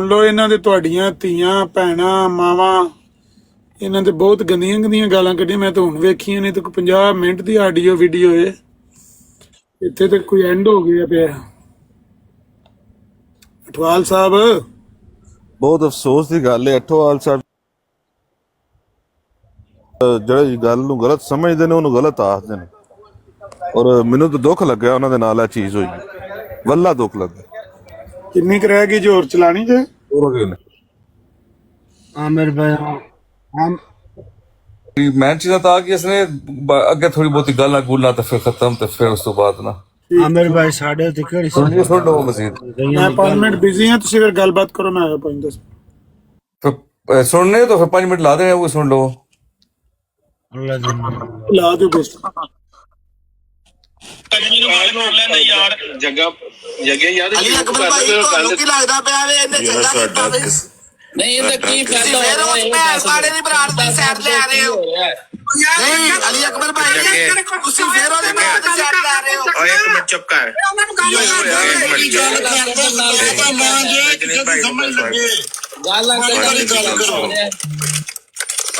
ਸੁਣ ਲਓ ਇਹਨਾਂ ਦੇ, ਤੁਹਾਡੀਆਂ ਧੀਆਂ ਭੈਣਾਂ ਮਾਵਾਂ ਇਹਨਾਂ ਦੇ ਬਹੁਤ ਗੰਦੀਆਂ ਗੰਦੀਆਂ ਗਾਲਾਂ ਕੱਢੀਆਂ। ਮੈਂ ਤਾਂ ਹੁਣ ਵੇਖੀਆਂ, ਨਹੀਂ ਤਾਂ 50 ਮਿੰਟ ਦੀ ਆਡੀਓ ਵੀਡੀਓ ਏ। ਇੱਥੇ ਤੇ ਕੋਈ ਐਂਡ ਹੋ ਗਿਆ ਪਿਆ। ਅਠਵਾਲ ਸਾਹਿਬ, ਬਹੁਤ ਅਫਸੋਸ ਦੀ ਗੱਲ ਹੈ ਅਠਵਾਲ ਸਾਹਿਬ, ਜਿਹੜੇ ਗੱਲ ਨੂੰ ਗਲਤ ਸਮਝਦੇ ਨੇ ਉਹਨੂੰ ਗਲਤ ਆਖਦੇ ਨੇ। ਔਰ ਮੈਨੂੰ ਤਾਂ ਦੁੱਖ ਲੱਗਿਆ ਉਹਨਾਂ ਦੇ ਨਾਲ ਇਹ ਚੀਜ਼ ਹੋਈ, ਵੱਲਾ ਦੁੱਖ ਲੱਗਾ। ਕਿੰਨੀ ਕੁ ਰਹਿ ਗਈ ਜ਼ੋਰ ਚਲਾਣੀ ਜੇ? आमिर भाई हम मैन चीज़ था कि इसने अगे थोड़ी बहुत गल गुल तो फिर खत्म, तो फिर उस तो बाद ना आमिर भाई साढ़े तिकड़ी सुनिए सुन लो मजीद मैं 5 मिनट बिजी हाँ, ਤੁਸੀਂ ਫਿਰ ਗੱਲਬਾਤ ਕਰੋ। ਮੈਂ ਆਇਆ 5-10 फिर सुनने तो फिर 5 मिनट ला दें, वो सुन लो। अल्लाह जिन्ना ਲਾ ਦਿਓ ਬਸ। ਜੱਗੇ ਯਾਰ ਅਲੀ ਅਕਬਰ ਭਾਈ ਤੁਹਾਨੂੰ ਕੀ ਲੱਗਦਾ ਪਿਆ ਵੇ ਇਹਨੇ ਚੰਗਾ ਕੀਤਾ ਵੇ? ਨਹੀਂ ਇਹਦਾ ਕੀ ਫਾਇਦਾ ਫੇਰ ਉਸ ਭੈਣ ਸਾਡੇ ਦੀ ਬਰਾੜ ਦੀ ਸਾਈਡ ਲੈ ਰਹੇ ਹੋ। ਨਹੀਂ ਅਲੀ ਅਕਬਰ ਭਾਈ ਤੁਸੀਂ ਫੇਰ ਉਹਦੇ ਭੈਣ ਦੀ ਸਾਈਡ ਲੈ ਰਹੇ ਹੋ। ਓਏ ਇੱਕ ਮਿੰਟ ਚੁੱਪ ਕਰ।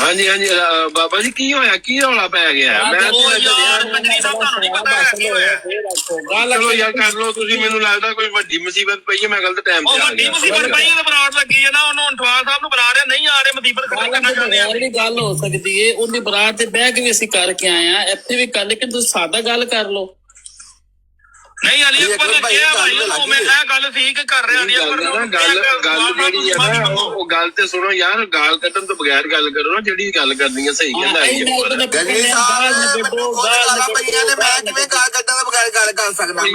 ਹਾਂਜੀ ਹਾਂਜੀ ਬਾਬਾ ਜੀ ਕੀ ਹੋਇਆ, ਕੀ ਰੌਲਾ ਪੈ ਗਿਆ? ਮੈਂ ਚਲੋ ਯਾਰ ਕਰ ਲੋ ਤੁਸੀਂ, ਮੈਨੂੰ ਲੱਗਦਾ ਕੋਈ ਵੱਡੀ ਮੁਸੀਬਤ ਪਈ ਹੈ, ਮੈਂ ਗਲਤ ਟਾਈਮ ਤੇ ਆ ਗਿਆ। ਵੱਡੀ ਮੁਸੀਬਤ ਪਈ ਹੈ, ਬਰਾੜ ਲੱਗੀ ਹੈ ਨਾ, ਉਹਨੂੰ ਅਠਵਾਲ ਸਾਹਿਬ ਨੂੰ ਬੁਲਾ ਰਿਹਾ, ਨਹੀਂ ਆ ਰਹੇ, ਮੁਸੀਬਤ ਖਤਮ ਕਰਨਾ ਚਾਹੁੰਦੇ ਆ। ਜਿਹੜੀ ਗੱਲ ਹੋ ਸਕਦੀ ਏ ਉਹਦੀ ਬਰਾਤ ਤੇ ਬਹਿ ਕੇ ਵੀ ਅਸੀਂ ਕਰਕੇ ਆਏ ਆ, ਇੱਥੇ ਵੀ ਕਰ, ਲੇਕਿਨ ਤੁਸੀਂ ਸਾਦਾ ਗੱਲ ਕਰ ਲਓ। ਨਹੀਂ ਅਲੀ ਅਕਬਰ ਨੇ ਕਿਹਾ ਭਾਈ ਉਹਨੂੰ, ਮੈਂ ਇਹ ਗੱਲ ਠੀਕ ਕਰ ਰਿਹਾ ਅਲੀ ਅਕਬਰ ਨੂੰ। ਗੱਲ ਜਿਹੜੀ ਹੈ ਨਾ ਉਹ ਗੱਲ ਤੇ ਸੁਣੋ ਯਾਰ, ਗਾਲ ਕੱਢਣ ਤੋਂ ਬਗੈਰ ਗੱਲ ਕਰੋ ਨਾ, ਜਿਹੜੀ ਗੱਲ ਕਰਨੀ ਹੈ ਸਹੀ ਗੱਲ ਆਈ ਹੈ।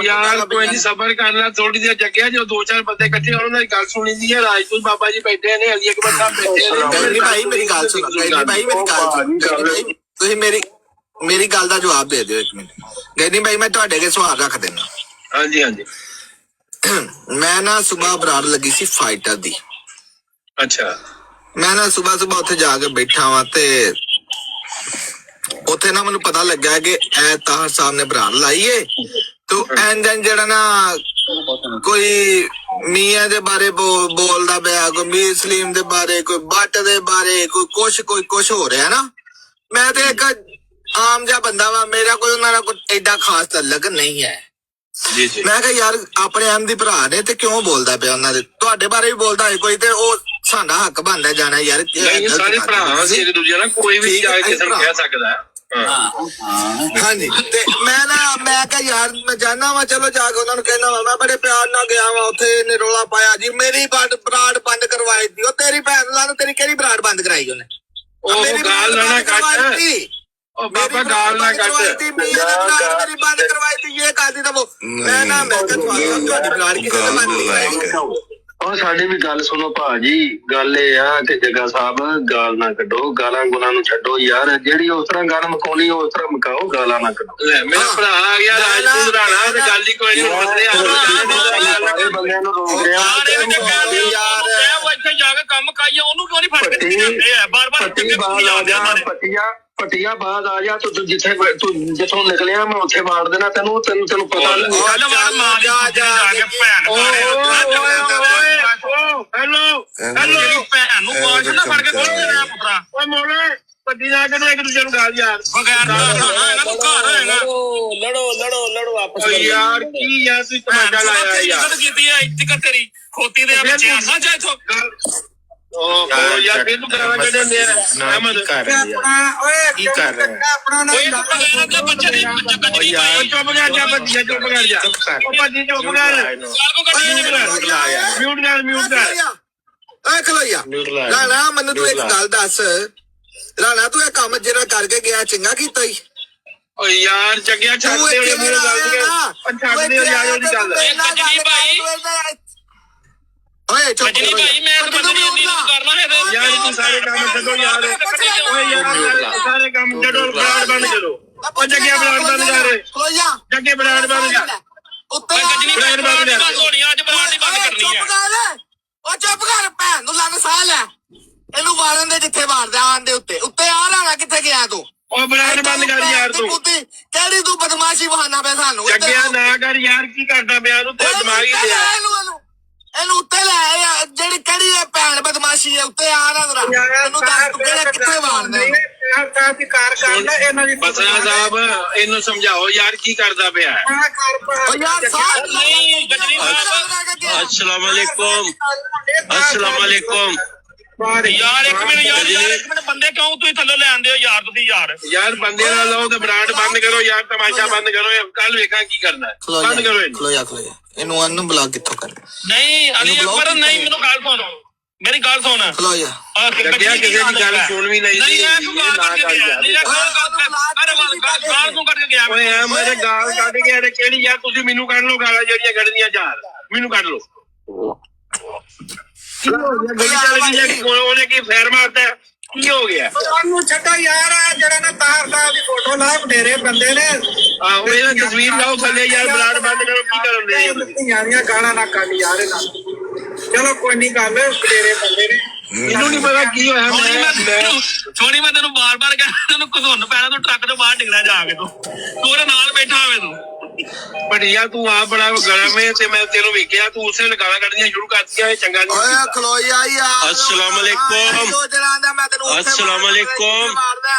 ਯਾਰ ਕੋਈ ਨਹੀਂ, ਸਬਰ ਕਰ ਲੈ ਥੋੜੀ ਜਿਹੀ। ਜੱਗਿਆ ਜੋ 2-4 ਬੰਦੇ ਇਕੱਠੇ ਉਹਨਾਂ ਦੀ ਗੱਲ ਸੁਣੀ ਦੀ ਹੈ। ਰਾਜਪੂਤ ਬਾਬਾ ਜੀ ਬੈਠੇ ਨੇ, ਅਲੀ ਅਕਬਰ ਸਾਹਿਬ ਬੈਠੇ ਨੇ। ਭਾਈ ਮੇਰੀ ਗੱਲ ਸੁਣੋ, ਭਾਈ ਮੇਰੀ ਗੱਲ ਸੁਣੋ, ਤੁਸੀਂ ਮੇਰੀ ਗੱਲ ਦਾ ਜਵਾਬ ਦੇ ਦਿਓ ਇੱਕ ਮਿੰਟ। ਗੈਨੀ ਭਾਈ ਮੈਂ ਤੁਹਾਡੇ ਅੱਗੇ ਸਵਾਲ ਰੱਖ ਦਿੰਦਾ। ਹਾਂਜੀ ਹਾਂਜੀ। ਮੈਂ ਨਾ ਸੁਬਾਹ ਬਰਾੜ ਲੱਗੀ ਸੀ ਫਾਈਟਰ ਦੀ। ਅੱਛਾ। ਮੈਂ ਨਾ ਸੁਬਾਹ ਉੱਥੇ ਜਾ ਕੇ ਬੈਠਾ ਵਾਂ ਤੇ ਉੱਥੇ ਨਾ ਮੈਨੂੰ ਪਤਾ ਲੱਗਾ ਕਿ ਐ ਤਾਹਰ ਸਾਹਿਬ ਨੇ ਬਰਾੜ ਲਾਈ ਏ। ਤੋ ਐਂਡ ਜਿਹੜਾ ਨਾ ਕੋਈ ਮੀਆਂ ਦੇ ਬਾਰੇ ਬੋਲਦਾ ਪਿਆ, ਕੋਈ ਮੀਰ ਸਲੀਮ ਦੇ ਬਾਰੇ, ਕੋਈ ਬੱਟ ਦੇ ਬਾਰੇ, ਕੋਈ ਕੁਛ ਹੋ ਰਿਹਾ ਨਾ। ਮੈਂ ਤੇ ਇੱਕ ਆਮ ਜਿਹਾ ਬੰਦਾ ਵਾ, ਮੇਰਾ ਕੋਈ ਉਹਨਾਂ ਨਾਲ ਕੋਈ ਏਡਾ ਖਾਸ ਤਲਕ ਨਹੀਂ ਹੈ। ਮੈਂ ਕਿਹਾ ਯਾਰ ਆਪਣੇ ਆਮ ਦੀ ਭਰਾ ਨੇ ਤੇ ਕਿਉਂ ਬੋਲਦਾ ਪਿਆ ਉਹਨਾਂ ਦੇ, ਤੁਹਾਡੇ ਬਾਰੇ ਵੀ ਬੋਲਦਾ ਹੈ ਕੋਈ, ਤੇ ਉਹ ਸਾਡਾ ਹੱਕ ਬਣਦਾ ਜਾਣਾ ਯਾਰ। ਸਾਰੇ ਭਰਾ ਸੀ ਇੱਕ ਦੂਜੇ ਨਾਲ, ਕੋਈ ਵੀ ਜਾ ਕੇ ਕਿਸੇ ਨੂੰ ਕਹਿ ਸਕਦਾ ਹੈ। ਹਾਂਜੀ ਤੇ ਮੈਂ ਕਿਹਾ ਯਾਰ ਮੈਂ ਜਾਣਾ ਵਾ, ਚਲੋ ਜਾ ਕੇ ਉਹਨਾਂ ਨੂੰ ਕਹਿਣਾ ਵਾ। ਮੈਂ ਬੜੇ ਪਿਆਰ ਨਾਲ ਗਿਆ ਵਾ ਉੱਥੇ, ਇਹਨੇ ਰੌਲਾ ਪਾਇਆ ਜੀ ਮੇਰੀ ਬਰਾੜ ਬੰਦ ਕਰਵਾਈ ਦੀ। ਉਹ ਤੇਰੀ ਭੈਣ ਨਾਲ ਤੇਰੀ ਕਿਹੜੀ ਬਰਾੜ ਬੰਦ ਕਰਾਈ ਉਹਨੇ? ਉਹ ਗਾਲ ਨਾ ਕੱਢ, ਉਹ ਬਾਬਾ ਗਾਲ ਨਾ ਕੱਢ। ਮੇਰੀ ਬੰਦ ਕਰਵਾਈ ਤੀ ਇਹ ਕਾਦੀ ਦਾ ਉਹ ਮੈਂ ਕਿਹਾ ਤੁਹਾਡੀ ਬਰਾੜ ਕਿਸੇ ਨੇ ਬੰਦ ਨਹੀਂ ਕਰਾਈ। ਉਹ ਸਾਡੀ ਵੀ ਗੱਲ ਸੁਣੋ ਭਾਜੀ, ਗੱਲ ਇਹ ਆ ਕਿ ਜੱਗਾ ਸਾਹਿਬ ਗਾਲ ਨਾ ਕੱਢੋ, ਗਾਲਾਂ ਗੁਲਾਂ ਨੂੰ ਛੱਡੋ ਯਾਰ। ਜਿਹੜੀ ਉਸ ਤਰ੍ਹਾਂ ਗੱਲ ਮਕਾਉਣੀ ਉਸ ਤਰ੍ਹਾਂ ਮਕਾਓ, ਗਾਲਾਂ ਨਾ ਕੱਢੋ। ਮੇਰਾ ਭਰਾ ਆ ਗਿਆ ਰਾਜਪੂਤ ਰਾਣਾ, ਤੇ ਗੱਲ ਹੀ ਕੋਈ ਨਹੀਂ ਬੰਦਿਆਂ ਨੂੰ ਰੋਕ ਰਿਹਾ ਯਾਰ ਇੱਥੇ ਜਾ ਕੇ ਕੰਮ ਕਾਈਏ, ਉਹਨੂੰ ਕਿਉਂ ਨਹੀਂ ਫੜ ਕੇ ਦਿੱਤੇ ਜਾਂਦੇ ਆ ਬਾਰ-ਬਾਰ? ਪਟੀਆ ਬਾਅਦ ਆ ਜਾ ਤੂੰ, ਜਿੱਥੋਂ ਨਿਕਲਿਆ ਮੈਂ ਉੱਥੇ ਮਾਰ ਦੇਣਾ ਤੈਨੂੰ ਪਤਾ ਨਹੀਂ। ਹੈਲੋ ਭੈਣ ਨੂੰ ਬਾਸ਼ ਨਾ ਫੜ ਕੇ ਖੋਲ ਦੇਣਾ ਪੁੱਤਰਾ। ਓਏ ਮੋਲੇ ਪੱਟੀ ਨਾ ਕੇ ਇੱਕ ਦੂਜੇ ਨੂੰ ਗਾਲ ਯਾਰ, ਬਗੈਰ ਇਹਨਾਂ ਨੂੰ ਘਰ ਹੋਏਗਾ। ਲੜੋ ਆਪਸ ਵਿੱਚ ਯਾਰ। ਕੀ ਯਾਰ ਤੂੰ ਤਮਾਸ਼ਾ ਲਾਇਆ ਯਾਰ, ਕੀਤੀ ਹੈ ਇੱਜ਼ਤ ਤੇਰੀ ਖੋਤੀ ਦੇ ਵਿੱਚ ਨਾ ਜਾ ਇਥੋਂ। ਉਹ ਯਾਰ ਫਿਰ ਤੂੰ ਕਰਾਵਾ ਕੱਢਦੇ ਆ ਅਹਿਮਦ ਕੀ ਕਰ ਰਿਹਾ ਆਪਣਾ ਬੱਚੇ ਦੀ ਬੱਚੇ ਯਾਰ। ਚੁੱਪ ਕਰ ਜਾ ਬੱਚਾ, ਚੁੱਪ ਕਰ ਜਾ। ਉਹ ਬੱਚੀ ਚੁੱਪ ਕਰ, ਮਿਊਟ ਕਰ। ਓਏ ਖਲੋਇਆ ਰਾਣਾ, ਮੈਨੂੰ ਤੂੰ ਇੱਕ ਗੱਲ ਦੱਸ ਰਾਣਾ, ਤੂੰ ਇਹ ਕੰਮ ਜਿਹੜਾ ਕਰਕੇ ਗਿਆ ਚੰਗਾ ਕੀਤਾ ਹੀ? ਓ ਯਾਰ ਜੱਗਿਆ ਛੱਡ ਦੇ ਉਹਨੇ ਮੈਨੂੰ ਗੱਲ ਦੀ, ਛੱਡ ਦੇ ਯਾਰ ਉਹਦੀ ਗੱਲ। ਓਏ ਚੁੱਪ ਕਰ ਭਾਈ, ਮੈਂ ਤਾਂ ਬੰਦੇ ਨਹੀਂ ਇੰਨੀ ਕਰਨਾ ਹੈ ਯਾਰ। ਤੂੰ ਸਾਰੇ ਕੰਮ ਛੱਡੋ ਯਾਰ, ਓਏ ਯਾਰ ਸਾਰੇ ਕੰਮ ਛੱਡੋ, ਬਰਾੜ ਬੰਦ ਕਰੋ। ਉਹ ਜੱਗਿਆ ਬਰਾੜ ਬੰਦ ਕਰ, ਜੱਗੇ ਬਰਾੜ ਬੰਦ ਕਰ। ਉੱਤੇ ਬਰਾੜ ਬੰਦ ਹੋਣੀ ਅੱਜ, ਬਰਾੜ ਦੀ ਬੰਦ ਕਰਨੀ ਹੈ। ਉਹ ਚੁੱਪ ਕਰ, ਭੈਣ ਨੂੰ ਲੰਨ ਸਾਹ ਲੈ, ਇਹਨੂੰ ਮਾਰਨ ਦੇ ਜਿੱਥੇ ਮਾਰਦਾ ਆਣ ਦੇ ਉੱਤੇ ਆ ਰਾਣਾ, ਕਿੱਥੇ ਗਿਆ ਤੂੰ? ਉਹ ਬਰਾੜ ਬੰਦ ਕਰ ਯਾਰ ਤੂੰ। ਕਿਹੜੀ ਤੂੰ ਬਦਮਾਸ਼ੀ ਬਹਾਨਾ ਪਿਆ ਸਾਨੂੰ? ਜੱਗਿਆ ਨਾ ਕਰ ਯਾਰ, ਕੀ ਕਰਦਾ ਪਿਆ ਤੂੰ? ਤੇ ਦਿਮਾਗ ਹੀ ਲਿਆ ਇਹਨੂੰ ਉੱਤੇ ਲੈ ਆ, ਜਿਹੜੀ ਕਿਹੜੀ ਇਹ ਭੈਣ ਬਦਮਾਸ਼ੀ ਹੈ ਉੱਤੇ ਆ ਨਾ ਜ਼ਰਾ ਇਹਨੂੰ ਦੱਸ ਤੂੰ ਕਿਹੜਾ ਕਿੱਥੇ ਮਾਰਨਾ ਬਸਰਾ ਸਾਹਿਬ ਇਹਨੂੰ ਸਮਝਾਓ ਯਾਰ ਕੀ ਕਰਦਾ ਪਿਆ ਓ ਯਾਰ ਸਾਹ ਨਹੀਂ ਗਜਨੀ ਸਾਹਿਬ अस्सलाम वालेकुम अस्सलाम वालेकुम ਯਾਰ ਇੱਕ ਮਿੰਟ ਬੰਦੇ ਕਿਉਂ ਤੁਸੀਂ ਥੱਲੇ ਲੈ ਆਂਦੇ ਹੋ ਯਾਰ ਤੁਸੀਂ ਯਾਰ ਬੰਦੇ ਨਾਲ ਲਓ ਤੇ ਬਰਾਂਡ ਬੰਦ ਕਰੋ ਯਾਰ ਤਮਾਸ਼ਾ ਬੰਦ ਕਰੋ ਕੱਲ ਵੇਖਾਂ ਕੀ ਕਰਨਾ ਹੈ ਬੰਦ ਕਰੋ ਖਲੋ ਜਾ ਇਹਨੂੰ ਅਨੂ ਬੁਲਾ ਕਿੱਥੋਂ ਕਰ ਨਹੀਂ ਅਲੀ ਅਕਬਰ ਨਹੀਂ ਮੈਨੂੰ ਗੱਲ ਸੁਣ ਮੇਰੀ ਗੱਲ ਸੁਣ ਖਲੋ ਜਾ ਗੱਡਿਆ ਕਿਸੇ ਦੀ ਗੱਲ ਸੁਣ ਵੀ ਲਈ ਨਹੀਂ ਇਹ ਤੂੰ ਗਾਲ ਕੱਢ ਕੇ ਗਿਆ ਨਹੀਂ ਇਹ ਗਾਲ ਤੂੰ ਕੱਢ ਕੇ ਗਿਆ ਓਏ ਐ ਮੇਰੇ ਗਾਲ ਕੱਢ ਗਿਆ ਤੇ ਕਿਹੜੀ ਯਾਰ ਤੁਸੀਂ ਮੈਨੂੰ ਕੱਢ ਲਓ ਗਾਲਾਂ ਜਿਹੜੀਆਂ ਕੱਢਦੀਆਂ ਚਾਰ ਮੈਨੂੰ ਕੱਢ ਲਓ ਕੀ ਹੋ ਗਿਆ ਗਲੀ ਚੱਲ ਗਈ ਜਾਂ ਉਹਨੇ ਕੀ ਫੇਰ ਮਾਰਤਾ ਕੀ ਹੋ ਗਿਆ ਉਹਨੂੰ ਛੱਡੋ ਯਾਰ ਜਿਹੜਾ ਨਾ ਤਾਰ ਸਾਹਿਬ ਦੀ ਫੋਟੋ ਲਾ ਬਡੇਰੇ ਬੰਦੇ ਨੇ ਆਹੋ ਇਹਦਾ ਤਸਵੀਰ ਲਾਓ ਥੱਲੇ ਯਾਰ ਬਲਾਡ ਬੰਦ ਕਰੋ ਕੀ ਕਰਨ ਦੇ ਧੀਆਂ ਦੀਆਂ ਗਾਲਾਂ ਨਾ ਕੱਢ ਯਾਰ ਇਹਨਾਂ ਚਲੋ ਕੋਈ ਨਹੀਂ ਗੱਲ ਬਡੇਰੇ ਬੰਦੇ ਨੇ ਮੈਨੂੰ ਨਹੀਂ ਪਤਾ ਕੀ ਹੋਇਆ ਛੋਣੀ ਮੈਂ ਤੈਨੂੰ ਬਾਰ-ਬਾਰ ਕਹਿੰਦਾ ਤੈਨੂੰ ਘਸੁੰਨ ਪੈਣਾ ਤੂੰ ਟਰੱਕ ਤੋਂ ਬਾਹਰ ਨਿਕਲਿਆ ਜਾ ਕੇ ਤੂੰ ਉਹਦੇ ਨਾਲ ਬੈਠਾ ਹੋਵੇ ਤੂੰ ਭੜੀਆ ਤੂੰ ਆਪ ਬੜਾ ਗਰਮ ਹੈ ਤੇ ਮੈਂ ਤੈਨੂੰ ਵੇਖਿਆ ਤੂੰ ਉਸੇ ਨੇ ਗਾਲਾਂ ਕੱਢਣੀਆਂ ਸ਼ੁਰੂ ਕਰਤੀਆਂ ਇਹ ਚੰਗਾ ਨਹੀਂ ਓਏ ਖਲੋ ਜਾ ਯਾਰ अस्सलाम वालेकुम ਮੈਂ ਤੈਨੂੰ अस्सलाम वालेकुम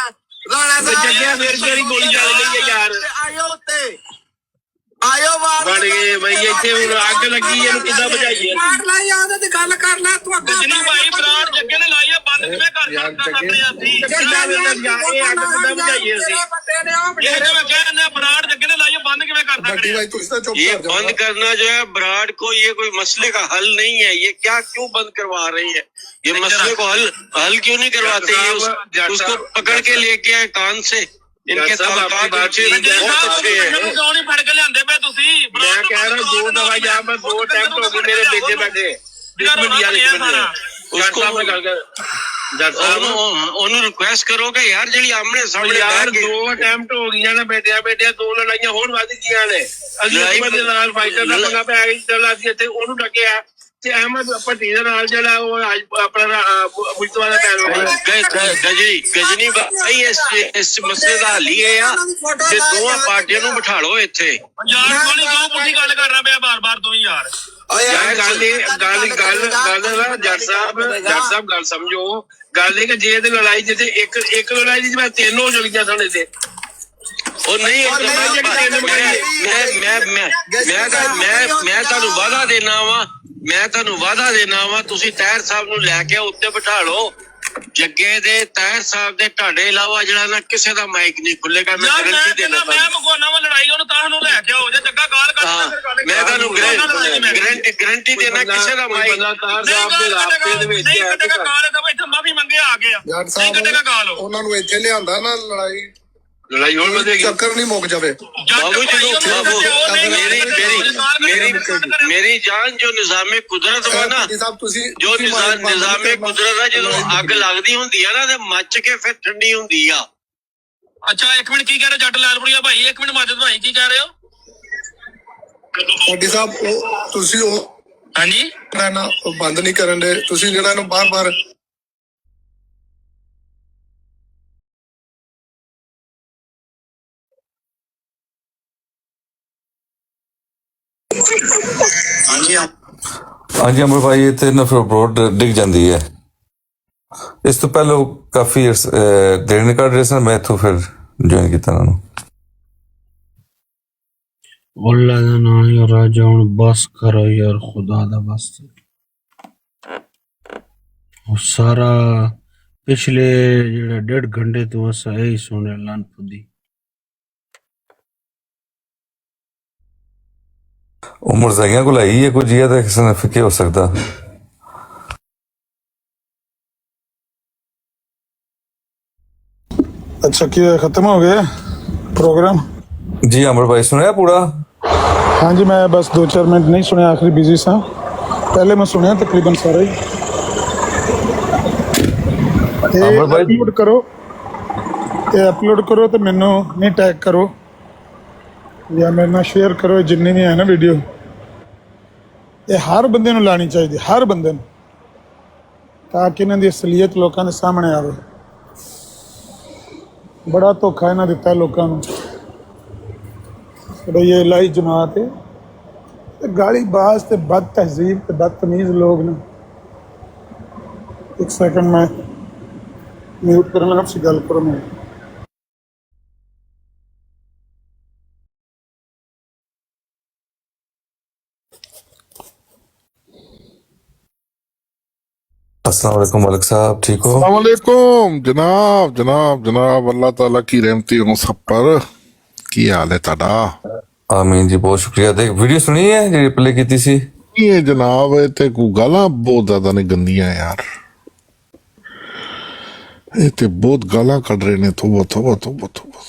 ਗਾਣਾ ਜੱਗਿਆ ਫੇਰ ਤੇਰੀ ਗੋਲੀ ਚੱਲ ਗਈ ਹੈ ਯਾਰ ਆਇਓ ਉੱਤੇ ਆਇਓ ਮਾਰ ਵੜ ਗਏ ਬਈ ਇੱਥੇ ਹੁਣ ਅੱਗ ਲੱਗੀ ਇਹਨੂੰ ਕਿੱਦਾਂ ਬੁਝਾਈਏ ਮਾਰ ਲੈ ਯਾਰ ਤੇ ਗੱਲ ਕਰ ਲੈ ਤੂੰ ਅੱਗੇ ਜਿੰਨੀ ਭਾਈ ਬਰਾੜ ਜੱਗੇ ਨੇ ਲਾਈ ਆ ਬੰਦ ਕਿਵੇਂ ਕਰ ਸਕਦੇ ਆ ਅਸੀਂ ਕਿੱਦਾਂ ਵੇਲੇ ਜਾ ਕੇ ਅੱਗ ਕਿੱਦਾਂ ਬੁਝਾਈਏ ਅਸੀਂ ਇਹ ਜੋ ਮੈਂ ਕਹਿੰਦਾ ਬਰਾੜ ਜੱਗੇ ਨੇ ਲਾਈ ਆ ਬੰਦ ਕਿਵੇਂ ਕਰ ਸਕਦੇ ਆ ये बंद करना जो है ब्राड को ये कोई मसले का हल नहीं है। ये क्या क्यों बंद करवा रही है? ये मसले को हल क्यों नहीं करवाते? ये उसको पकड़ के लेके आए कान से। इनके ताल्लुकात अच्छे बहुत अच्छे हैं। ਕਿਉਂ ਨਹੀਂ ਫੜ ਕੇ ਲਿਆਂਦੇ ਪਏ ਤੁਸੀਂ मैं कह रहा हूँ 2 दवाइयां मैं 2 टाइम हो गए मेरे बेटे बैठे ਉਹਨੂੰ ਰਿਕੁਐਸਟ ਕਰੋਗੇ ਯਾਰ ਜਿਹੜੀ ਆਮਣੇ ਸਾਹਮਣੇ ਯਾਰ 2 ਅਟੈਂਪਟ ਹੋ ਗਈਆਂ ਨੇ ਬੇਟਿਆਂ 2 ਲੜਾਈਆਂ ਹੋਰ ਵੱਧ ਗਈਆਂ ਨੇ ਅਲੀ ਦੇ ਨਾਲ ਫਾਈਟਰ ਦਾ ਪੰਗਾ ਪੈ ਗਿਆ ਚੱਲ ਅਸੀਂ ਇੱਥੇ ਉਹਨੂੰ ਡੱਕਿਆ ਤੇ ਅਹਿਮਦ ਭੱਟੀ ਦੇ ਨਾਲ ਜਿਹੜਾ ਉਹ ਆਪਣਾ ਮੁਸਤਫਾ ਦਾ ਗਜਨੀ ਭਾਈ ਇਸ ਮਸਲੇ ਦਾ ਹੱਲ ਹੀ ਇਹ ਆ ਕਿ ਦੋਵਾਂ ਪਾਰਟੀਆਂ ਨੂੰ ਬਿਠਾ ਲਓ ਇੱਥੇ। ਯਾਰ ਕੋਣੀ ਕਿਉਂ ਪੁੱਠੀ ਗੱਲ ਕਰ ਰਿਹਾ ਪਿਆ ਬਾਰ-ਬਾਰ ਤੂੰ ਯਾਰ ਯਾਰ ਗੱਲ ਨਾ ਜੱਟ ਸਾਹਿਬ ਗੱਲ ਸਮਝੋ ਗੱਲ ਇਹ ਕਿ ਜੇ ਤੇ ਲੜਾਈ ਜਿੱਥੇ ਇੱਕ ਲੜਾਈ ਦੀ ਮੈਂ 3 ਹੋ ਜਲੀਆਂ ਸਨ ਇੱਥੇ ਉਹ ਨਹੀਂ ਮੈਂ ਤੁਹਾਨੂੰ ਵਾਅਦਾ ਦੇਣਾ ਵਾ ਤੁਸੀਂ ਤਾਹਿਰ ਸਾਹਿਬ ਨੂੰ ਲੈ ਕੇ ਉੱਤੇ ਬਿਠਾ ਲਓ। ਜੱਗੇ ਦੇ ਤਾਹਿਰ ਸਾਹਿਬ ਦੇ ਤੁਹਾਡੇ ਇਲਾਵਾ ਜਿਹੜਾ ਨਾ ਕਿਸੇ ਦਾ ਮਾਈਕ ਨਹੀਂ ਖੁੱਲੇਗਾ। ਮੈਂ ਗਾਰੰਟੀ ਦੇਣਾ ਮੈਂ ਮਗਵਾਨਾ ਵਾ ਲੜਾਈ ਉਹਨੂੰ ਤਾਂ ਨੂੰ ਲੈ ਕੇ ਆਓ ਜੇ ਜੱਗਾ ਗਾਲ ਕੱਢ ਮੈਂ ਤੁਹਾਨੂੰ ਗਾਰੰਟੀ ਦੇਣਾ ਕਿਸੇ ਦਾ ਮਾਈਕ ਸਾਹਿਬ ਦੇ ਰਾਬਤੇ ਦੇ ਵਿੱਚ ਨਹੀਂ ਕੱਢੇਗਾ ਗਾਲ ਤਾਂ ਇੱਥੇ ਮਾਫੀ ਮੰਗੇ ਆ ਗਿਆ ਨਹੀਂ ਕੱਢੇਗਾ ਗਾਲ ਉਹਨਾਂ ਨੂੰ ਇੱਥੇ ਲਿਆਂਦਾ ਨਾ ਲੜਾਈ ਹੋਰ ਵਧੇਗੀ ਚੱਕਰ ਨਹੀਂ ਮੁੱਕ ਜਾਵੇ। ਮੇਰੀ ਜਾਨ ਜੋ ਨਿਜ਼ਾਮੇ ਕੁਦਰਤ ਵਾ ਨਾ ਜੋ ਨਿਜ਼ਾਮੇ ਕੁਦਰਤ ਆ ਜਦੋਂ ਅੱਗ ਲੱਗਦੀ ਹੁੰਦੀ ਆ ਨਾ ਤੇ ਮੱਚ ਕੇ ਫਿਰ ਠੰਡੀ ਹੁੰਦੀ ਆ। ਅੱਛਾ ਇੱਕ ਮਿੰਟ ਕੀ ਕਹਿ ਰਹੇ ਜੱਟ ਲਾਲਪੁਰੀਆ ਭਾਈ ਇੱਕ ਮਿੰਟ ਮਾਜਦ ਭਾਈ ਕੀ ਕਹਿ ਰਹੇ ਹੋ? ਸਾਡੀ ਸਾਹਿਬ ਤੁਸੀਂ ਹਾਂਜੀ ਨਾ ਬੰਦ ਨਹੀਂ ਕਰਨ ਦੇ ਤੁਸੀਂ ਜਿਹੜਾ ਇਹਨੂੰ ਬਾਰ-ਬਾਰ ਹਾਂਜੀ ਅਮਰ ਭਾਈ ਇੱਥੇ ਨਾ ਫਿਰ ਬਰੋਡ ਡਿੱਗ ਜਾਂਦੀ ਹੈ। ਇਸ ਤੋਂ ਪਹਿਲਾਂ ਕਾਫੀ ਦੇਰ ਕੱਢ ਰਹੇ ਸਨ ਮੈਂ ਇੱਥੋਂ ਫਿਰ ਜੁਆਇਨ ਕੀਤਾ ਉਹਨਾਂ ਨੂੰ। ਅੱਲਾ ਦਾ ਨਾਮ ਯਾਰ ਰਾਜਾ ਹੁਣ ਬਸ ਕਰੋ ਯਾਰ ਖੁਦਾ ਦਾ ਵਾਸਤੇ। ਉਹ ਸਾਰਾ ਪਿਛਲੇ ਜਿਹੜਾ 1.5 ਘੰਟੇ ਤੋਂ ਅਸਾਂ ਇਹੀ ਸੁਣਿਆ ਲਨਪੁਦੀ ਉਮਰ ਜ਼ਾਈਆਂ ਕੋਲ ਆਈ ਹੈ ਕੁਝ ਇਹ ਤਾਂ ਕਿਸੇ ਨੇ ਫਿੱਕੇ ਹੋ ਸਕਦਾ। अच्छा क्या खत्म हो गया प्रोग्राम? जी अमर भाई सुनाया पूरा? हाँ जी मैं बस 2-4 मिनट नहीं सुने आखिरी बिजी सा पहले मैं सुने तकरीबन सारा ही। अमर भाई अपलोड करो तो मैनू नहीं टैग करो या मेरे नाल शेयर करो जिन्नी भी है ना वीडियो ये हर बंदे नूं लानी चाहिए हर बंदे नूं ताकि इन्हां दी असलीयत लोकां दे सामने आवे। बड़ा धोखा इन्हां दिता लोकां नूं। ये इलाही जमात है ਤੇ ਗਾਲੀ ਬਾਜ਼ ਤੇ ਬਦ ਤਹਿਜ਼ੀਬ ਤੇ ਬਦਤਮੀਜ਼ ਲੋग ਨੇ। ਇੱਕ ਸੈਕਿੰਡ ਮੈਂ ਮਿਊਟ ਕਰਨ ਲੱਗਾ, ਤੁਸੀਂ ਗੱਲ ਕਰੋ। ਮੈਂ अस्सलाम वालेकुम मलिक साहब, ठीक हो? वालेकुम जनाब जनाब जनाब, अल्लाह ताला की रहमती हो सब पर। की हाल है ताड़ा? आमीन जी, बहुत शुक्रिया। देख वीडियो सुनी है जी प्ले की थी सी? ये जनाब ते को गालां बहुत ज्यादा ने गंदियां यार, ये ते बहुत गालां कढ़ रहे ने। तोबा तोबा तोबा तोबा,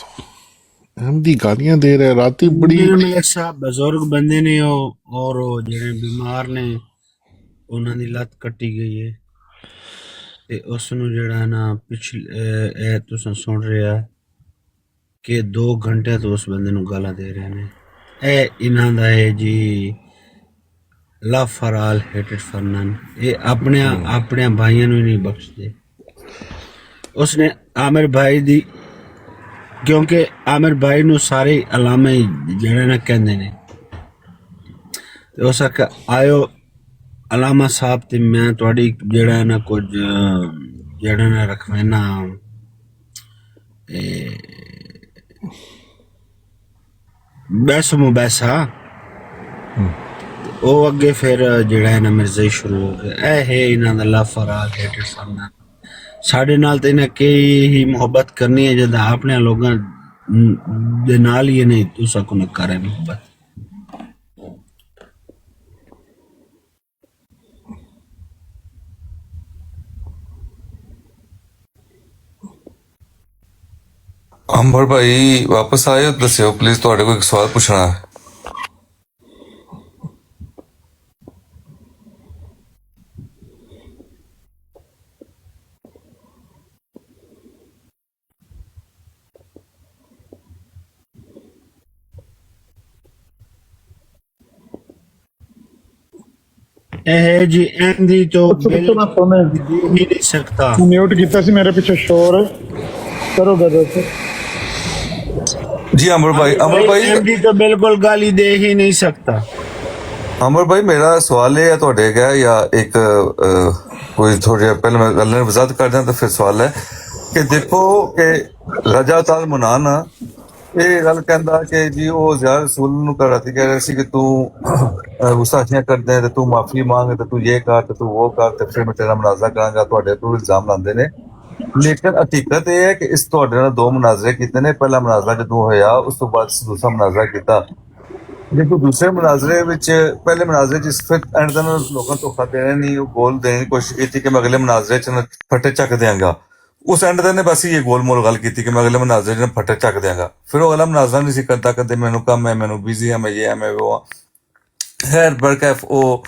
अहमदी गालियां दे रहे राती बड़ी। मलिक साहब बुजुर्ग बंदे ने और ਜਿਹੜੇ ਬਿਮਾਰ ਨੇ ਉਹਨਾਂ ਦੀ ਲੱਤ ਕੱਟੀ ਗਈ ਹੈ ਤੇ ਉਸ ਨੂੰ ਜਿਹੜਾ ਨਾ ਪਿਛਲੇ ਇਹ ਤੁਸੀਂ ਸੁਣ ਰਿਹਾ ਕਿ 2 ਘੰਟੇ ਤੋਂ ਉਸ ਬੰਦੇ ਨੂੰ ਗਾਲਾਂ ਦੇ ਰਹੇ ਨੇ। ਇਹ ਇਹਨਾਂ ਦਾ ਹੈ ਜੀ love for all hated for none. ਇਹ ਆਪਣੇ ਭਾਈਆਂ ਨੂੰ ਨਹੀਂ ਬਖਸ਼ਦੇ। ਉਸਨੇ ਆਮਿਰ ਭਾਈ ਦੀ, ਕਿਉਂਕਿ ਆਮਿਰ ਭਾਈ ਨੂੰ ਸਾਰੇ ਅਲਾਮੇ ਜਿਹੜੇ ਨਾ ਕਹਿੰਦੇ ਨੇ, ਤੇ ਉਸ ਆਇਓ ਅਲਾਮਾ ਸਾਹਿਬ ਤੇ ਮੈਂ ਤੁਹਾਡੀ ਜਿਹੜਾ ਨਾ ਕੁਝ ਜਿਹੜਾ ਨਾ ਰਖਵਾਨਾ ਬੈਸ ਮੁਬੈਸਾ ਉਹ ਅੱਗੇ ਫਿਰ ਜਿਹੜਾ ਹੈ ਨਾ ਮਿਰਜ਼ਾ ਸ਼ੁਰੂ ਹੋ ਗਿਆ। ਇਹ ਹੈ ਇਹਨਾਂ ਦਾ love for all hated for none. ਸਾਡੇ ਨਾਲ ਤੇ ਇਹਨਾਂ ਕਈ ਹੀ ਮੁਹੱਬਤ ਕਰਨੀ ਹੈ ਜਦ ਆਪਣੇ ਲੋਕਾਂ ਦੇ ਨਾਲ ਹੀ ਨਹੀਂ ਤੁਸੀਂ ਕੋ ਨਾ ਕਰੇ ਮੁਹੱਬਤ। अंबर भाई वापस आए हो? दस्यो प्लीज, ਤੁਹਾਡੇ ਕੋਲ ਇੱਕ ਸਵਾਲ ਪੁੱਛਣਾ ਹੈ। ਇਹ ਜੀ ਐਂਦੀ ਤੋਂ ਬਿਲਕੁਲ ਹੀ ਨਹੀਂ ਸਕਦਾ। ਮਿਊਟ ਕੀਤਾ ਸੀ, ਮੇਰੇ ਪਿੱਛੇ ਸ਼ੋਰ ਕਰੋ ਗਦਰ से। जी अमर भाई एमडी तो बिल्कुल गाली दे ही नहीं सकता। अमर भाई मेरा सवाल है ਤੁਹਾਡੇ ਹੈਗਾ ਜਾਂ ਇੱਕ ਕੋਈ ਥੋੜਾ ਪਹਿਲਾਂ ਮੈਂ ਗੱਲ ਨੂੰ ਵਜ਼ਾਹਤ ਕਰ ਦਿਆਂ ਤਾਂ ਫਿਰ ਸਵਾਲ ਹੈ ਕਿ ਦੇਖੋ ਕਿ ਰਜਾ ਤਾਲ ਮੁਨਾਨ ਇਹ ਗੱਲ ਕਹਿੰਦਾ ਕਿ ਜੀ ਉਹ ਜ਼ਾਰ ਰਸੂਲ ਨੂੰ ਕਰ ਰਹੀ ਕਹਿ ਰਿਹਾ ਸੀ ਕਿ ਤੂੰ ਗੁਸਤਾਖੀਆਂ ਕਰਦੇ ਹੈ ਤੇ ਤੂੰ ਮਾਫੀ ਮੰਗ ਤੇ ਤੂੰ ਇਹ ਕਰ ਤੇ ਤੂੰ ਉਹ ਕਰ ਤੇ ਫਿਰ ਮੈਂ ਤੇਰਾ ਮੁਨਾਜ਼ਰਾ ਕਰਾਂਗਾ। ਤੁਹਾਡੇ ਤੋਂ ਇਲਜ਼ਾਮ ਲਾਉਂਦੇ ਨੇ, ਲੇਕਿਨ ਹਕੀਕਤ ਇਹ ਹੈ ਕਿ ਇਸ ਤੁਹਾਡੇ ਨਾਲ 2 ਮੁਨਾਜ਼ਰੇ ਕੀਤੇ ਨੇ। ਪਹਿਲਾ ਮੁਨਾਜ਼ਰਾ ਜਦੋਂ ਹੋਇਆ ਉਸ ਤੋਂ ਬਾਅਦ ਦੂਸਰਾ ਮੁਨਾਜ਼ਰਾ ਕੀਤਾ। ਦੇਖੋ ਦੂਸਰੇ ਮੁਨਾਜ਼ਰੇ ਵਿੱਚ ਪਹਿਲੇ ਮੁਨਾਜ਼ਰੇ 'ਚ ਫਿਰ ਐਂਡ ਦਾ ਲੋਕਾਂ ਨੂੰ ਧੋਖਾ ਦੇਣਾ ਨਹੀਂ, ਉਹ ਗੋਲ ਦੇਣ ਦੀ ਕੋਸ਼ਿਸ਼ ਕੀਤੀ ਕਿ ਮੈਂ ਅਗਲੇ ਮੁਨਾਜ਼ਰੇ 'ਚ ਫੱਟੇ ਚੱਕ ਦਿਆਂਗਾ। ਉਸ ਐਂਡ ਦੇ ਨੇ ਬਸ ਇਹ ਗੋਲ-ਮੋਲ ਗੱਲ ਕੀਤੀ ਕਿ ਮੈਂ ਅਗਲੇ ਮੁਨਾਜ਼ਰੇ 'ਚ ਫੱਟੇ ਚੱਕ ਦਿਆਂਗਾ। ਫਿਰ ਉਹ ਅਗਲਾ ਮੁਨਾਜ਼ਰਾ ਨਹੀਂ ਸੀ ਕਰਦਾ, ਕਦੇ ਮੈਨੂੰ ਕੰਮ ਹੈ, ਮੈਨੂੰ ਬਿਜ਼ੀ ਹਾਂ, ਮੈਂ ਇਹ ਹੈ, ਮੈਂ ਉਹ ਹਾਂ। ਖੈਰ ਬਰਕੈਫ ਉਹ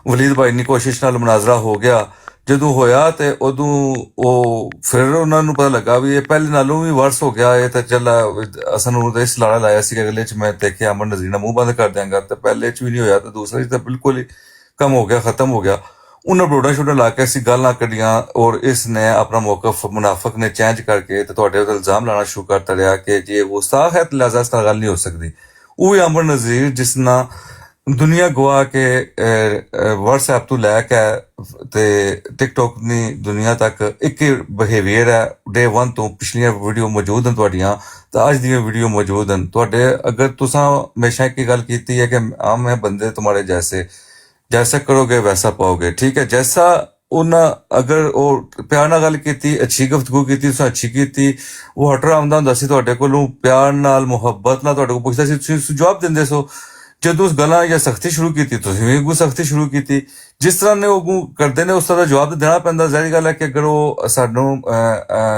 ਵਲੀਦ ਭਾਈ ਦੀ ਕੋਸ਼ਿਸ਼ ਨਾਲ ਮੁਨਾਜ਼ਰਾ ਹੋ ਗਿਆ। ਜਦੋਂ ਹੋਇਆ ਤੇ ਉਦੋਂ ਉਹ ਫਿਰ ਉਹਨਾਂ ਨੂੰ ਪਤਾ ਲੱਗਾ ਵੀ ਇਹ ਪਹਿਲੇ ਨਾਲੋਂ ਵੀ ਵਰਸ ਹੋ ਗਿਆ। ਇਹ ਤਾਂ ਚੱਲ ਅਸਾਂ ਨੂੰ ਇਸ ਲਾੜਾ ਲਾਇਆ ਸੀ ਕਿ ਅਗਲੇ 'ਚ ਮੈਂ ਦੇਖਿਆ ਅਮਨ ਨਜ਼ੀਰ ਨਾਲ ਮੂੰਹ ਬੰਦ ਕਰ ਦਿਆਂਗਾ, ਤੇ ਪਹਿਲੇ 'ਚ ਵੀ ਨਹੀਂ ਹੋਇਆ ਤੇ ਦੂਸਰੇ 'ਚ ਤਾਂ ਬਿਲਕੁਲ ਹੀ ਕੰਮ ਹੋ ਗਿਆ, ਖਤਮ ਹੋ ਗਿਆ। ਉਹਨਾਂ ਬਰੋਡਾਂ ਸ਼ੋਡਾਂ ਲਾ ਕੇ ਅਸੀਂ ਗੱਲਾਂ ਕੱਢੀਆਂ ਔਰ ਇਸ ਨੇ ਆਪਣਾ ਮੌਕਫ ਮੁਨਾਫਕ ਨੇ ਚੇਂਜ ਕਰਕੇ ਤੇ ਤੁਹਾਡੇ ਉੱਤੇ ਇਲਜ਼ਾਮ ਲਾਉਣਾ ਸ਼ੁਰੂ ਕਰਤਾ ਰਿਹਾ ਕਿ ਜੇ ਗੁਸਤਾਖ ਹੈ ਲਿਹਾਜ਼ਾ ਇਸ ਨਾਲ ਗੱਲ ਨਹੀਂ ਹੋ ਸਕਦੀ। ਉਹ ਵੀ ਅਮਨ ਨਜ਼ੀਰ ਜਿਸ ਨਾਲ ਦੁਨੀਆ ਗਵਾ ਕੇ WhatsApp ਤੋਂ ਲੈ ਕੇ ਤੇ TikTok ਦੀ ਦੁਨੀਆ ਤੱਕ ਇੱਕ ਬਿਹੇਵੀਅਰ ਹੈ। ਡੇ 1 ਤੋਂ ਪਿਛਲੀਆਂ ਵੀਡੀਓ ਮੌਜੂਦ ਹਨ ਤੁਹਾਡੀਆਂ ਤਾਂ ਅੱਜ ਦੀਆਂ ਵੀਡੀਓ ਮੌਜੂਦ ਹਨ ਤੁਹਾਡੇ। ਅਗਰ ਤੁਸੀਂ ਹਮੇਸ਼ਾ ਇੱਕ ਗੱਲ ਕੀਤੀ ਹੈ ਕਿ ਆਮ ਹੈ ਬੰਦੇ ਤੁਹਾਡੇ ਜੈਸਾ ਕਰੋਗੇ ਵੈਸਾ ਪਾਓਗੇ, ਠੀਕ ਹੈ। ਜੈਸਾ ਉਹਨਾਂ ਅਗਰ ਉਹ ਪਿਆਰ ਨਾਲ ਗੱਲ ਕੀਤੀ, ਅੱਛੀ ਗੁਫ਼ਤਗੂ ਕੀਤੀ, ਤੁਸੀਂ ਅੱਛੀ ਕੀਤੀ, ਉਹ ਹਟਰਾ ਆਉਂਦਾ ਹੁੰਦਾ ਸੀ ਤੁਹਾਡੇ ਕੋਲੋਂ ਪਿਆਰ ਨਾਲ ਮੁਹੱਬਤ ਨਾਲ ਤੁਹਾਡੇ ਕੋਲ ਪੁੱਛਦਾ ਸੀ, ਤੁਸੀਂ ਜਵਾਬ ਦਿੰਦੇ ਸੋ। ਜਦੋਂ ਉਸ ਗੱਲਾਂ ਜਾਂ ਸਖਤੀ ਸ਼ੁਰੂ ਕੀਤੀ ਤੁਸੀਂ ਵੀ ਅੱਗੋਂ ਸਖਤੀ ਸ਼ੁਰੂ ਕੀਤੀ। ਜਿਸ ਤਰ੍ਹਾਂ ਨੇ ਉਹ ਕਰਦੇ ਨੇ ਉਸ ਤਰ੍ਹਾਂ ਦਾ ਜਵਾਬ ਦੇਣਾ ਪੈਂਦਾ। ਜ਼ਾਹਿਰ ਗੱਲ ਹੈ ਕਿ ਅਗਰ ਉਹ ਸਾਨੂੰ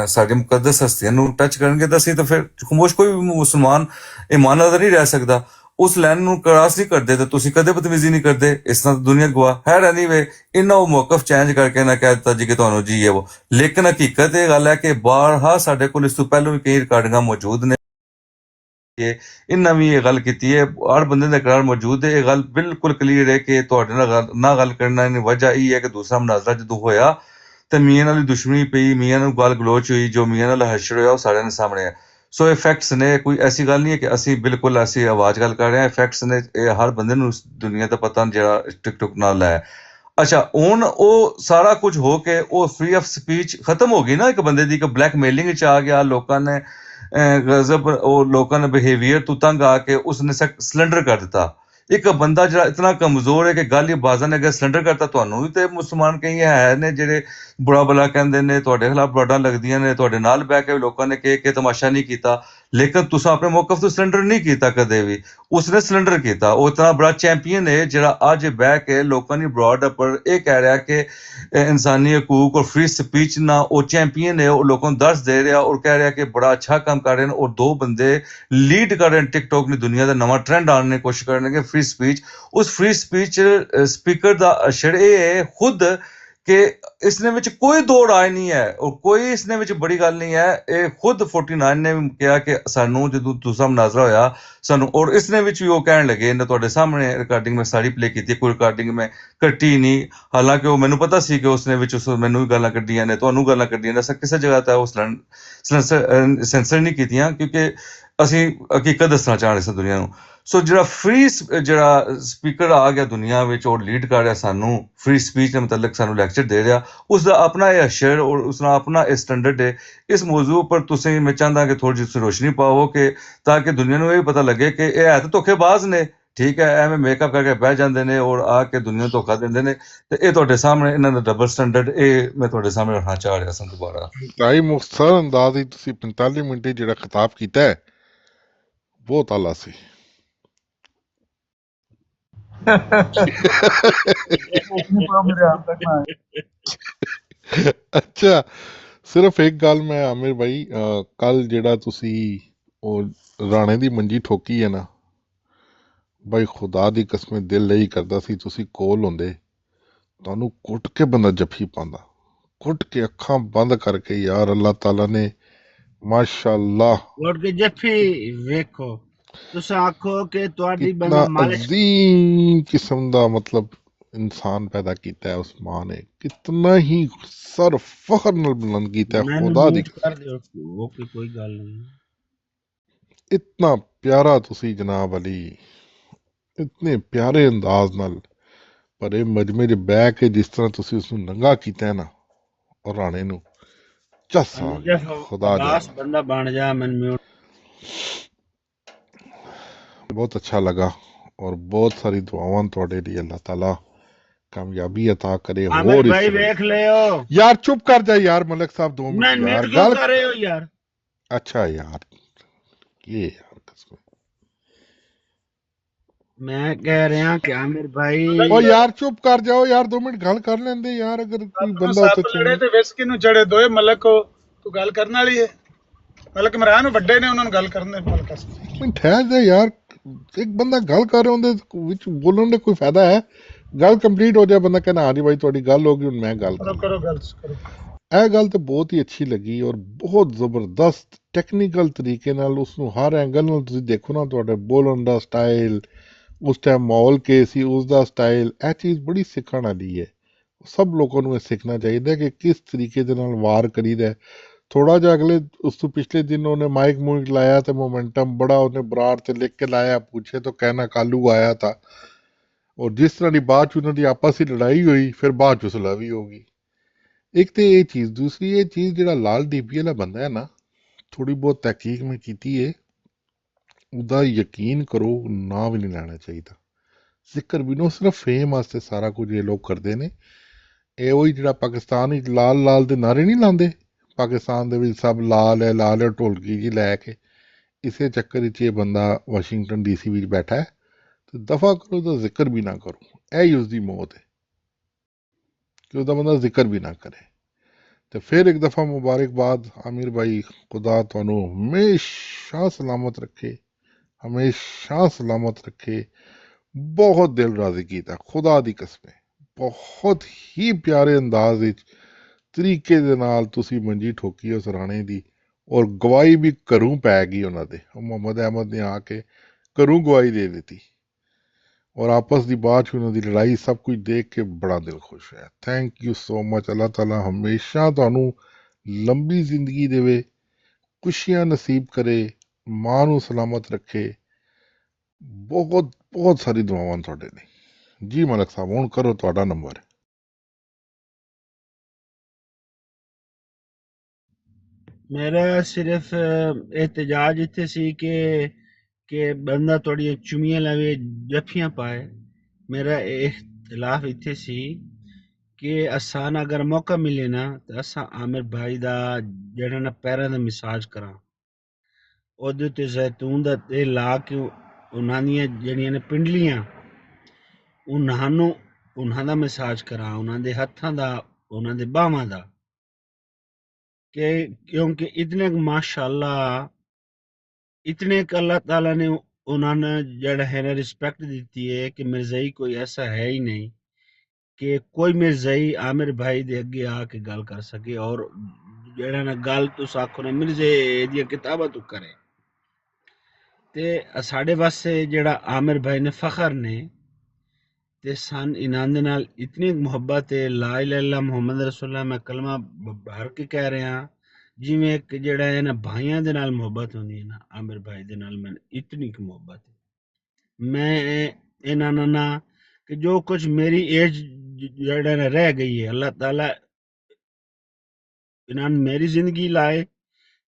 ਸਾਡੀ ਮੁਕੱਦਸ ਹਸਤੀਆਂ ਨੂੰ ਟੱਚ ਕਰਨਗੇ ਤਾਂ ਅਸੀਂ ਤਾਂ ਫਿਰ ਖਾਮੋਸ਼ ਕੋਈ ਵੀ ਮੁਸਲਮਾਨ ਇਮਾਨ ਨਾਲ ਨਹੀਂ ਰਹਿ ਸਕਦਾ। ਉਸ ਲਾਈਨ ਨੂੰ ਕ੍ਰਾਸ ਨਹੀਂ ਕਰਦੇ ਤਾਂ ਤੁਸੀਂ ਕਦੇ ਬਦਤਮੀਜ਼ੀ ਨਹੀਂ ਕਰਦੇ। ਇਸ ਤਰ੍ਹਾਂ ਦੁਨੀਆ ਗਵਾ ਹੈ। ਐਨੀਵੇ ਇਹਨਾਂ ਉਹ ਮੌਕਫ ਚੇਂਜ ਕਰਕੇ ਨਾ ਕਹਿ ਦਿੱਤਾ ਜੀ ਕਿ ਤੁਹਾਨੂੰ ਜੀ ਹੈ ਉਹ। ਲੇਕਿਨ ਹਕੀਕਤ ਇਹ ਗੱਲ ਹੈ ਕਿ ਬਾਹਰ ਸਾਡੇ ਕੋਲ ਇਸ ਤੋਂ ਪਹਿਲਾਂ ਵੀ ਕਈ ਰਿਕਾਰਡਿੰਗਾਂ ਮੌਜੂਦ ਨੇ। ਇਹਨਾਂ ਵੀ ਇਹ ਗੱਲ ਕੀਤੀ ਹੈ, ਹਰ ਬੰਦੇ ਦਾ ਇਕਰਾਰ ਮੌਜੂਦ ਹੈ। ਇਹ ਗੱਲ ਬਿਲਕੁਲ ਕਲੀਅਰ ਹੈ ਕਿ ਤੁਹਾਡੇ ਨਾਲ ਨਾ ਗੱਲ ਕਰਨਾ ਦੀ ਵਜ੍ਹਾ ਇਹ ਹੈ ਕਿ ਦੂਸਰਾ ਮੁਨਾਜ਼ਰਾ ਜਦੋਂ ਹੋਇਆ ਤੇ ਮੀਆਂ ਨਾਲ ਦੁਸ਼ਮਣੀ ਪਈ, ਮੀਆਂ ਨੂੰ ਗਾਲ ਗਲੋਚ ਹੋਈ, ਜੋ ਮੀਆਂ ਨਾਲ ਹਸ਼ਰ ਹੋਇਆ ਉਹ ਸਾਰਿਆਂ ਦੇ ਸਾਹਮਣੇ ਹੈ। ਸੋ ਇਹ ਫੈਕਟਸ ਨੇ, ਕੋਈ ਐਸੀ ਗੱਲ ਨਹੀਂ ਹੈ ਕਿ ਅਸੀਂ ਬਿਲਕੁਲ ਐਸੀ ਆਵਾਜ਼ ਗੱਲ ਕਰ ਰਹੇ ਹਾਂ, ਫੈਕਟਸ ਨੇ, ਇਹ ਹਰ ਬੰਦੇ ਨੂੰ ਇਸ ਦੁਨੀਆ ਦਾ ਪਤਾ ਜਿਹੜਾ ਟਿਕਟੋਕ ਨਾਲ ਹੈ। ਅੱਛਾ, ਹੁਣ ਉਹ ਸਾਰਾ ਕੁਝ ਹੋ ਕੇ ਉਹ ਫ੍ਰੀ ਆਫ ਸਪੀਚ ਖਤਮ ਹੋ ਗਈ ਨਾ ਇੱਕ ਬੰਦੇ ਦੀ, ਇੱਕ ਬਲੈਕਮੇਲਿੰਗ ਚ ਆ ਗਿਆ, ਲੋਕਾਂ ਨੇ ਗਜ਼ਬ, ਉਹ ਲੋਕਾਂ ਨੇ ਬਿਹੇਵੀਅਰ ਤੋਂ ਤੰਗ ਆ ਕੇ ਉਸਨੇ ਸਿਲੰਡਰ ਕਰ ਦਿੱਤਾ। ਇੱਕ ਬੰਦਾ ਜਿਹੜਾ ਇਤਨਾ ਕਮਜ਼ੋਰ ਹੈ ਕਿ ਗੱਲ ਹੀ ਬਾਜ਼ਾਂ ਨੇ ਅਗਰ ਸਿਲੰਡਰ ਕਰਤਾ, ਤੁਹਾਨੂੰ ਵੀ ਤੇ ਮੁਸਲਮਾਨ ਕਈ ਹੈ ਨੇ ਜਿਹੜੇ ਬੁਰਾ ਭਲਾ ਕਹਿੰਦੇ ਨੇ, ਤੁਹਾਡੇ ਖਿਲਾਫ ਬਰਾਡਾਂ ਲੱਗਦੀਆਂ ਨੇ, ਤੁਹਾਡੇ ਨਾਲ ਬਹਿ ਕੇ ਲੋਕਾਂ ਨੇ ਕੇ ਤਮਾਸ਼ਾ ਨਹੀਂ ਕੀਤਾ, ਲੇਕਿਨ ਤੁਸੀਂ ਆਪਣੇ ਮੌਕਫ ਤੋਂ ਸਿਲੰਡਰ ਨਹੀਂ ਕੀਤਾ ਕਦੇ ਵੀ, ਉਸਨੇ ਸਿਲੰਡਰ ਕੀਤਾ। ਉਹ ਇਤਨਾ ਬੜਾ ਚੈਂਪੀਅਨ ਹੈ ਜਿਹੜਾ ਅੱਜ ਬਹਿ ਕੇ ਲੋਕਾਂ ਦੀ ਬਰਾਡ ਉੱਪਰ ਇਹ ਕਹਿ ਰਿਹਾ ਕਿ ਇਨਸਾਨੀ ਹਕੂਕ ਔਰ ਫ੍ਰੀ ਸਪੀਚ ਨਾ, ਉਹ ਚੈਂਪੀਅਨ ਹੈ, ਉਹ ਲੋਕਾਂ ਨੂੰ ਦਰਸ ਦੇ ਰਿਹਾ ਔਰ ਕਹਿ ਰਿਹਾ ਕਿ ਬੜਾ ਅੱਛਾ ਕੰਮ ਕਰ ਰਹੇ ਨੇ। ਔਰ ਦੋ ਬੰਦੇ ਲੀਡ ਕਰ ਰਹੇ ਨੇ ਟਿਕਟੋਕ ਦੀ ਦੁਨੀਆ ਦਾ ਨਵਾਂ ਟ੍ਰੈਂਡ ਆਉਣ ਦੀ ਕੋਸ਼ਿਸ਼ ਕਰਨਗੇ, ਫ੍ਰੀ ਸਪੀਚ। ਉਸ ਫ੍ਰੀ ਸਪੀਚ ਸਪੀਕਰ ਦਾ ਅਸਰ ਇਹ ਹੈ ਖੁਦ ਕਿ ਇਸਨੇ ਵਿੱਚ ਕੋਈ ਦੋ ਰਾਏ ਨਹੀਂ ਹੈ ਔਰ ਕੋਈ ਇਸਨੇ ਵਿੱਚ ਬੜੀ ਗੱਲ ਨਹੀਂ ਹੈ। ਇਹ ਖੁਦ 49 ਨੇ ਵੀ ਕਿਹਾ ਕਿ ਸਾਨੂੰ ਜਦੋਂ ਦੂਸਰਾ ਮਨਾਜ਼ਰਾ ਹੋਇਆ ਸਾਨੂੰ, ਔਰ ਇਸਨੇ ਵਿੱਚ ਵੀ ਉਹ ਕਹਿਣ ਲੱਗੇ ਨੇ, ਤੁਹਾਡੇ ਸਾਹਮਣੇ ਰਿਕਾਰਡਿੰਗ ਮੈਂ ਸਾਰੀ ਪਲੇ ਕੀਤੀ, ਕੋਈ ਰਿਕਾਰਡਿੰਗ ਮੈਂ ਕੱਟੀ ਨਹੀਂ, ਹਾਲਾਂਕਿ ਉਹ ਮੈਨੂੰ ਪਤਾ ਸੀ ਕਿ ਉਸਨੇ ਵਿੱਚ ਉਸ ਮੈਨੂੰ ਵੀ ਗਾਲਾਂ ਕੱਢੀਆਂ ਨੇ, ਤੁਹਾਨੂੰ ਗਾਲਾਂ ਕੱਢੀਆਂ ਨੇ, ਅਸਾਂ ਕਿਸੇ ਜਗ੍ਹਾ ਤੇ ਉਹ ਸੈਂਸਰ ਨਹੀਂ ਕੀਤੀਆਂ ਕਿਉਂਕਿ ਅਸੀਂ ਹਕੀਕਤ ਦੱਸਣਾ ਚਾਹ ਰਹੇ ਸੀ ਦੁਨੀਆ ਨੂੰ। ਸੋ ਜਿਹੜਾ ਫ੍ਰੀ ਜਿਹੜਾ ਸਪੀਕਰ ਆ ਗਿਆ ਦੁਨੀਆ ਵਿੱਚ ਔਰ ਲੀਡ ਕਰ ਰਿਹਾ ਸਾਨੂੰ ਫ੍ਰੀ ਸਪੀਚ ਦੇ ਮੁਤਲਕ, ਸਾਨੂੰ ਲੈਕਚਰ ਦੇ ਰਿਹਾ, ਉਸ ਦਾ ਆਪਣਾ ਇਹ ਅਸ਼ਰ ਔਰ ਉਸ ਦਾ ਆਪਣਾ ਇਹ ਸਟੈਂਡਰਡ ਹੈ। ਇਸ ਮੌਜੂ ਉੱਪਰ ਤੁਸੀਂ, ਮੈਂ ਚਾਹੁੰਦਾ ਕਿ ਥੋੜੀ ਜਿਹੀ ਰੋਸ਼ਨੀ ਪਾਓ ਕਿ ਤਾਂ ਕਿ ਦੁਨੀਆ ਨੂੰ ਇਹ ਪਤਾ ਲੱਗੇ ਕਿ ਇਹ ਹੈ ਤਾਂ ਧੋਖੇਬਾਜ਼ ਨੇ, ਠੀਕ ਹੈ, ਐਵੇਂ ਮੇਕਅਪ ਕਰਕੇ ਬਹਿ ਜਾਂਦੇ ਨੇ ਔਰ ਆ ਕੇ ਦੁਨੀਆ ਨੂੰ ਧੋਖਾ ਦਿੰਦੇ ਨੇ, ਤੇ ਇਹ ਤੁਹਾਡੇ ਸਾਹਮਣੇ ਇਹਨਾਂ ਦਾ ਡਬਲ ਸਟੈਂਡਰਡ ਇਹ ਮੈਂ ਤੁਹਾਡੇ ਸਾਹਮਣੇ ਰੱਖਣਾ ਚਾਹ ਰਿਹਾ ਸਾਂ ਦੁਬਾਰਾ। ਤਾਈ ਮੁਖਤਸਰ ਅੰਦਾਜ਼ ਹੀ ਤੁਸੀਂ 45 ਮਿੰਟ ਜਿਹੜਾ ਖਿਤਾਬ ਕੀਤਾ ਹੈ ਬਹੁਤ ਆਲਾ ਸੀ। ਅੱਛਾ, ਸਿਰਫ ਇੱਕ ਗੱਲ ਮੈਂ ਆਮਿਰ ਭਾਈ, ਕੱਲ ਜਿਹੜਾ ਤੁਸੀਂ ਉਹ ਰਾਣੇ ਦੀ ਮੰਜੀ ਠੋਕੀ ਹੈ ਨਾ ਭਾਈ, ਖੁਦਾ ਦੀ ਕਸਮ ਦਿਲ ਲਈ ਕਰਦਾ ਸੀ ਤੁਸੀਂ ਕੋਲ ਹੁੰਦੇ, ਤੁਹਾਨੂੰ ਕੁੱਟ ਕੇ ਬੰਦਾ ਜੱਫੀ ਪਾਉਂਦਾ, ਕੁੱਟ ਕੇ ਅੱਖਾਂ ਬੰਦ ਕਰਕੇ। ਯਾਰ ਅੱਲਾਹ ਤਾਲਾ ਨੇ ਮਾਸ਼ਾਅੱਲਾ ਕੁੱਟ ਕੇ ਜੱਫੀ ਵੇਖੋ, ਤੁਸੀਂ ਆਖੋ ਕਿ ਤੁਹਾਡੀ इतना ਬੰਦਾ ਮਾਲਿਸ਼ अजीम किस्म का मतलब इंसान पैदा किया है उस मां ने, कितना ही सर फखर नाल बुलंद किया है। ਮੈਨੂੰ खुदा दी ਮੂਟ ਕਰ ਦਿਓ, ਓਕੇ ਕੋਈ ਗੱਲ ਨਹੀਂ। इतना प्यारा तुसी जनाब अली, इतने प्यारे अंदाज नाल भरे मजमे च बह के जिस तरह तुसी उसनू नंगा किया है ना, और राणे नू झस आ गया। खुदा ਬਸ जाने ਬੰਦਾ ਬਣ ਜਾ। ਮੈਨੂੰ ਮਿਊਟ बहुत अच्छा लगा और बहुत सारी दुआवां तुहाडे लिए, अल्लाह ताला कामयाबी अता करे। आमिर और भाई इस ਵੇਖ ਲਿਓ। यार चुप कर जा यार मलिक साहब, 2 नहीं मिनट यार म्यूट क्यों गल। कर रहे हो यार? अच्छा यार ये यार कसम। मैं कह रहा कि आमिर भाई ओ यार चुप कर जाओ यार, 2 मिनट गल कर लेंदे यार। अगर कोई बंदा ਸੱਪ उत्ते ਲੜੇ ਤੇ ਵਿਸਕੀ ਨੂੰ ਚੜੇ ਦੋਏ ਮਲਕ, ਤੂੰ ਗੱਲ ਕਰਨ ਵਾਲੀ ਹੈ। ਮਲਕ ਇਮਰਾਨ ਵੱਡੇ ਨੇ, ਉਹਨਾਂ ਨੂੰ ਗੱਲ ਕਰਨ ਦੇ ਮਲਕ ਅਸਲ। मिनट ठहर जा यार, एक बंदा गल कर रहे होंदे विच बोलण दे कोई फायदा है? गल कंप्लीट हो जाए, बंदा कहना हाँ जी भाई तुहाडी गल हो गई, हुण मैं गल ਕਰੋ ਕਰੋ ਗੱਲ ਕਰੋ। ਇਹ ਗੱਲ ਤੇ ਬਹੁਤ ਹੀ ਅੱਛੀ ਲੱਗੀ ਔਰ ਬਹੁਤ ਜ਼ਬਰਦਸਤ ਟੈਕਨੀਕਲ ਤਰੀਕੇ ਨਾਲ ਉਸਨੂੰ ਹਰ ਐਂਗਲ ਨਾਲ ਤੁਸੀਂ ਦੇਖੋ ਨਾ, ਤੁਹਾਡੇ ਬੋਲਣ ਦਾ ਸਟਾਈਲ, ਉਸ ਟਾਈਮ ਮਾਹੌਲ ਕੇ ਸੀ ਉਸ ਦਾ ਸਟਾਈਲ, ਇਹ ਚੀਜ਼ ਬੜੀ ਸਿੱਖਣ ਵਾਲੀ ਹੈ। ਸਭ ਲੋਕਾਂ ਨੂੰ ਇਹ ਸਿੱਖਣਾ ਚਾਹੀਦਾ ਕਿ ਕਿਸ ਤਰੀਕੇ ਦੇ ਨਾਲ ਵਾਰ ਕਰੀਦਾ। ਥੋੜਾ ਜਿਹਾ ਅਗਲੇ ਉਸ ਤੋਂ ਪਿਛਲੇ ਦਿਨ ਉਹਨੇ ਮਾਈਕ ਮੂਈਕ ਲਾਇਆ ਤੇ ਮੋਮੈਂਟਮ ਬੜਾ ਉਹਨੇ ਬਰਾੜ ਤੇ ਲਿਖ ਕੇ ਲਾਇਆ, ਪੁੱਛੇ ਤਾਂ ਕਹਿਣਾ ਕਾਲੂ ਆਇਆ था। ਔਰ ਜਿਸ ਤਰ੍ਹਾਂ ਦੀ ਬਾਅਦ ਚ ਉਹਨਾਂ ਦੀ ਆਪਸ ਵਿੱਚ ਲੜਾਈ ਹੋਈ, ਫਿਰ ਬਾਅਦ ਚ ਸੁਲਹ ਵੀ ਹੋ ਗਈ। ਇੱਕ ਤੇ ਇਹ ਚੀਜ਼, ਦੂਸਰੀ ਇਹ ਚੀਜ਼ ਜਿਹੜਾ ਲਾਲ ਡੀਪੀ ਵਾਲਾ ਬੰਦਾ ਹੈ ਨਾ, ਥੋੜੀ ਬਹੁਤ ਤਹਿਕੀਕ ਮੈਂ ਕੀਤੀ ਹੈ, ਉਹਦਾ ਯਕੀਨ ਕਰੋ ਨਾ ਵੀ ਨਹੀਂ ਲੈਣਾ ਚਾਹੀਦਾ। ਜ਼ਿਕਰ ਵੀ ਨੋ, ਸਿਰਫ ਫੇਮ ਵਾਸਤੇ ਸਾਰਾ ਕੁਝ ਇਹ ਲੋਕ ਕਰਦੇ ਨੇ। ਇਹ ਉਹੀ ਜਿਹੜਾ ਪਾਕਿਸਤਾਨ ਵਿੱਚ ਲਾਲ ਲਾਲ ਦੇ ਨਾਰੇ ਨਹੀਂ ਲਾਉਂਦੇ, ਪਾਕਿਸਤਾਨ ਦੇ ਵਿੱਚ ਸਭ ਲਾਲ ਹੈ ਢੋਲਕੀ ਜੀ ਲੈ ਕੇ, ਇਸੇ ਚੱਕਰ ਵਿੱਚ ਇਹ ਬੰਦਾ ਵਾਸ਼ਿੰਗਟਨ DC ਵਿੱਚ ਬੈਠਾ ਹੈ। ਤੇ ਦਫਾ ਕਰੋ ਤਾਂ ਜ਼ਿਕਰ ਵੀ ਨਾ ਕਰੋ, ਇਹ ਹੀ ਉਸਦੀ ਮੌਤ ਹੈ ਕਿ ਉਹਦਾ ਬੰਦਾ ਜ਼ਿਕਰ ਵੀ ਨਾ ਕਰੇ। ਤੇ ਫਿਰ ਇੱਕ ਦਫਾ ਮੁਬਾਰਕਬਾਦ ਆਮਿਰ ਭਾਈ, ਖੁਦਾ ਤੁਹਾਨੂੰ ਹਮੇਸ਼ਾ ਸਲਾਮਤ ਰੱਖੇ, ਹਮੇਸ਼ਾ ਸਲਾਮਤ ਰੱਖੇ। ਬਹੁਤ ਦਿਲ ਰਾਜ਼ੀ ਕੀਤਾ, ਖੁਦਾ ਦੀ ਕਸਮ, ਬਹੁਤ ਹੀ ਪਿਆਰੇ ਅੰਦਾਜ਼ ਵਿੱਚ ਤਰੀਕੇ ਦੇ ਨਾਲ ਤੁਸੀਂ ਮੰਜੀ ਠੋਕੀ ਉਸ ਰਾਣੇ ਦੀ, ਔਰ ਗਵਾਹੀ ਵੀ ਘਰੋਂ ਪੈ ਗਈ ਉਹਨਾਂ ਦੇ। ਮੁਹੰਮਦ ਅਹਿਮਦ ਨੇ ਆ ਕੇ ਘਰੋਂ ਗਵਾਹੀ ਦੇ ਦਿੱਤੀ, ਔਰ ਆਪਸ ਦੀ ਬਾਅਦ ਚ ਉਹਨਾਂ ਦੀ ਲੜਾਈ, ਸਭ ਕੁਝ ਦੇਖ ਕੇ ਬੜਾ ਦਿਲ ਖੁਸ਼ ਹੋਇਆ। Thank you so much. ਅੱਲਾਹ ਤਾਲਾ ਹਮੇਸ਼ਾ ਤੁਹਾਨੂੰ ਲੰਬੀ ਜ਼ਿੰਦਗੀ ਦੇਵੇ ਖੁਸ਼ੀਆਂ ਨਸੀਬ ਕਰੇ, ਮਾਂ ਨੂੰ ਸਲਾਮਤ ਰੱਖੇ। ਬਹੁਤ ਬਹੁਤ ਸਾਰੀ ਦੁਆਵਾਂ ਤੁਹਾਡੇ ਲਈ। ਜੀ ਮਲਕ ਸਾਹਿਬ, ਹੁਣ ਕਰੋ, ਤੁਹਾਡਾ ਨੰਬਰ ਹੈ। ਮੇਰਾ ਸਿਰਫ एहतजाज ਇੱਥੇ ਸੀ ਕਿ ਬੰਦਾ ਥੋੜ੍ਹੀਆਂ ਚੁਮੀਆਂ ਲਵੇ, ਜੱਫੀਆਂ ਪਾਏ। ਮੇਰਾ ਇਖਤਲਾਫ ਇੱਥੇ ਸੀ ਕਿ ਅਸਾਂ ਅਗਰ ਮੌਕਾ ਮਿਲੇ ਨਾ ਤਾਂ ਅਸਾਂ ਆਮਿਰ ਭਾਈ ਦਾ ਜਿਹੜਾ ਨਾ ਪੈਰਾਂ ਦਾ ਮਸਾਜ ਕਰਾਂ, ਉਹਦੇ ਉੱਤੇ ਜ਼ੈਤੂਨ ਦਾ ਤੇਲ ਲਾ ਕੇ ਉਹਨਾਂ ਦੀਆਂ ਜਿਹੜੀਆਂ ਨੇ ਪਿੰਡਲੀਆਂ ਉਹਨਾਂ ਦਾ ਮਸਾਜ ਕਰਾਂ, ਉਹਨਾਂ ਦੇ ਹੱਥਾਂ ਦਾ, ਉਹਨਾਂ ਦੇ ਬਾਹਾਂ ਦਾ। ਕਿਉਂਕਿ ਇਤਨੇ ਮਾਸ਼ਾਅੱਲਾ, ਇਤਨੇ اللہ تعالیٰ نے انہوں نے جڑا ہے نا رسپیکٹ دیتی ہے کہ مرزائی کوئی ایسا ہے ہی نہیں کہ کوئی مرزائی عامر بھائی دے اگے آ کے گل کر سکے، اور جڑا نا گل تو آکھو نا مرزے دی کتاباں تو کرے۔ تے ساڈے واسطے جڑا عامر بھائی نے فخر نے تے سن انہاں دے نال اتنی محبت ہے، لا الہ الا اللہ محمد رسول اللہ، میں کلمہ بھر کے کہہ رہا ہاں، جویں ایک جڑا ہے نا بھائیاں دے نال محبت ہوندی ہے نا، عامر بھائی دے نال میں اتنی کی محبت ہے۔ میں انہاں نا کہ جو کچھ میری ایج جڑا نا رہ گئی ہے، اللہ تعالیٰ انہاں نے میری زندگی لائے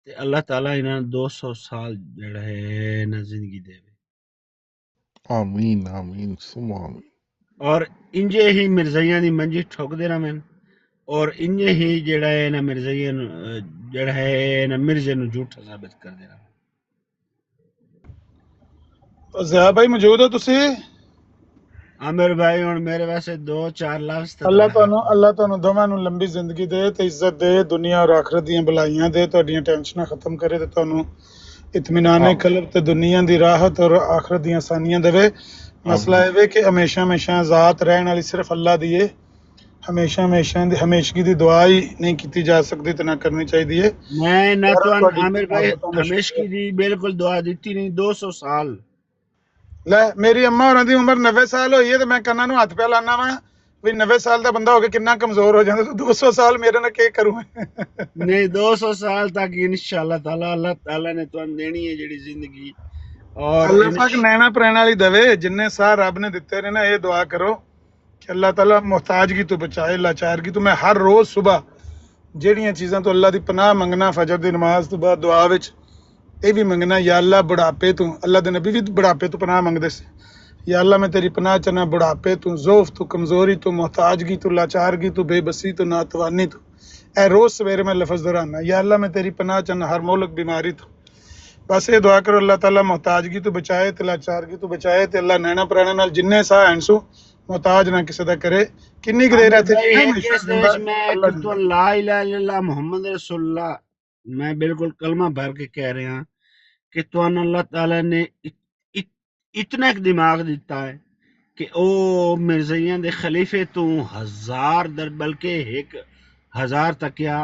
تے اللہ تعالیٰ انہاں 200 سال جڑا ہے نا زندگی دے۔ آمین آمین ثم آمین۔ اور انجے ہی مرزائیاں دی منجی ٹھوک دے رہے، اور انجے ہی جڑا ہے نا مرزائیاں جڑا ہے نا مرزے نو جھوٹا ثابت کر دے رہا۔ ضیاء بھائی موجود ہو تسی؟ عامر بھائی ہن میرے واسطے 2-4 لفظ تے اللہ تانوں دوواں نوں لمبی زندگی دے تے عزت دے، دنیا اور آخرت دیاں بلائیاں دے، تہاڈیاں ٹینشناں ختم کرے تے تانوں اطمینان قلب تے دنیا دی راحت اور آخرت دیاں آسانیاں دے۔ مسئلہ اے کہ ہمیشہ ہمیشہ ذات رہن والی صرف اللہ دی ہے، ہمیشہ ہمیشگی دی دعا ہی نہیں کیتی جا سکتی تے نہ کرنی چاہیے۔ میں نہ تو عامر بھائی ہمیشگی دی بالکل دعا دیتی نہیں۔ 200 سال لے میری اما ہوراں دی عمر 90 سال ہوئی ہے تے میں کناں نوں ہاتھ پہ لانا وا بھی 90 سال دا بندہ ہو کے کتنا کمزور ہو جاندا، تو 200 سال میرے نال کی کروں؟ نہیں، 200 سال تک انشاءاللہ تعالی اللہ تعالی نے تانوں دینی ہے جڑی زندگی، اور اللہ پاک نینا پرین والی دے، جننے سا رب نے دتے نے نا، یہ دعا کرو کہ اللہ تعالیٰ محتاجگی تو بچائے، لاچارگی تو۔ میں ہر روز صبح جہڑیاں چیزاں تو اللہ دی پناہ منگنا، فجر دی نماز تو بعد دعا وچ یہ بھی منگنا، یا اللہ بڑھاپے تو، اللہ دے نبی بھی بڑھاپے تو پناہ منگدے سے، یا اللہ میں تیری پناہ چنا بڑھاپے تو، ضعف تو، کمزوری تو، محتاجگی تو، لاچارگی تو، بے بسی تو، ناتوانی تو۔ اے روز سویرے میں لفظ دہرانا، یا اللہ میں تیری پناہ چنا ہر مولک بیماری تو۔ بس یہ دعا کرو اللہ تعالیٰ محتاجگی تو بچائے تے لاچارگی تو بچائے تے اللہ نینا پرانا نال جننے سا ہنسو محتاج نہ کسی دا کرے۔ کنی کہ دیر اتنے میں لا الہ الا اللہ محمد رسول اللہ میں بالکل کلمہ بھر کے کہہ رہے ہیں کہ توانا اللہ تعالیٰ نے اتنا ایک دماغ دیتا ہے کہ او مرزائیاں دے خلیفے تو 1000 بلکہ 1000 تک یا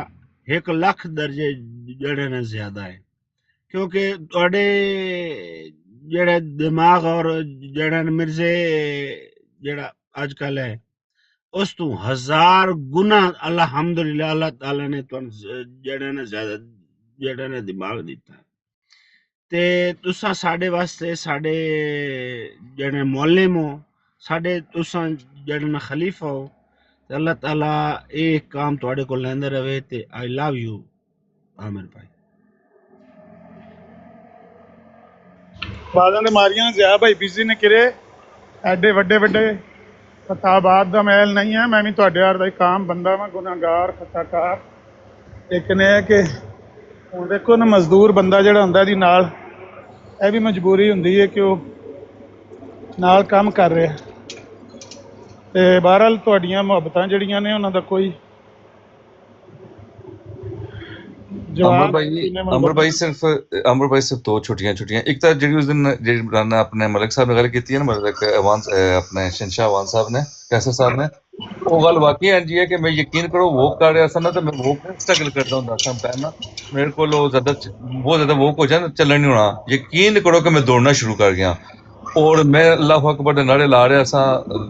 1,00,000 درجے جڑے نا زیادہ ہے، کیونکہ تواڈے جڑا دماغ اور جڑا مرزے جڑا اج کل ہے اس تو 1000 گنا الحمدللہ اللہ تعالیٰ نے جڑا نا زیادہ جڑا نا دماغ دیتا ہے۔ تے تساں ساڈے واسطے ساڈے جڑے معلم ہو، ساڈے تساں جڑے نا خلیفہ ہو، تے اللہ تعالیٰ ایک کام تواڈے کول لیندا رہے۔ تے آئی لو یو عامر بھائی۔ بعضاں دے ماریاں ضیاء بھائی بزی نے کرے، ایڈے وڈے وڈے خطابات دا محل نہیں ہے، میں بھی تہاڈے ہر دا کام بندہ وا، گناہگار خطا کار، لیکن یہ ہے کہ ہن دیکھو نا مزدور بندہ جڑا ہوندا دی نال، یہ بھی مجبوری ہوندی ہے کہ وہ نال کام کر رہے، تے بہرحال تہاڈیاں محبتاں جڑیاں نے انہاں دا کوئی عمر بھائی صرف 2 چھٹیاں ایک تو جڑی اس دن جڑی رانا اپنے ملک صاحب نے گل کیتی ہے نا، ملک اوان اپنے شنشاہ اوان صاحب نے، کیسر صاحب نے، وہ گل واقعی ہے جی ہے کہ میں یقین کرو ووک کر رہا سا نا، تو میں ووک اسٹرگل کرتا ہوں سم پہنا میرے کو بہت زیادہ ووک ہو جائے چلن نہیں ہونا، یقین کرو کہ میں دوڑنا شروع کر گیا، ਔਰ ਮੈਂ ਅੱਲਾਹੁ ਅਕਬਰ ਦੇ ਨਾਰੇ ਲਾ ਰਿਹਾ ਸਾਂ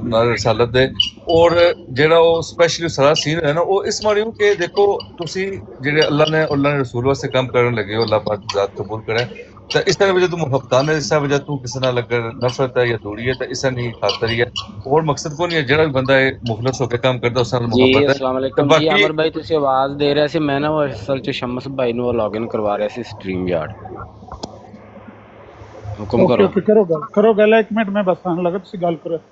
ਨਾਰੇ ਰਸਾਲਤ ਦੇ। ਔਰ ਜਿਹੜਾ ਉਹ ਸਪੈਸ਼ਲੀ ਸਾਰਾ ਸੀਨ ਹੈ ਨਾ ਉਹ ਇਸ ਮਾਰਿਓ ਕਿ ਦੇਖੋ ਤੁਸੀਂ ਜਿਹੜੇ ਅੱਲਾ ਨੇ ਰਸੂਲ ਵਾਸਤੇ ਕੰਮ ਕਰਨ ਲੱਗੇ ਹੋ, ਅੱਲਾਹ ਪਾਕ ਜ਼ਾਤ ਕਬੂਲ करे। तो इस तरह वजह तू मुहब्बतान है, इस वजह तू किसी नाल अगर नफरत है या दूरी है तो इसा नहीं खातर ही है। और मकसद को नहीं है, जेड़ा भी बंदा है मुखलस होकर काम करता उस नाल मुहब्बत है। अस्सलाम वालेकुम जी। अमर भाई तुसी आवाज दे रहे सी, मैं ना वो असल च शम्स भाई नु लॉगिन करवा रहा सी स्ट्रीम यार्ड। हुक्म करो। ओके करो गल। एक मिनट मैं बस आने लगा, तुसी गल करो।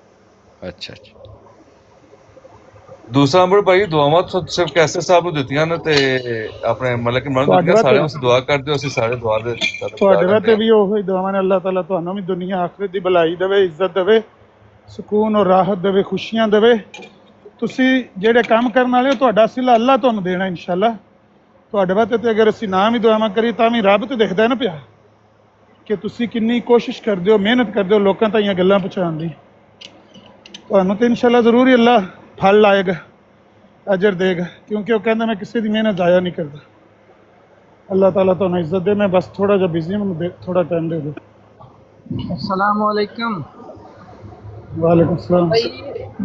अच्छा अच्छा। दूसरा अमर भाई दुआवां तो सिर्फ कैसे साहब ਨੂੰ ਦਿੱਤੀਆਂ ਨੇ ਤੇ ਆਪਣੇ ਮਤਲਬ ਕਿ ਮਨ ਦਿੱਤੀਆਂ ਸਾਰਿਆਂ ਨੂੰ ਦੁਆ ਕਰਦੇ ਹੋ, ਅਸੀਂ ਸਾਰੇ ਦੁਆ ਦੇ ਤੁਹਾਡੇ ਵਾਸਤੇ ਵੀ ਉਹੋ ਹੀ ਦੁਆਵਾਂ ਨੇ। ਅੱਲਾਹ ਤਾਲਾ ਤੁਹਾਨੂੰ ਵੀ ਦੁਨੀਆ ਆਖਿਰਤ ਦੀ ਭਲਾਈ ਦੇਵੇ, ਇੱਜ਼ਤ ਦੇਵੇ, ਸਕੂਨ ਔਰ ਰਾਹਤ ਦੇਵੇ, ਖੁਸ਼ੀਆਂ ਦੇਵੇ। ਤੁਸੀਂ ਜਿਹੜੇ ਕੰਮ ਕਰਨ ਵਾਲੇ ਹੋ ਤੁਹਾਡਾ ਸਿਲਾ ਅੱਲਾਹ ਤੁਹਾਨੂੰ ਦੇਣਾ ਇਨਸ਼ਾਅੱਲਾ। ਤੁਹਾਡੇ ਵਾਸਤੇ ਤੇ ਅਗਰ ਅਸੀਂ ਨਾ ਵੀ ਦੁਆਵਾਂ ਕਰੀ ਤਾਂ ਵੀ ਰੱਬ ਤੇ ਦਿਖਦਾ ਨਾ ਪਿਆ ਕਿ ਤੁਸੀਂ ਕਿੰਨੀ ਕੋਸ਼ਿਸ਼ ਕਰਦੇ ਹੋ, ਮਿਹਨਤ ਕਰਦੇ ਹੋ ਲੋਕਾਂ ਤਾਈਆਂ ਗੱਲਾਂ ਪਹੁੰਚਾਉਣ ਦੀ। ਤੁਹਾਨੂੰ ਤੇ ਇਨਸ਼ਾਅੱਲਾ ਜ਼ਰੂਰ ਹੀ ਅੱਲਾਹ फल लाएगा, अजर देगा, क्योंकि वो कहना मैं किसी की मेहनत ज़ाया नहीं करता। अल्लाह ताला तो इज्जत दे। मैं बस थोड़ा जा बिजी हूँ, थोड़ा टाइम दे दो। अस्सलाम वालेकुम। वालेकुम सलाम।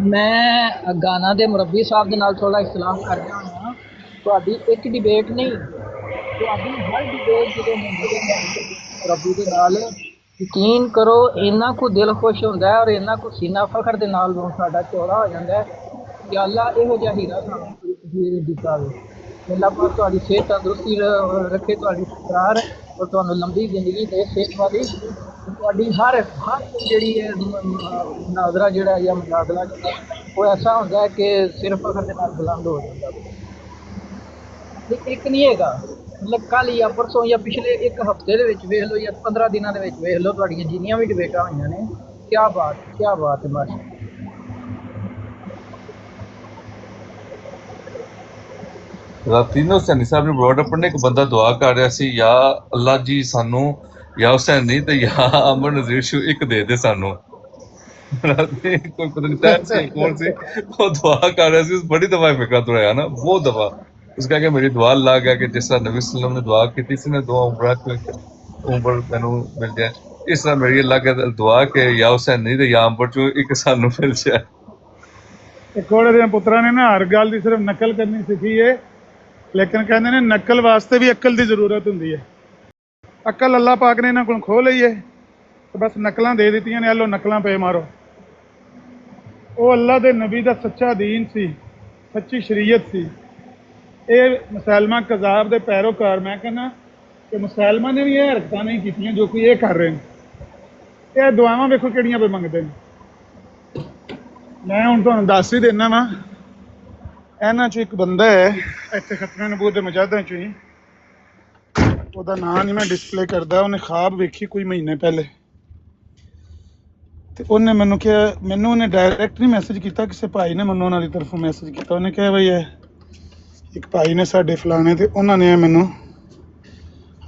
मैं गाना दे मुरब्बी साहब दे नाल थोड़ा इख्तिलाफ कर रहा हूँ। तुहाडी एक डिबेट नहीं, तुहाडी हर डिबेट जो मुरब्बी दे नाल यकीन करो इन्ना को दिल खुश होंदा है और इन्ना को सीना फखर दे नाल साडा चौड़ा हो जाता है कि अल्लाह इहो जिहा हीरा सानूं दिता वे। अल्लाह पाक तुहाडी सेहत तंदुरुस्ती रखे, तुहाडी इकरार और तुहानूं लंबी जिंदगी दे, सेहत वाली। तुहाडी हर जिहड़ी है मुनाजरा जिहड़ा या मुजादला वो ऐसा होंदा है कि सिर फखर दे नाल बुलंद हो जाता है। एक नहीं हैगा, मतलब कल या परसों या पिछले एक हफ्ते दे विच वेख लो या 15 दिनों दे विच वेख लो, तुहाडीआं जिन्नियां भी डिबेटां होईयां ने, क्या बात है माशा। राती ने हुसैनी साहब ने बॉर्डर पढ़ने एक बंदा दुआ कर रहा सी, या अल्लाह जी सानू या हुसैनी ते या अमर नज़ीर शू एक दे दे सानू। राती कोई पता नहीं तैन से कौन सी वो दुआ कर रहा सी, बड़ी दफा फिक्र तो रहा ना, बहुत दफा उसका कि मेरी दुआ ला गया कि जिस तरह नबी सल्लल्लाहु अलैहि वसल्लम ने दुआ की थी ना, दुआ उम्र मैनू मिल जाए, इस तरह मेरी अल्लाह के दुआ के या हुसैनी ते या अम्बर चो एक सानू मिल जाए। घोड़े दे पुत्रा ने ना हर गल दी सिर्फ नकल करनी सीखी है, लेकिन कहते ने नकल वास्ते भी अकल की जरूरत होंदी है। अकल अल्लाह पाक ने इन्हां कोल खो लई है तो बस नकलां दे दित्तियां ने, लो नकलां पे मारो। वो अल्लाह दे नबी दा सच्चा दीन सी, सच्ची शरीयत सी। ये मुसलमान कज़ाब दे पैरोकार, मैं कहना कि मुसलमान ने भी ये हरकतां नहीं कीतियां जो कोई ये कर रहे हैं। ये दुआवां वेखो किहड़ियां पे मंगदे ने। मैं हुण तुहानूं दस ही देना वा, इन्हां चों एक बंदा है इत्थे खतने नबूवत दे मुजाहिदां चों ही, ਉਹਦਾ ਨਾਂ नहीं मैं डिस्पले करदा। उन्हें ख्वाब वेखी कोई महीने पहले तो उन्हें मैनू क्या, मैनू उन्हें डायरैक्ट नहीं मैसेज किया, किसी भाई ने मैनू उन्होंने तरफों मैसेज किया। उन्हें कहा भाई एक भाई ने साडे फलाने ते उन्होंने मैनू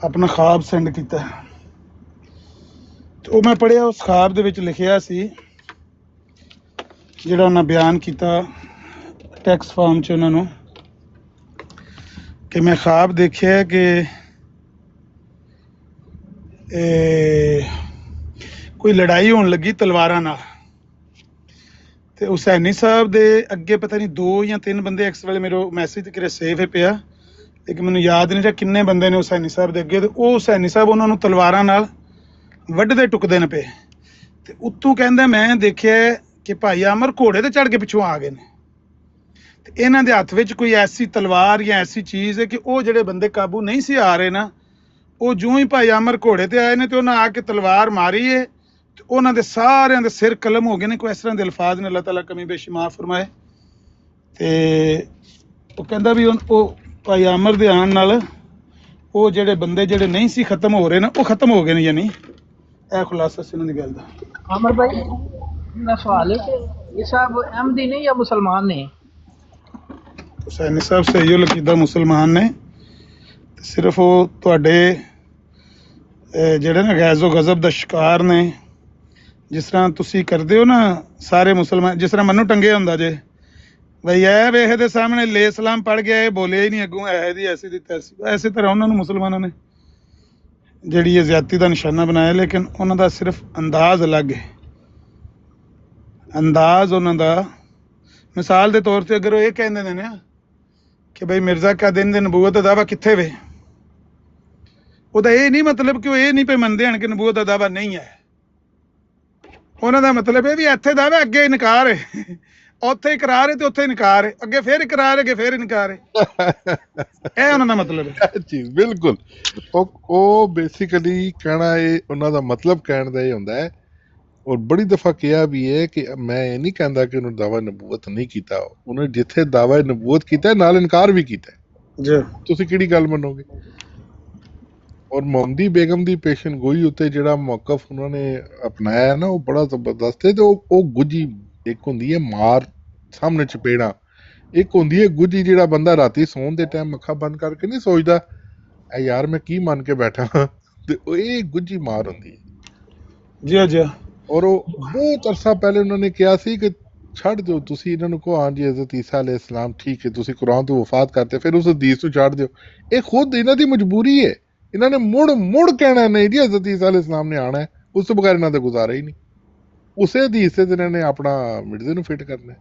अपना ख्वाब सेंड किया। तो मैं पढ़िया, उस ख्वाब दे विच लिखिया सी जिहड़ा उन्हें बयान किया टैक्स फॉर्म च उन्होंने कि मैं ख्वाब देखिया कि कोई लड़ाई होने लगी तलवारां नाल ते हुसैनी साहब दे अगे पता नहीं 2 या 3 बंदे इस वेले मेरे मैसेज करे सेव है पिया, लेकिन मैनूं याद नहीं रहा किन्ने बंदे ने हुसैनी साहब दे अगे। ते वो हुसैनी साहब उन्होंने तलवारां नाल वड्डदे टुकदे ने पे ते उत्तों कहंदा मैं देखिया कि भाई अमर घोड़े ते चढ़ के पिछों आ गए ने ते इन्हां दे हत्थ विच कोई ऐसी तलवार या ऐसी चीज़ है कि वो जिहड़े बंदे काबू नहीं सी आ रहे ना, वो जूं ही भाई अमर घोड़े ते आए ने ते उन्हें आके तलवार मारी है ते उन्हां दे सारियां दे सिर कलम हो गए ने। कोई इस तरह के अल्फाज ने, अल्लाह ताला कमी बेशी माफ़ फरमाए। ते वो कहंदा भी वो भाई अमर दे आण नाल वो जिहड़े बंदे जिहड़े नहीं सी खत्म हो रहे ना वो खत्म हो गए ने, यानी यह खुलासा सी इन्हां दी गल दा। अमर भाई मेरा सवाल है कि ये साहब अहमदी ने या मुसलमान ने? हुसैनी साहब सही अकीदा मुसलमान ने, सिर्फ वो तुहाडे जिहड़े ना गैज़ो गज़ब दा शिकार ने, जिस तरह तुसी करदे हो ना सारे मुसलमान, जिस तरह मन्नू टंगे हुंदा जे भाई ऐ वेख दे सामने ले सलाम पढ़ गया, ये बोले ही नहीं अगों ऐ दी ऐसी दी तैसी, ऐसे तरह उन्होंने मुसलमानों ने ਜਿਹੜੀ ਇਹ ਜ਼ਿਆਦਤੀ ਦਾ ਨਿਸ਼ਾਨਾ ਬਣਾਇਆ, ਲੇਕਿਨ ਉਹਨਾਂ ਦਾ ਸਿਰਫ ਅੰਦਾਜ਼ ਅਲੱਗ ਹੈ। ਅੰਦਾਜ਼ ਉਹਨਾਂ ਦਾ, ਮਿਸਾਲ ਦੇ ਤੌਰ ਤੇ ਅਗਰ ਉਹ ਇਹ ਕਹਿੰਦੇ ਨੇ ਨਾ ਕਿ ਬਈ ਮਿਰਜ਼ਾ ਕਾ ਦਿਨ ਦੇ ਨਬੂਵਤ ਦਾ ਦਾਵਾ ਕਿੱਥੇ ਵੇ, ਉਹਦਾ ਇਹ ਨਹੀਂ ਮਤਲਬ ਕਿ ਉਹ ਇਹ ਨਹੀਂ ਪਏ ਮੰਨਦੇ ਹਨ ਕਿ ਨਬੂਵਤ ਦਾ ਦਾਵਾ ਨਹੀਂ ਹੈ। ਉਹਨਾਂ ਦਾ ਮਤਲਬ ਇਹ ਵੀ ਇੱਥੇ ਦਾਵਾ, ਅੱਗੇ ਇਨਕਾਰ ਹੈ, ਉੱਥੇ ਇਕਰਾਰ ਹੈ ਤੇ ਉੱਥੇ ਇਨਕਾਰ ਹੈ, ਅੱਗੇ ਫਿਰ ਇਕਰਾਰ ਹੈ, ਅੱਗੇ ਫਿਰ ਇਨਕਾਰ ਹੈ। ਇਹ ਉਹਨਾਂ ਦਾ ਮਤਲਬ ਹੈ। ਚੀਜ਼ ਬਿਲਕੁਲ ਉਹ ਬੇਸਿਕਲੀ ਕਹਿਣਾ, ਇਹ ਉਹਨਾਂ ਦਾ ਮਤਲਬ ਕਹਿਣ ਦਾ ਇਹ ਹੁੰਦਾ ਹੈ। ਔਰ ਬੜੀ ਦਫਾ ਕਿਹਾ ਵੀ ਹੈ ਕਿ ਮੈਂ ਇਹ ਨਹੀਂ ਕਹਿੰਦਾ ਕਿ ਉਹਨੇ ਦਾਵਾ ਨਬੂਵਤ ਨਹੀਂ ਕੀਤਾ, ਉਹਨੇ ਜਿੱਥੇ ਦਾਵਾ ਨਬੂਵਤ ਕੀਤਾ ਨਾਲ ਇਨਕਾਰ ਵੀ ਕੀਤਾ ਜੀ। ਤੁਸੀਂ ਕਿਹੜੀ ਗੱਲ ਮੰਨੋਗੇ? ਔਰ ਮੁਹੰਮਦੀ ਬੇਗਮ ਦੀ ਪੇਸ਼ਨ ਗੋਈ ਉੱਤੇ ਜਿਹੜਾ ਮੌਕਫ ਉਹਨਾਂ ਨੇ ਅਪਣਾਇਆ ਨਾ, ਉਹ ਬੜਾ ਜ਼ਬਰਦਸਤ ਹੈ। ਤੇ ਉਹ ਗੁੱਜੀ, ਇੱਕ ਹੁੰਦੀ ਹੈ ਮਾਰ ਸਾਹਮਣੇ ਚਪੇੜਾ, ਇੱਕ ਹੁੰਦੀ ਹੈ ਗੁੱਜੀ ਜਿਹੜਾ ਬੰਦਾ ਰਾਤੀ ਸੌਣ ਦੇ ਟਾਈਮ ਅੱਖਾਂ ਬੰਦ ਕਰਕੇ ਨਹੀਂ ਸੋਚਦਾ ਐ ਯਾਰ ਮੈਂ ਕੀ ਮੰਨ ਕੇ ਬੈਠਾ, ਤੇ ਇਹ ਗੁੱਜੀ ਮਾਰ ਹੁੰਦੀ ਹੈ ਜੀ। ਔਰ ਉਹ ਬਹੁਤ ਅਰਸਾ ਪਹਿਲੇ ਉਹਨਾਂ ਨੇ ਕਿਹਾ ਸੀ ਕਿ ਛੱਡ ਦਿਓ, ਤੁਸੀਂ ਇਹਨਾਂ ਨੂੰ ਕਹੋ ਹਾਂਜੀ ਹਜ਼ਰਤ ਈਸਾ ਅਲੈਹਿ ਸਲਾਮ ਠੀਕ ਹੈ, ਤੁਸੀਂ ਕੁਰਾਨ ਤੋਂ ਵਫਾਤ ਕਰਤੇ, ਫਿਰ ਉਸ ਹਦੀਸ ਨੂੰ ਛੱਡ ਦਿਓ। ਇਹ ਖੁਦ ਇਹਨਾਂ ਦੀ ਮਜਬੂਰੀ ਹੈ। ਇਹਨਾਂ ਨੇ ਮੁੜ ਕਹਿਣਾ ਨਹੀਂ ਜੀ ਹਜ਼ਰਤ ਈਸਾ ਅਲੈਹਿ ਸਲਾਮ ਨੇ ਆਉਣਾ ਹੈ, ਉਸ ਤੋਂ ਬਗੈਰ ਇਹਨਾਂ ਦਾ ਗੁਜ਼ਾਰਾ ਹੀ ਨਹੀਂ। ਉਸੇ ਹਦੀਸ ਤੇ ਇਹਨਾਂ ਨੇ ਆਪਣਾ ਮਿਰਜ਼ੇ ਨੂੰ ਫਿੱਟ ਕਰਨਾ।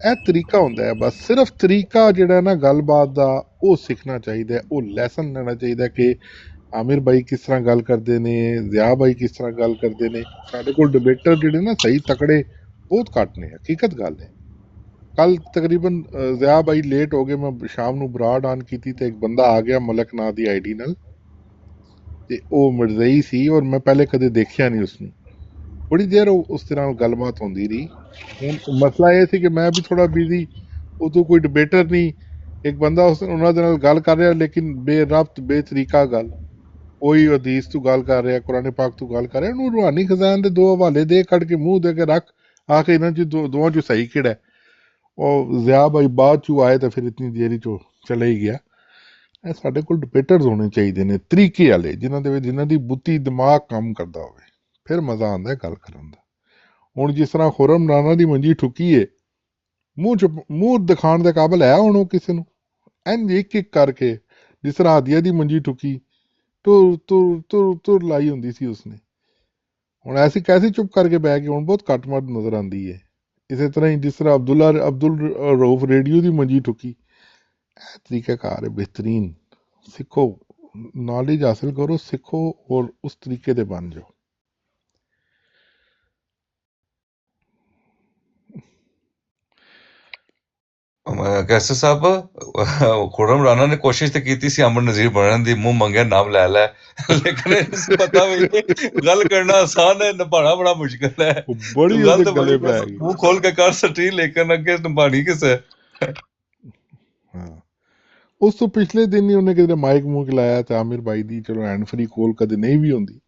ਇਹ ਤਰੀਕਾ ਹੁੰਦਾ ਹੈ, ਬਸ ਸਿਰਫ ਤਰੀਕਾ ਜਿਹੜਾ ਨਾ ਗੱਲਬਾਤ ਦਾ ਉਹ ਸਿੱਖਣਾ ਚਾਹੀਦਾ, ਉਹ ਲੈਸਨ ਲੈਣਾ ਚਾਹੀਦਾ ਕਿ ਆਮਿਰ ਭਾਈ ਕਿਸ ਤਰ੍ਹਾਂ ਗੱਲ ਕਰਦੇ ਨੇ, ਜ਼ਿਆ ਭਾਈ ਕਿਸ ਤਰ੍ਹਾਂ ਗੱਲ ਕਰਦੇ ਨੇ। ਸਾਡੇ ਕੋਲ ਡਿਬੇਟਰ ਜਿਹੜੇ ਨਾ ਸਹੀ ਤਕੜੇ ਬਹੁਤ ਘੱਟ ਨੇ, ਹਕੀਕਤ ਗੱਲ ਹੈ। ਕੱਲ ਤਕਰੀਬਨ ਜ਼ਿਆ ਭਾਈ ਲੇਟ ਹੋ ਗਏ, ਮੈਂ ਸ਼ਾਮ ਨੂੰ ਬਰਾਡ ਆਨ ਕੀਤੀ ਤੇ ਇੱਕ ਬੰਦਾ ਆ ਗਿਆ ਮਲਕ ਨਾਂ ਦੀ ਆਈਡੀ ਨਾਲ, ਤੇ ਉਹ ਮਿਰਜ਼ਈ ਸੀ ਔਰ ਮੈਂ ਪਹਿਲੇ ਕਦੇ ਦੇਖਿਆ ਨਹੀਂ ਉਸਨੂੰ। ਬੜੀ ਦੇਰ ਉਸ ਦੇ ਨਾਲ ਗੱਲਬਾਤ ਹੁੰਦੀ ਰਹੀ। ਹੁਣ ਮਸਲਾ ਇਹ ਸੀ ਕਿ ਮੈਂ ਵੀ ਥੋੜਾ ਬਿਜ਼ੀ, ਉਦੋਂ ਕੋਈ ਡਿਬੇਟਰ ਨਹੀਂ, ਇੱਕ ਬੰਦਾ ਉਹਨਾਂ ਦੇ ਨਾਲ ਗੱਲ ਕਰ ਰਿਹਾ ਲੇਕਿਨ ਬੇਰਬਤ ਬੇਤਰੀਕਾ ਗੱਲ, ਉਹੀ ਹਦੀਸ ਤੋਂ ਗੱਲ ਕਰ ਰਿਹਾ, ਕੁਰਾਨ ਪਾਕ ਤੋਂ ਗੱਲ ਕਰ ਰਿਹਾ, ਉਹਨੂੰ ਰੂਹਾਨੀ ਖਜ਼ਾਨ ਦੇ ਦੋ ਹਵਾਲੇ ਦੇ ਕੱਢ ਕੇ ਮੂੰਹ ਦੇ ਕੇ ਰੱਖ, ਆ ਕੇ ਇਹਨਾਂ 'ਚ ਦੋਵਾਂ 'ਚੋਂ ਸਹੀ ਕਿਹੜਾ ਹੈ। ਉਹ ਜ਼ਿਆ ਭਾਈ ਬਾਅਦ 'ਚੋਂ ਆਏ ਤਾਂ ਫਿਰ ਇਤਨੀ ਦੇਰੀ 'ਚੋਂ ਚਲੇ ਹੀ ਗਿਆ। ਇਹ ਸਾਡੇ ਕੋਲ ਡਿਬੇਟਰਸ ਹੋਣੇ ਚਾਹੀਦੇ ਨੇ ਤਰੀਕੇ ਵਾਲੇ, ਜਿਨ੍ਹਾਂ ਦੀ ਬੁੱਧੀ ਦਿਮਾਗ ਕੰਮ ਕਰਦਾ ਹੋਵੇ, ਫਿਰ ਮਜ਼ਾ ਆਉਂਦਾ ਗੱਲ ਕਰਨ ਦਾ। ਹੁਣ ਜਿਸ ਤਰ੍ਹਾਂ ਖੁਰਮ ਰਾਣਾ ਦੀ ਮੰਜੀ ਠੁੱਕੀ ਹੈ, ਮੂੰਹ ਦਿਖਾਉਣ ਦੇ ਕਾਬਲ ਹੈ ਹੁਣ ਉਹ ਕਿਸੇ ਨੂੰ, ਇੰਝ ਇੱਕ ਕਰਕੇ, ਜਿਸ ਤਰ੍ਹਾਂ ਆਦੀਆ ਦੀ ਮੰਜੀ ਠੁੱਕੀ, ਤੁਰ ਲਾਈ ਹੁੰਦੀ ਸੀ ਉਸਨੇ। ਹੁਣ ਐਸੀ ਕੈਸੀ ਚੁੱਪ ਕਰਕੇ ਬਹਿ ਕੇ ਹੁਣ ਬਹੁਤ ਘੱਟ ਮੱਟ ਨਜ਼ਰ ਆਉਂਦੀ ਹੈ। ਇਸੇ ਤਰ੍ਹਾਂ ਹੀ ਜਿਸ ਤਰ੍ਹਾਂ ਅਬਦੁਲ ਰਊਫ ਰੇਡੀਓ ਦੀ ਮੰਜੀ ਠੁੱਕੀ। ਇਹ ਤਰੀਕਾਕਾਰ ਹੈ ਬਿਹਤਰੀਨ। ਸਿੱਖੋ, ਨੌਲੇਜ ਹਾਸਿਲ ਕਰੋ, ਸਿੱਖੋ ਔਰ ਉਸ ਤਰੀਕੇ ਦੇ ਬਣ ਜਾਓ। ਕੈਸਰ ਸਾਹਿਬ, ਖੁਰਮ ਰਾਣਾ ਨੇ ਕੋਸ਼ਿਸ਼ ਤੇ ਕੀਤੀ ਸੀ ਅਮਰ ਨਜ਼ੀਰ ਬਣਨ ਦੀ, ਮੂੰਹ ਮੰਗਿਆ ਨਾਮ ਲੈ ਲੈ, ਲੇਕਿਨ ਪਤਾ ਵੀ ਗੱਲ ਕਰਨਾ ਆਸਾਨ ਹੈ, ਨਿਭਾਉਣਾ ਬੜਾ ਮੁਸ਼ਕਿਲ ਹੈ। ਬੜੀ ਉਹਦੇ ਗਲੇ ਪੈ ਗਈ, ਮੂੰਹ ਖੋਲ ਕੇ ਕਰ ਸਟੀ, ਲੇਕਿਨ ਅੱਗੇ ਨਿਭਾਣੀ ਕਿਸੇ। ਹਾਂ, ਉਸ ਤੋਂ ਪਿਛਲੇ ਦਿਨ ਹੀ ਉਹਨੇ ਕਿਤੇ ਮਾਈਕ ਮੂੰਹ ਲਾਇਆ ਤੇ ਆਮਿਰ ਭਾਈ ਦੀ ਚਲੋ ਹੈਂਡ ਫਰੀ ਕੋਲ ਕਦੇ ਨਹੀਂ ਵੀ ਹੁੰਦੀ,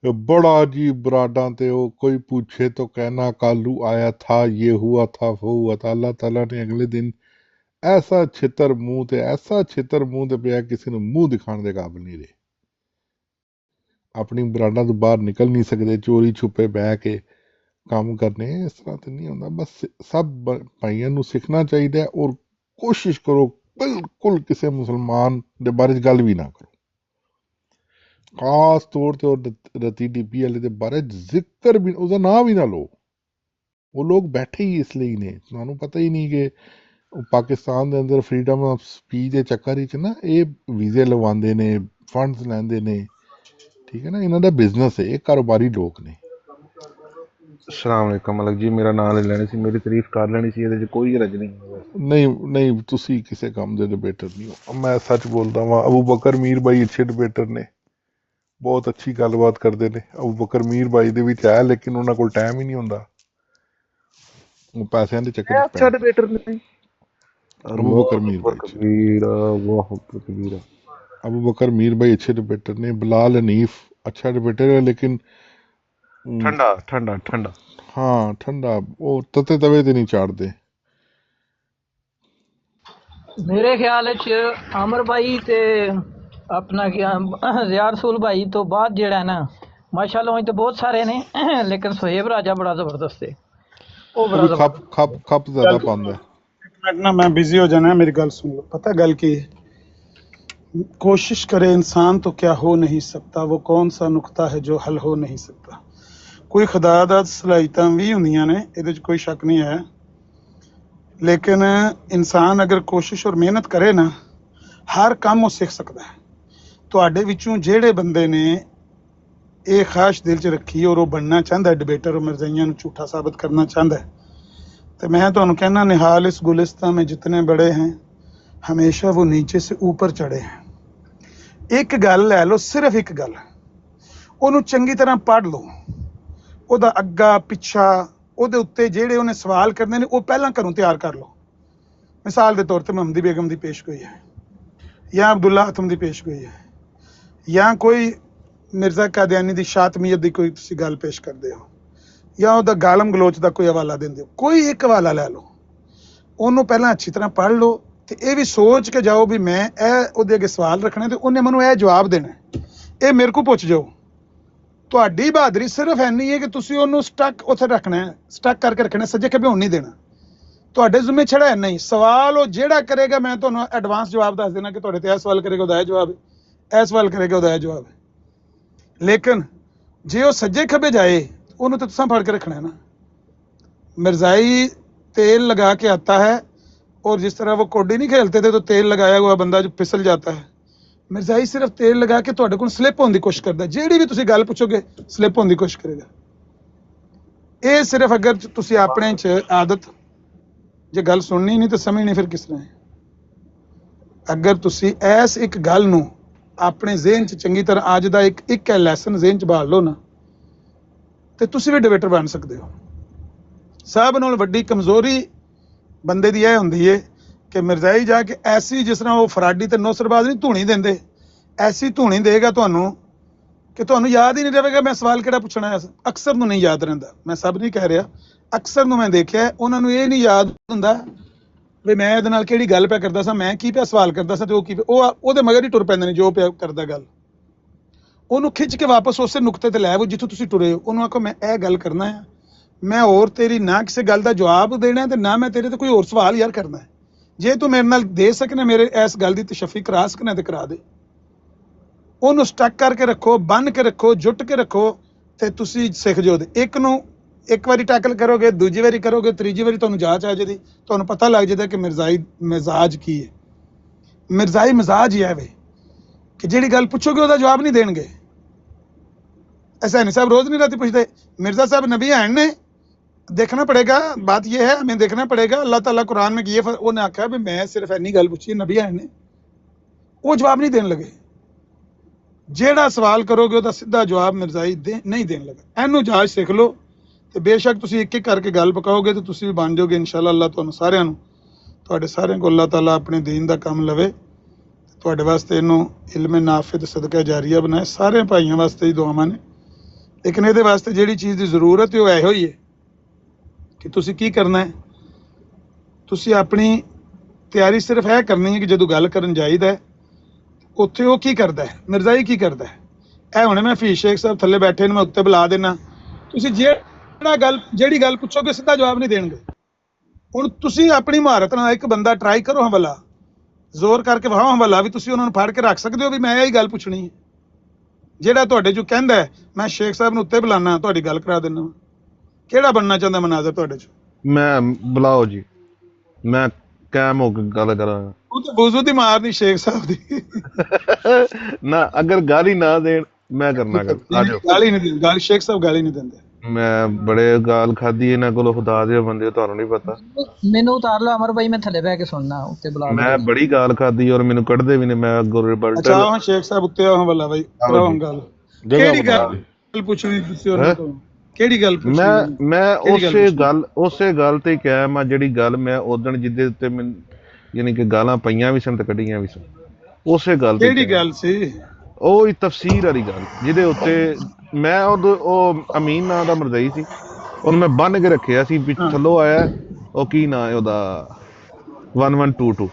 ਬੜਾ ਜੀ ਬਰਾਡਾਂ ਤੇ ਉਹ ਕੋਈ पूछे तो कहना कालू आया था, ये हुआ था, वो हुआ था। अल्लाह ताला ने अगले दिन ऐसा छितर मूंह ते पिया, किसी ਨੂੰ ਮੂੰਹ ਦਿਖਾਉਣ ਦੇ ਕਾਬਿਲ ਨਹੀਂ ਰਹੇ। ਆਪਣੀ ਬਰਾਡਾਂ ਤੋਂ ਬਾਹਰ ਨਿਕਲ ਨਹੀਂ ਸਕਦੇ, ਚੋਰੀ ਛੁਪੇ ਬਹਿ ਕੇ ਕੰਮ ਕਰਨੇ, ਇਸ ਤਰ੍ਹਾਂ ਤੇ ਨਹੀਂ ਹੁੰਦਾ। ਬਸ ਸਭ ਭਾਈਆਂ ਨੂੰ ਸਿੱਖਣਾ ਚਾਹੀਦਾ ਹੈ ਔਰ ਕੋਸ਼ਿਸ਼ ਕਰੋ ਬਿਲਕੁਲ ਕਿਸੇ ਮੁਸਲਮਾਨ ਦੇ ਬਾਰੇ 'ਚ ਗੱਲ ਵੀ ਨਾ ਕਰੋ, ਖਾਸ ਤੌਰ ਤੇ ਉਹ ਰਤੀ ਡੀਪੀ ਵਾਲੇ ਦੇ ਬਾਰੇ ਜ਼ਿਕਰ ਵੀ, ਉਹਦਾ ਨਾਂ ਵੀ ਨਾ ਲਓ। ਉਹ ਲੋਕ ਬੈਠੇ ਹੀ ਇਸ ਲਈ ਨੇ, ਤੁਹਾਨੂੰ ਪਤਾ ਹੀ ਨਹੀਂ ਕਿ ਪਾਕਿਸਤਾਨ ਦੇ ਅੰਦਰ ਫਰੀडम ਆਫ ਸਪੀਚ ਦੇ ਚੱਕਰ ਵਿੱਚ ਨਾ ਇਹ ਵੀਜ਼ੇ ਲਵਾਉਂਦੇ ਨੇ, ਫੰਡਸ ਲੈਂਦੇ ਨੇ, ਠੀਕ ਹੈ ਨਾ, ਇਹਨਾਂ ਦਾ ਬਿਜ਼ਨਸ ਹੈ, ਇਹ ਕਾਰੋਬਾਰੀ ਲੋਕ ਨੇ। अस्सलाम वालेकुम मलक जी, मेरा नाम ले लेने सी, मेरी तारीफ कर लेनी सी, ਇਹਦੇ 'ਚ ਕੋਈ ਹਰਜ ਨਹੀਂ। ਨਹੀਂ ਤੁਸੀਂ ਕਿਸੇ ਕੰਮ ਦੇ ਡਿਬੇਟਰ ਨਹੀਂ ਹੋ, ਮੈਂ ਸੱਚ ਬੋਲਦਾ ਵਾਂ। ਅਬੂ ਬਕਰ ਮੀਰ ਭਾਈ ਅੱਛੇ ਡਿਬੇਟਰ ਨੇ, ਬਹੁਤ ਅੱਛੀ ਗੱਲਬਾਤ ਕਰਦੇ ਨੇ। ਅਬੂ ਬਕਰ ਮੀਰ ਭਾਈ ਦੇ ਵਿੱਚ ਹੈ, ਲੇਕਿਨ ਉਹਨਾਂ ਕੋਲ ਟਾਈਮ ਹੀ ਨਹੀਂ ਹੁੰਦਾ, ਉਹ ਪੈਸਿਆਂ ਦੇ ਚੱਕਰ 'ਚ ਅੱਛਾ ਡਿਬੇਟਰ ਨੇ। ਅਬੂ ਬਕਰ ਮੀਰ ਭਾਈ, ਅਬੂ ਬਕਰ ਮੀਰ ਭਾਈ ਅੱਛੇ ਡਿਬੇਟਰ ਨੇ। ਬਿਲਾਲ ਹਨੀਫ अच्छा डिबेटर है, लेकिन ठंडा ठंडा ठंडा, हाँ ठंडा, वो तते तवे ते नहीं चाड़ते। मेरे ख्याल च आमर भाई ते अपना क्या ज़िया रसूल भाई तो बाद जेड़ा है ना, माशाल्लाह तो बहुत सारे ने, लेकिन सोहेब राजा बड़ा जबरदस्त है, वो बड़ा खप खप ज्यादा पांदा है। एक मिनट ना, मैं बिजी हो जाना है, मेरी गल सुन लो। पता गल की कोशिश करे इंसान तो क्या हो नहीं सकता, वो कौन सा नुक्ता है जो हल हो नहीं सकता। कोई खुदा दा सलाहियतां भी हुंदियां ने, इहदे च कोई शक नहीं है, लेकिन इंसान अगर कोशिश और मेहनत करे ना, हर काम वो सीख सकता है। तुहाडे विचों ਜਿਹੜੇ ਬੰਦੇ ਨੇ ਇਹ ਖਾਸ਼ ਦਿਲ 'ਚ ਰੱਖੀ और वो बनना चाहता है डिबेटर और मिर्जाइयां ਨੂੰ झूठा साबित करना चाहता है, तो मैं ਤੁਹਾਨੂੰ कहना निहाल इस गुलिस्तान में जितने बड़े हैं हमेशा वो नीचे से ऊपर चढ़े हैं। एक गल लै लो, सिर्फ एक गल, ਉਹਨੂੰ ਚੰਗੀ ਤਰ੍ਹਾਂ ਪੜ੍ਹ ਲਓ, ਉਹਦਾ ਅੱਗਾ ਪਿੱਛਾ, ਉਹਦੇ ਉੱਤੇ ਜਿਹੜੇ ਉਹਨੇ ਸਵਾਲ ਕਰਨੇ ਨੇ ਉਹ ਪਹਿਲਾਂ ਘਰੋਂ ਤਿਆਰ ਕਰ ਲਓ। ਮਿਸਾਲ ਦੇ ਤੌਰ ਤੇ ਮੁਹੰਮਦੀ ਬੇਗਮ ਦੀ ਪੇਸ਼ਗੋਈ ਹੈ, ਜਾਂ ਅਬਦੁੱਲਾ ਆਤਮ ਦੀ ਪੇਸ਼ਗੋਈ ਹੈ, ਜਾਂ ਕੋਈ ਮਿਰਜ਼ਾ ਕਾਦੀਆਨੀ ਦੀ ਸ਼ਾਤਮੀਅਤ ਦੀ ਕੋਈ ਤੁਸੀਂ ਗੱਲ ਪੇਸ਼ ਕਰਦੇ ਹੋ, ਜਾਂ ਉਹਦਾ ਗਾਲਮ ਗਲੋਚ ਦਾ ਕੋਈ ਹਵਾਲਾ ਦਿੰਦੇ ਹੋ, ਕੋਈ ਇੱਕ ਹਵਾਲਾ ਲੈ ਲਓ, ਉਹਨੂੰ ਪਹਿਲਾਂ ਅੱਛੀ ਤਰ੍ਹਾਂ ਪੜ੍ਹ ਲਓ ਤੇ ਇਹ ਵੀ ਸੋਚ ਕੇ ਜਾਓ ਵੀ ਮੈਂ ਇਹ ਉਹਦੇ ਅੱਗੇ ਸਵਾਲ ਰੱਖਣਾ ਤੇ ਉਹਨੇ ਮੈਨੂੰ ਇਹ ਜਵਾਬ ਦੇਣਾ, ਇਹ ਮੇਰੇ ਕੋਲ ਪੁੱਛ ਜਾਓ। ਤੁਹਾਡੀ ਬਹਾਦਰੀ ਸਿਰਫ ਇੰਨੀ ਹੈ ਕਿ ਤੁਸੀਂ ਉਹਨੂੰ ਸਟਕ ਉੱਥੇ ਰੱਖਣਾ ਹੈ, ਸਟਕ ਕਰਕੇ ਰੱਖਣਾ, ਸੱਜੇ ਖੱਬੇ ਹੋਣ ਨਹੀਂ ਦੇਣਾ। ਤੁਹਾਡੇ ਜ਼ਿੰਮੇ ਛੜਾ ਨਹੀਂ ਸਵਾਲ, ਉਹ ਜਿਹੜਾ ਕਰੇਗਾ ਮੈਂ ਤੁਹਾਨੂੰ ਐਡਵਾਂਸ ਜਵਾਬ ਦੱਸ ਦੇਣਾ ਕਿ ਤੁਹਾਡੇ ਤੇ ਇਹ ਸਵਾਲ ਕਰੇਗਾ ਉਹਦਾ ਇਹ ਜਵਾਬ ਹੈ, ਇਹ ਸਵਾਲ ਕਰੇਗਾ ਉਹਦਾ ਇਹ ਜਵਾਬ ਹੈ। ਲੇਕਿਨ ਜੇ ਉਹ ਸੱਜੇ ਖੱਬੇ ਜਾਏ ਉਹਨੂੰ ਤਾਂ ਤੁਸੀਂ ਫੜ ਕੇ ਰੱਖਣਾ है ना। मिर्जाई तेल लगा के आता है और जिस तरह वो कोडी नहीं खेलते थे तो तेल लगाया हुआ बंदा जो फिसल जाता है, मिर्जाई सिर्फ तेल लगा के तुहाडे कोल स्लिप होने की कोशिश करता है। ਜਿਹੜੀ भी ਤੁਸੀਂ ਗੱਲ ਪੁੱਛੋਗੇ स्लिप होने की कोशिश करेगा। ਇਹ सिर्फ अगर ਤੁਸੀਂ ਆਪਣੇ ਚ आदत ਜੇ ਗੱਲ ਸੁਣਨੀ ਨਹੀਂ ਤਾਂ ਸਮਝਣੀ ਫਿਰ ਕਿਸ ਤਰ੍ਹਾਂ ਹੈ। ਅਗਰ ਤੁਸੀਂ ਐਸ ਇੱਕ ਗੱਲ ਨੂੰ ਆਪਣੇ ਜ਼ਿਹਨ ਚ ਚੰਗੀ ਤਰ੍ਹਾਂ ਅੱਜ ਦਾ ਇੱਕ ਲੈਸਨ ਜ਼ਿਹਨ ਚ ਬਾਲ ਲਓ ਨਾ ਤੇ ਤੁਸੀਂ ਵੀ ਡਿਬੇਟਰ ਬਣ ਸਕਦੇ ਹੋ। ਸਭ ਨਾਲੋਂ ਵੱਡੀ ਕਮਜ਼ੋਰੀ ਬੰਦੇ ਦੀ ਇਹ ਹੁੰਦੀ ਹੈ ਕਿ ਮਿਰਜ਼ਾਈ ਜਾ ਕੇ ਐਸੀ, ਜਿਸ ਤਰ੍ਹਾਂ ਉਹ ਫਰਾਡੀ ਤੇ ਨੌਸਰਬਾਜ਼ ਨਹੀਂ ਧੂਣੀ ਦਿੰਦੇ, ਐਸੀ ਧੂਣੀ ਦੇਗਾ ਤੁਹਾਨੂੰ ਕਿ ਤੁਹਾਨੂੰ ਯਾਦ ਹੀ ਨਹੀਂ ਰਹੇਗਾ ਮੈਂ ਸਵਾਲ ਕਿਹੜਾ ਪੁੱਛਣਾ ਹੈ। ਅਕਸਰ ਨੂੰ ਨਹੀਂ ਯਾਦ ਰਹਿੰਦਾ, ਮੈਂ ਸਭ ਨਹੀਂ ਕਹਿ ਰਿਹਾ, ਅਕਸਰ ਨੂੰ ਮੈਂ ਦੇਖਿਆ ਉਹਨਾਂ ਨੂੰ ਇਹ ਨਹੀਂ ਯਾਦ ਹੁੰਦਾ ਵੀ ਮੈਂ ਇਹਦੇ ਨਾਲ ਕਿਹੜੀ ਗੱਲ ਪਿਆ ਕਰਦਾ ਸਾਂ, ਮੈਂ ਕੀ ਪਿਆ ਸਵਾਲ ਕਰਦਾ ਸਾਂ ਤੇ ਉਹ ਕੀ, ਉਹ ਉਹਦੇ ਮਗਰ ਹੀ ਟੁਰ ਪੈਂਦੇ ਨੇ ਜੋ ਪਿਆ ਕਰਦਾ ਗੱਲ। ਉਹਨੂੰ ਖਿੱਚ ਕੇ ਵਾਪਸ ਉਸੇ ਨੁਕਤੇ ਤੇ ਲੈ ਆਵੋ ਜਿੱਥੋਂ ਤੁਸੀਂ ਟੁਰੇ ਹੋ। ਉਹਨੂੰ ਆਖੋ ਮੈਂ ਇਹ ਗੱਲ ਕਰਨਾ ਹੈ, ਮੈਂ ਹੋਰ ਤੇਰੀ ਨਾ ਕਿਸੇ ਗੱਲ ਦਾ ਜਵਾਬ ਦੇਣਾ ਤੇ ਨਾ ਮੈਂ ਤੇਰੇ ਤੇ ਕੋਈ ਹੋਰ ਸਵਾਲ ਯਾਰ ਕਰਨਾ ਹੈ। ਜੇ ਤੂੰ ਮੇਰੇ ਨਾਲ ਦੇ ਸਕਣਾ ਮੇਰੇ ਇਸ ਗੱਲ ਦੀ ਤਸ਼ੱਫੀ ਕਰਾ ਸਕਣਾ ਤੇ ਕਰਾ ਦੇ। ਉਹਨੂੰ ਸਟਕ ਕਰਕੇ ਰੱਖੋ, ਬੰਨ ਕੇ ਰੱਖੋ, ਜੁੱਟ ਕੇ ਰੱਖੋ ਤੇ ਤੁਸੀਂ ਸਿੱਖ ਜਾਓ। ਇੱਕ ਨੂੰ ਇੱਕ ਵਾਰੀ ਟੈਕਲ ਕਰੋਗੇ, ਦੂਜੀ ਵਾਰੀ ਕਰੋਗੇ, ਤੀਜੀ ਵਾਰੀ ਤੁਹਾਨੂੰ ਜਾਂਚ ਆ ਜਾਂਦੀ, ਤੁਹਾਨੂੰ ਪਤਾ ਲੱਗ ਜਾਂਦਾ ਕਿ ਮਿਰਜ਼ਾਈ ਮਿਜ਼ਾਜ ਕੀ ਹੈ। ਮਿਰਜ਼ਾਈ ਮਿਜ਼ਾਜ ਹੀ ਹੈ ਵੇ कि ਜਿਹੜੀ ਗੱਲ ਪੁੱਛੋਗੇ ਉਹਦਾ ਜਵਾਬ ਨਹੀਂ ਦੇਣਗੇ। ऐसा नहीं साहब रोज नहीं राती पूछते मिर्जा साहब नबी हैं ने, देखना पड़ेगा, बात ये है हमें देखना पड़ेगा। अल्लाह ताला कुरान में ये उन्हें आख्या भी मैं सिर्फ इन्नी गल पूछी नबी हैं ने, वो जवाब नहीं देने लगे। जेड़ा सवाल करोगे ਉਹਦਾ ਸਿੱਧਾ ਜਵਾਬ ਮਿਰਜ਼ਾਈ ਨਹੀਂ ਦੇਣ ਲੱਗਾ। ਇਹਨੂੰ ਜਾਚ ਸਿੱਖ ਲਓ ਤੇ ਬੇਸ਼ੱਕ ਤੁਸੀਂ ਇੱਕ ਇੱਕ ਕਰਕੇ ਗੱਲ ਪਕਾਓਗੇ ਤੇ ਤੁਸੀਂ ਵੀ ਬਣ ਜਾਓਗੇ ਇਨਸ਼ਾਅੱਲਾ। ਅੱਲਾਹ ਤੁਹਾਨੂੰ ਸਾਰਿਆਂ ਨੂੰ, ਤੁਹਾਡੇ ਸਾਰਿਆਂ ਕੋਲ ਅੱਲਾਹ ਤਾਲਾ ਆਪਣੇ ਦੀਨ ਦਾ ਕੰਮ ਲਵੇ, ਤੁਹਾਡੇ ਵਾਸਤੇ ਇਹਨੂੰ ਇਲਮ ਨਾਫਿਦ ਸਦਕਾ ਜਾਰੀਆ ਬਣਾਏ। ਸਾਰੇ ਭਾਈਆਂ ਵਾਸਤੇ ਹੀ ਦੁਆਵਾਂ ਨੇ, ਲੇਕਿਨ ਇਹਦੇ ਵਾਸਤੇ ਜਿਹੜੀ ਚੀਜ਼ ਦੀ ਜ਼ਰੂਰਤ ਹੈ ਉਹ ਇਹੋ ਹੀ ਹੈ ਕਿ ਤੁਸੀਂ ਕੀ ਕਰਨਾ ਹੈ। ਤੁਸੀਂ ਆਪਣੀ ਤਿਆਰੀ ਸਿਰਫ ਇਹ ਕਰਨੀ ਹੈ ਕਿ ਜਦੋਂ ਗੱਲ ਕਰਨ ਜਾਈਦਾ ਹੈ ਉੱਥੇ ਉਹ ਕੀ ਕਰਦਾ ਹੈ, ਮਿਰਜ਼ਾਈ ਕੀ ਕਰਦਾ ਹੈ। ਇਹ ਹੁਣੇ ਮੈਂ ਹਫੀਜ਼ ਸ਼ੇਖ ਸਾਹਿਬ ਥੱਲੇ ਬੈਠੇ ਨੇ, ਮੈਂ ਉੱਤੇ ਬੁਲਾ ਦੇਣਾ, ਤੁਸੀਂ ਜਿਹੜੀ ਗੱਲ ਪੁੱਛੋਗੇ ਸਿੱਧਾ ਜਵਾਬ ਨਹੀਂ ਦੇਣਗੇ। ਹੁਣ ਤੁਸੀਂ ਆਪਣੀ ਮੁਹਾਰਤ ਨਾਲ ਇੱਕ ਬੰਦਾ ਟਰਾਈ ਕਰੋ ਹਵਾਲਾ, ਜ਼ੋਰ ਕਰਕੇ ਵਹਾਓ ਹਵਾਲਾ, ਵੀ ਤੁਸੀਂ ਉਹਨਾਂ ਨੂੰ ਫੜ ਕੇ ਰੱਖ ਸਕਦੇ ਹੋ ਵੀ ਮੈਂ ਇਹੀ ਗੱਲ ਪੁੱਛਣੀ ਹੈ। ਜਿਹੜਾ ਤੁਹਾਡੇ ਚੋਂ ਕਹਿੰਦਾ ਹੈ ਮੈਂ ਸ਼ੇਖ ਸਾਹਿਬ ਨੂੰ ਉੱਤੇ ਬੁਲਾਣਾ, ਤੁਹਾਡੀ ਗੱਲ ਕਰਾ ਦਿੰਦਾ। ਕਿਹੜਾ ਬਣਨਾ ਚਾਹੁੰਦਾ ਮਨਾਜ਼ਰ ਤੁਹਾਡੇ ਚੋਂ? ਮੈਂ ਬੁਲਾਓ ਜੀ, ਮੈਂ ਕਾਇਮ ਹੋ ਕੇ ਗੱਲ ਕਰਾਂਗਾ। ਉਹ ਤਾਂ ਬੁਜ਼ੂ ਦੀ ਮਾਰਨੀ ਸ਼ੇਖ ਸਾਹਿਬ ਦੀ ਨਾ, ਅਗਰ ਗਾਲੀ ਨਾ ਦੇਣ ਮੈਂ ਕਰਨਾ ਗੱਲ। ਆ ਜਾਓ। ਗਾਲੀ ਨਹੀਂ ਦਿੰਦੇ, ਗਾਲੀ ਸ਼ੇਖ ਸਾਹਿਬ ਗਾਲੀ ਨਹੀਂ ਦਿੰਦੇ। ਮੈਂ ਬੜੇ ਗਾਲ ਖਾਦੀ ਇਹਨਾਂ ਕੋਲੋਂ, ਖੁਦਾ ਦੇ ਬੰਦੇ, ਤੁਹਾਨੂੰ ਨਹੀਂ ਪਤਾ। ਮੈਨੂੰ ਉਤਾਰ ਲਓ ਅਮਰ ਭਾਈ, ਮੈਂ ਥੱਲੇ ਬਹਿ ਕੇ ਸੁਣਨਾ, ਉੱਤੇ ਬੁਲਾ ਲਓ। ਮੈਂ ਬੜੀ ਗਾਲ ਖਾਦੀ ਔਰ ਮੈਨੂੰ ਕੱਢਦੇ ਵੀ ਨੇ। ਮੈਂ ਅੱਗੋਂ ਰਿਬਲਟ। ਅੱਛਾ ਹਾਂ ਸ਼ੇਖ ਸਾਹਿਬ ਉੱਤੇ ਆਓ ਹਵਾਲਾ ਬਾਈ, ਕਰਾਓ ਗੱਲ। ਕਿਹੜੀ ਗੱਲ ਪੁੱਛਣੀ ਤੁਸੀਂ ਉਹਨਾਂ ਤੋਂ? ਕਿਹੜੀ ਗੱਲ ਪੁੱਛਣੀ? ਮੈਂ ਉਸੇ ਗੱਲ ਤੇ ਕਿਹਾ ਮੈਂ, ਜਿਹੜੀ ਗੱਲ ਮੈਂ ਉਦਣ ਜਿਹਦੇ ਉੱਤੇ ਮੈਨੂੰ ਯਾਨੀ ਕਿ ਗਾਲਾਂ ਪਈਆਂ ਵੀ ਸਨ ਤੇ ਕੱਢੀਆਂ ਵੀ ਸਨ, ਉਸੇ ਗੱਲ ਤੇ। ਕਿਹੜੀ ਗੱਲ ਸੀ? ਉਹ ਤਫਸੀਰ ਵਾਲੀ ਗੱਲ ਜਿਹਦੇ ਉੱਤੇ ਮੈਂ ਉਹ ਅਮੀਨ ਨਾਂ ਦਾ ਮਿਰਜ਼ਾਈ ਸੀ, ਉਹਨੂੰ ਮੈਂ ਬੰਨ ਕੇ ਰੱਖਿਆ ਸੀ। ਥੱਲੋਂ ਆਇਆ ਉਹ ਕੀ ਨਾਂ ਹੈ ਉਹਦਾ, 1122,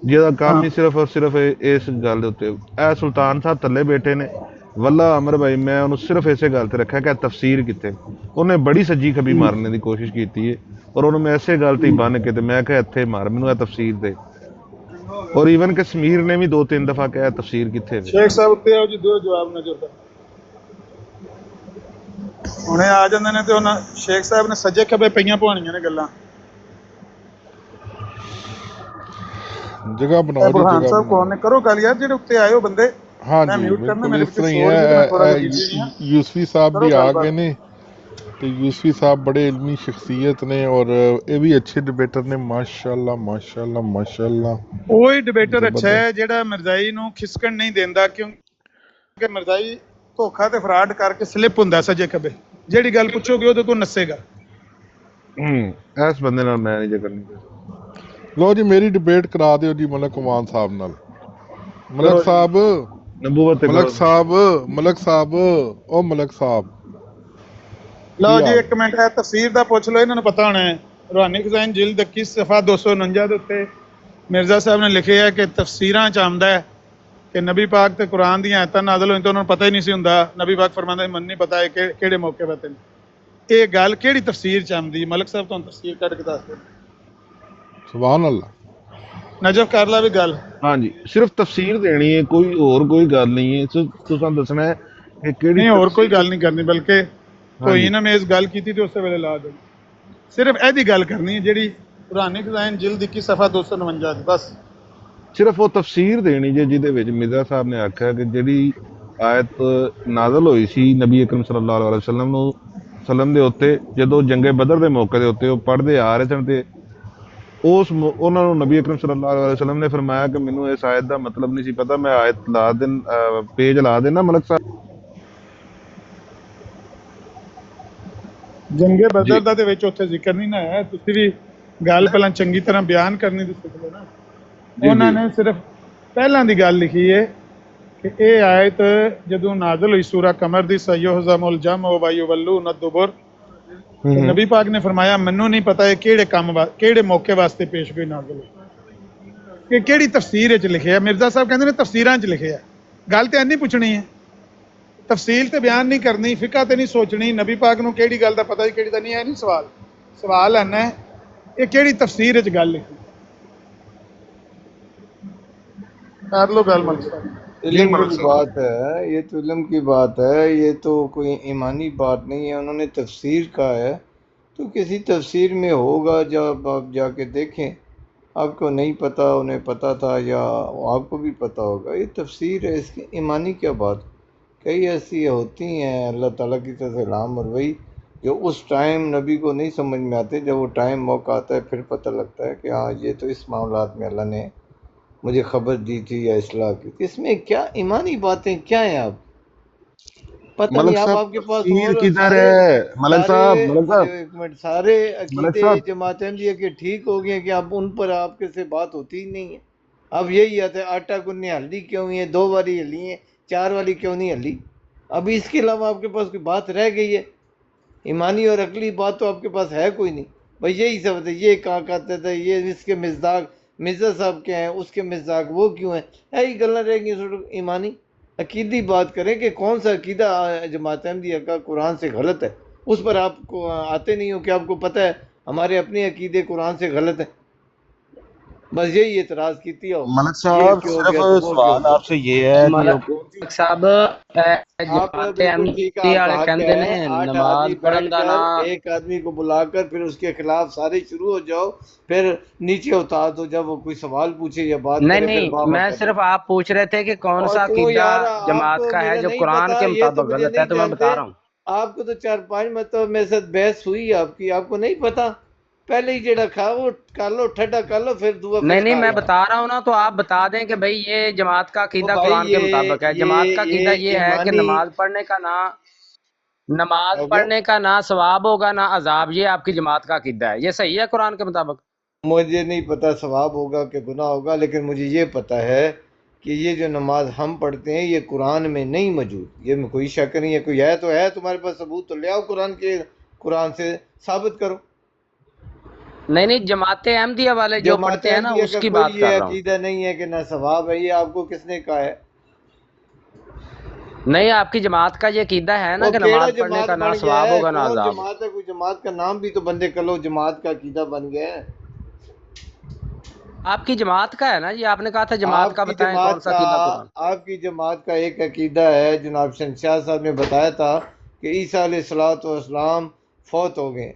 ਜਿਹਦਾ ਕੰਮ ਹੀ ਸਿਰਫ ਔਰ ਸਿਰਫ ਇਸ ਗੱਲ ਦੇ ਉੱਤੇ। ਇਹ ਸੁਲਤਾਨ ਸਾਹਿਬ ਥੱਲੇ ਬੈਠੇ ਨੇ, ਵੱਲਾ ਅਮਰ ਭਾਈ, ਮੈਂ ਉਹਨੂੰ ਸਿਰਫ ਇਸੇ ਗੱਲ ਤੇ ਰੱਖਿਆ ਕਿ ਤਫਸੀਰ ਕਿੱਥੇ। ਉਹਨੇ ਬੜੀ ਸੱਜੀ ਖੱਬੀ ਮਾਰਨੇ ਦੀ ਕੋਸ਼ਿਸ਼ ਕੀਤੀ ਹੈ ਔਰ ਉਹਨੂੰ ਮੈਂ ਇਸੇ ਗੱਲ ਤੇ ਹੀ ਬੰਨ ਕੇ ਤੇ ਮੈਂ ਕਿਹਾ ਇੱਥੇ ਮਾਰ, ਮੈਨੂੰ ਇਹ ਤਫਸੀਰ ਦੇ। ਔਰ ਈਵਨ ਕਸ਼ਮੀਰ ਨੇ ਵੀ 2-3 ਦਫਾ ਕਿਹਾ ਤਫਸੀਰ ਕਿੱਥੇ ਵੇ। ਸ਼ੇਖ ਸਾਹਿਬ ਉੱਤੇ ਆਓ ਜੀ, ਦਿਓ ਜਵਾਬ ਨਜ਼ਰ ਦਾ। ਹੁਣੇ ਆ ਜਾਂਦੇ ਨੇ ਤੇ ਉਹਨਾਂ ਸ਼ੇਖ ਸਾਹਿਬ ਨੇ ਸੱਜੇ ਖੱਬੇ ਪਈਆਂ ਪਵਾਉਣੀਆਂ ਨੇ ਗੱਲਾਂ। ਜਗ੍ਹਾ ਬਣਾਓ ਜੀ, ਬੁਰਹਾਨ ਜਗ੍ਹਾ ਸਾਹਿਬ ਬਣਾਓ। ਕੌਣ ਨੇ? ਕਰੋ ਗੱਲ ਯਾਰ, ਜਿਹੜੇ ਉੱਤੇ ਆਏ ਹੋ ਬੰਦੇ। ਹਾਂ ਮੈਂ ਜੀ ਮਿਊਟ ਕਰਨਾ, ਬਿਲਕੁਲ ਮੇਰੇ ਇਸ ਪਿੱਛੇ ਤਰ੍ਹਾਂ ਹੀ ਸ਼ੋਰ ਜਿਹੀ, ਮੈਂ ਥੋੜਾ ਜਿਹਾ ਹੈ। ਬਿਜ਼ੀ ਹਾਂ। ਯੂਸਫੀ ਸਾਹਿਬ ਕਰੋ ਵੀ ਆ ਗੱਲਬਾਤ। ਗਏ ਨੇ ਤੇ ਯੂਸਫੀ ਸਾਹਿਬ ਬੜੇ ਇਲਮੀ ਸ਼ਖਸੀਅਤ ਨੇ ਔਰ ਇਹ ਵੀ ਅੱਛੇ ਡਿਬੇਟਰ ਨੇ, ਮਾਸ਼ਾਅੱਲਾ ਮਾਸ਼ਾਅੱਲਾ ਮਾਸ਼ਾਅੱਲਾ। ਉਹੀ ਡਿਬੇਟਰ ਅੱਛਾ ਹੈ ਜਿਹੜਾ ਮਿਰਜ਼ਾਈ ਨੂੰ ਖਿਸਕਣ ਨਹੀਂ ਦਿੰਦਾ, ਕਿਉਂਕਿ ਮਿਰਜ਼ਾਈ ਧੋਖਾ ਤੇ ਫਰਾਡ ਕਰਕੇ ਸਲਿੱਪ ਹੁੰਦਾ ਸੱਜੇ ਖੱਬੇ। ਜਿਹੜੀ ਗੱਲ ਪੁੱਛੋਗੇ ਉਹਦੇ ਤੋਂ ਨੱਸੇਗਾ। ਇਸ ਬੰਦੇ ਨਾਲ ਮੈਂ ਨਹੀਂ ਜੇ ਕਰਨੀ। ਲੋ ਜੀ ਮੇਰੀ ਡਿਬੇਟ ਕਰਾ ਦਿਓ ਜੀ ਮਲਕ ਅਮਾਨ ਸਾਹਿਬ ਨਾਲ। ਮਲਕ ਸਾਹਿਬ, ਨਬੂਵਤ ਤੇ ਮਲਕ ਸਾਹਿਬ, ਮਲਕ ਸਾਹਿਬ, ਉਹ ਮਲਕ ਸਾਹਿਬ। ਲਓ ਜੀ ਇੱਕ ਮਿੰਟ, ਹੈ ਤਫਸੀਰ ਦਾ ਪੁੱਛ ਲਓ, ਇਹਨਾਂ ਨੂੰ ਪਤਾ ਹੋਣਾ ਹੈ। ਰੂਹਾਨੀ ਖਜ਼ਾਇਨ ਜਿਲਦ 21 ਸਫਾ 249 ਦੇ ਉੱਤੇ ਮਿਰਜ਼ਾ ਸਾਹਿਬ ਨੇ ਲਿਖਿਆ ਕਿ ਤਫਸੀਰਾਂ ਚ ਆਉਂਦਾ ਹੈ ਕਿ ਨਬੀ ਪਾਕ ਤੇ ਕੁਰਾਨ ਦੀਆਂ ਆਇਤਾਂ ਨਾਜ਼ਲ ਹੋਈਆਂ ਤਾਂ ਉਹਨਾਂ ਨੂੰ ਪਤਾ ਹੀ ਨਹੀਂ ਸੀ ਹੁੰਦਾ। ਨਬੀ ਪਾਕ ਫਰਮਾਉਂਦੇ ਮੈਨੂੰ ਨਹੀਂ ਪਤਾ ਹੈ ਕਿ ਕਿਹੜੇ ਮੌਕੇ ਤੇ ਨੇ। ਇਹ ਗੱਲ ਕਿਹੜੀ ਤਫਸੀਰ ਚ ਆਉਂਦੀ? ਮਲਕ ਸਾਹਿਬ ਤੁਹਾਨੂੰ ਤਫਸੀਰ ਕੱਢ ਕੇ ਦੱਸ ਦਿਓ। ਸੁਭਾਨ ਅੱਲਾ। ਨਜਫ ਕਰ ਲਾ ਵੀ ਗੱਲ। ਹਾਂਜੀ, ਸਿਰਫ ਤਫਸੀਰ ਦੇਣੀ ਹੈ, ਕੋਈ ਹੋਰ ਕੋਈ ਗੱਲ ਨਹੀਂ ਹੈ। ਤੁਸੀਂ ਦੱਸਣਾ ਹੈ ਕਿ ਕਿਹੜੀ। ਨਹੀਂ ਹੋਰ ਕੋਈ ਗੱਲ ਨਹੀਂ ਕਰਨੀ, ਬਲਕਿ ਕੋਈ ਨਾ ਮੈਂ ਇਸ ਗੱਲ ਕੀਤੀ ਤੇ ਉਸੇ ਵੇਲੇ ਲਾ ਦੇ। ਸਿਰਫ ਇਹਦੀ ਗੱਲ ਕਰਨੀ ਹੈ ਜਿਹੜੀ ਰੂਹਾਨੀ ਖਜ਼ਾਇਨ ਜਿਲਦ 21 ਸਫਾ 249 ਦੀ, ਬਸ ਸਿਰਫ ਉਹ ਤਫਸੀਰ ਦੇਣੀ ਜੇ ਜਿਹਦੇ ਵਿੱਚ ਮਿਰਜ਼ਾ ਸਾਹਿਬ ਨੇ ਆਖਿਆ ਕਿ ਜਿਹੜੀ ਆਇਤ ਨਾਜ਼ਲ ਹੋਈ ਸੀ ਨਬੀ ਅਕਰਮ ਸੱਲੱਲਾਹੁ ਅਲੈਹਿ ਵਸੱਲਮ ਦੇ ਉੱਤੇ ਜਦੋਂ ਜੰਗੇ ਬਦਰ ਦੇ ਮੌਕੇ ਦੇ ਉੱਤੇ ਉਹ ਪੜ੍ਹਦੇ ਆ ਰਹੇ ਸਨ ਤੇ ਉਹਨਾਂ ਨੂੰ ਨਬੀ ਅਕਰਮ ਸੱਲੱਲਾਹੁ ਅਲੈਹਿ ਵਸੱਲਮ ਨੇ ਫਰਮਾਇਆ ਕਿ ਮੈਨੂੰ ਇਸ ਆਇਤ ਦਾ ਮਤਲਬ ਨਹੀਂ ਸੀ ਪਤਾ, ਮੈਂ ਆਇਤ ਲਾ ਦੇਣ ਪੇਜ ਲਾ ਦੇਣਾ ਮਲਕ ਸਾਹਿਬ। ਜੰਗੇ ਬਦਰ ਦਾ ਦੇ ਵਿੱਚ ਉੱਥੇ ਜ਼ਿਕਰ ਨਹੀਂ ਨਾ ਹੈ। ਤੁਸੀਂ ਵੀ ਗੱਲ ਪਹਿਲਾਂ ਚੰਗੀ ਤਰ੍ਹਾਂ ਬਿਆਨ ਕਰਨੀ ਦੱਸੋ ਨਾ। ਉਹਨਾਂ ਨੇ ਸਿਰਫ ਪਹਿਲਾਂ ਦੀ ਗੱਲ ਲਿਖੀ ਹੈ ਕਿ ਇਹ ਆਇਤ ਜਦੋਂ ਨਾਜ਼ਲ ਹੋਈ ਸੂਰਾ ਕਮਰ ਦੀ ਸਯੁਹਜ਼ਮੁਲ ਜਮਅ व युवल्लून अद-दुबुर, ਨਬੀ ਪਾਕ ਨੇ ਫਰਮਾਇਆ ਮੈਨੂੰ ਨਹੀਂ ਪਤਾ ਇਹ ਕਿਹੜੇ ਕਿਹੜੇ ਮੌਕੇ ਵਾਸਤੇ ਪੇਸ਼ਗੋਈ ਨਾਜ਼ਲ ਹੋਈ, ਕਿ ਕਿਹੜੀ ਤਫਸੀਰ ਵਿੱਚ ਲਿਖਿਆ। ਮਿਰਜ਼ਾ ਸਾਹਿਬ ਕਹਿੰਦੇ ਨੇ ਤਫਸੀਰਾਂ 'ਚ ਲਿਖਿਆ। ਗੱਲ ਤੇ ਇੰਨੀ ਪੁੱਛਣੀ ਹੈ, ਤਫਸੀਲ ਤੇ ਬਿਆਨ ਨਹੀਂ ਕਰਨੀ, ਫਿਕਾ ਤੇ ਨਹੀਂ ਸੋਚਣੀ ਨਬੀ ਪਾਕ ਨੂੰ ਕਿਹੜੀ ਗੱਲ ਦਾ ਪਤਾ ਹੈ ਕਿਹੜੀ ਦਾ ਨਹੀਂ ਹੈ। ਨਹੀਂ ਸਵਾਲ ਆਨਾ ਹੈ ਇਹ ਕਿਹੜੀ ਤਫਸੀਰ ਵਿੱਚ ਗੱਲ ਲਿਖੀ। कर लो गल मलक साहब। इल्म की बात है, ये तो इल्म की बात है, ये तो कोई ईमानी बात नहीं है। उन्होंने तफसीर कहा है तो किसी तफसीर में होगा, जब आप जाके देखें। आपको नहीं पता, उन्हें पता था, या आपको भी पता होगा। ये तफसीर है, इसकी ईमानी क्या बात। कई ऐसी होती हैं अल्लाह ताला की तरफ से इल्हाम, और वही जो उस टाइम नबी को नहीं समझ में आते, जब वो टाइम मौका आता है फिर पता लगता है कि हाँ ये तो इस मामलात में अल्लाह ने मुझे खबर दी थी या इसलाह की। इसमें क्या ईमानी बातें क्या हैं? आप पता नहीं, आप आपके पास किधर है मलक साहब? एक मिनट, सारे अकीदे जमात अहमदिया के ठीक हो गए कि अब उन पर आपके से बात होती ही नहीं है। अब यही आता है आटा गुन्ने हल्दी क्यों हुई है, 2 वाली हली है, 4 वाली क्यों नहीं हली। अब इसके अलावा आपके पास कोई बात रह गई है? ईमानी और अकली बात तो आपके पास है कोई नहीं। भाई यही सब है, ये कहा करते थे, ये इसके मिज़दाक मिर्ज़ा साहब क्या हैं, उसके मिज़दाक वो क्यों हैं, यही गल्ला रहेंगी। ईमानी अकीदी बात करें कि कौन सा अकीदा जमात अहमदिया का कुरान से गलत है, उस पर आपको आते नहीं हो कि आपको पता है हमारे अपने अकीदे कुरान से गलत है। बस यही एतराज़ की थी। मलक साहब सिर्फ सवाल आपसे ये है कि मलक साहब कहते ने नमाज पढ़न दा ना, एक आदमी को बुलाकर फिर उसके खिलाफ सारे शुरू हो जाओ, फिर नीचे उतार दो जब वो कोई सवाल पूछे या बात नहीं नहीं, मैं सिर्फ आप पूछ रहे थे कि कौन सा अकीदा जमात का है जो कुरान के मुताबिक गलत है, तो मैं बता रहा हूँ आपको। तो 4-5 मतलब मेरे साथ बहस हुई आपकी, आपको नहीं पता। पहले ही जेड़ा खा वो कर लो, ठंडा कर लो, फिर दुआ। नहीं, मैं बता रहा हूँ ना, तो आप बता दें कि भाई ये जमात का अकीदा कुरान के मुताबिक है। जमात का अकीदा ये है कि नमाज पढ़ने का ना सवाब होगा ना अजाब, ये आपकी जमात का अकीदा है। ये सही है कुरान के मुताबिक? मुझे नहीं पता सवाब होगा कि गुनाह होगा, लेकिन मुझे ये पता है कि ये जो नमाज हम पढ़ते हैं ये कुरान में नहीं मौजूद। ये में कोई शक नहीं है। कोई है तो है, तुम्हारे पास सबूत तो ले आओ कुरान से साबित करो। नहीं, जमात अहमदिया वाले जो पढ़ते हैं ना उसकी बात कर रहा हूँ। अकीदा नहीं है कि ना सवाब है, ये आपको किसने कहा है? नहीं, आपकी जमात का ये अकीदा है ना कि नमाज पढ़ने का ना सवाब होगा ना अज़ाब। जमात है, कोई जमात का नाम भी तो बंदे कर लो, जमात का अकीदा बन गया है। آپ کی جماعت کا ہے نا جی، آپ نے کہا تھا جماعت کا آپ کی بتائیں کون جماعت سا کا عقیدہ قرآن؟ آپ کی جماعت کا ایک عقیدہ ہے، جناب شہنشاہ صاحب نے بتایا تھا کہ عیسیٰ علیہ الصلوۃ والسلام فوت ہو گئے.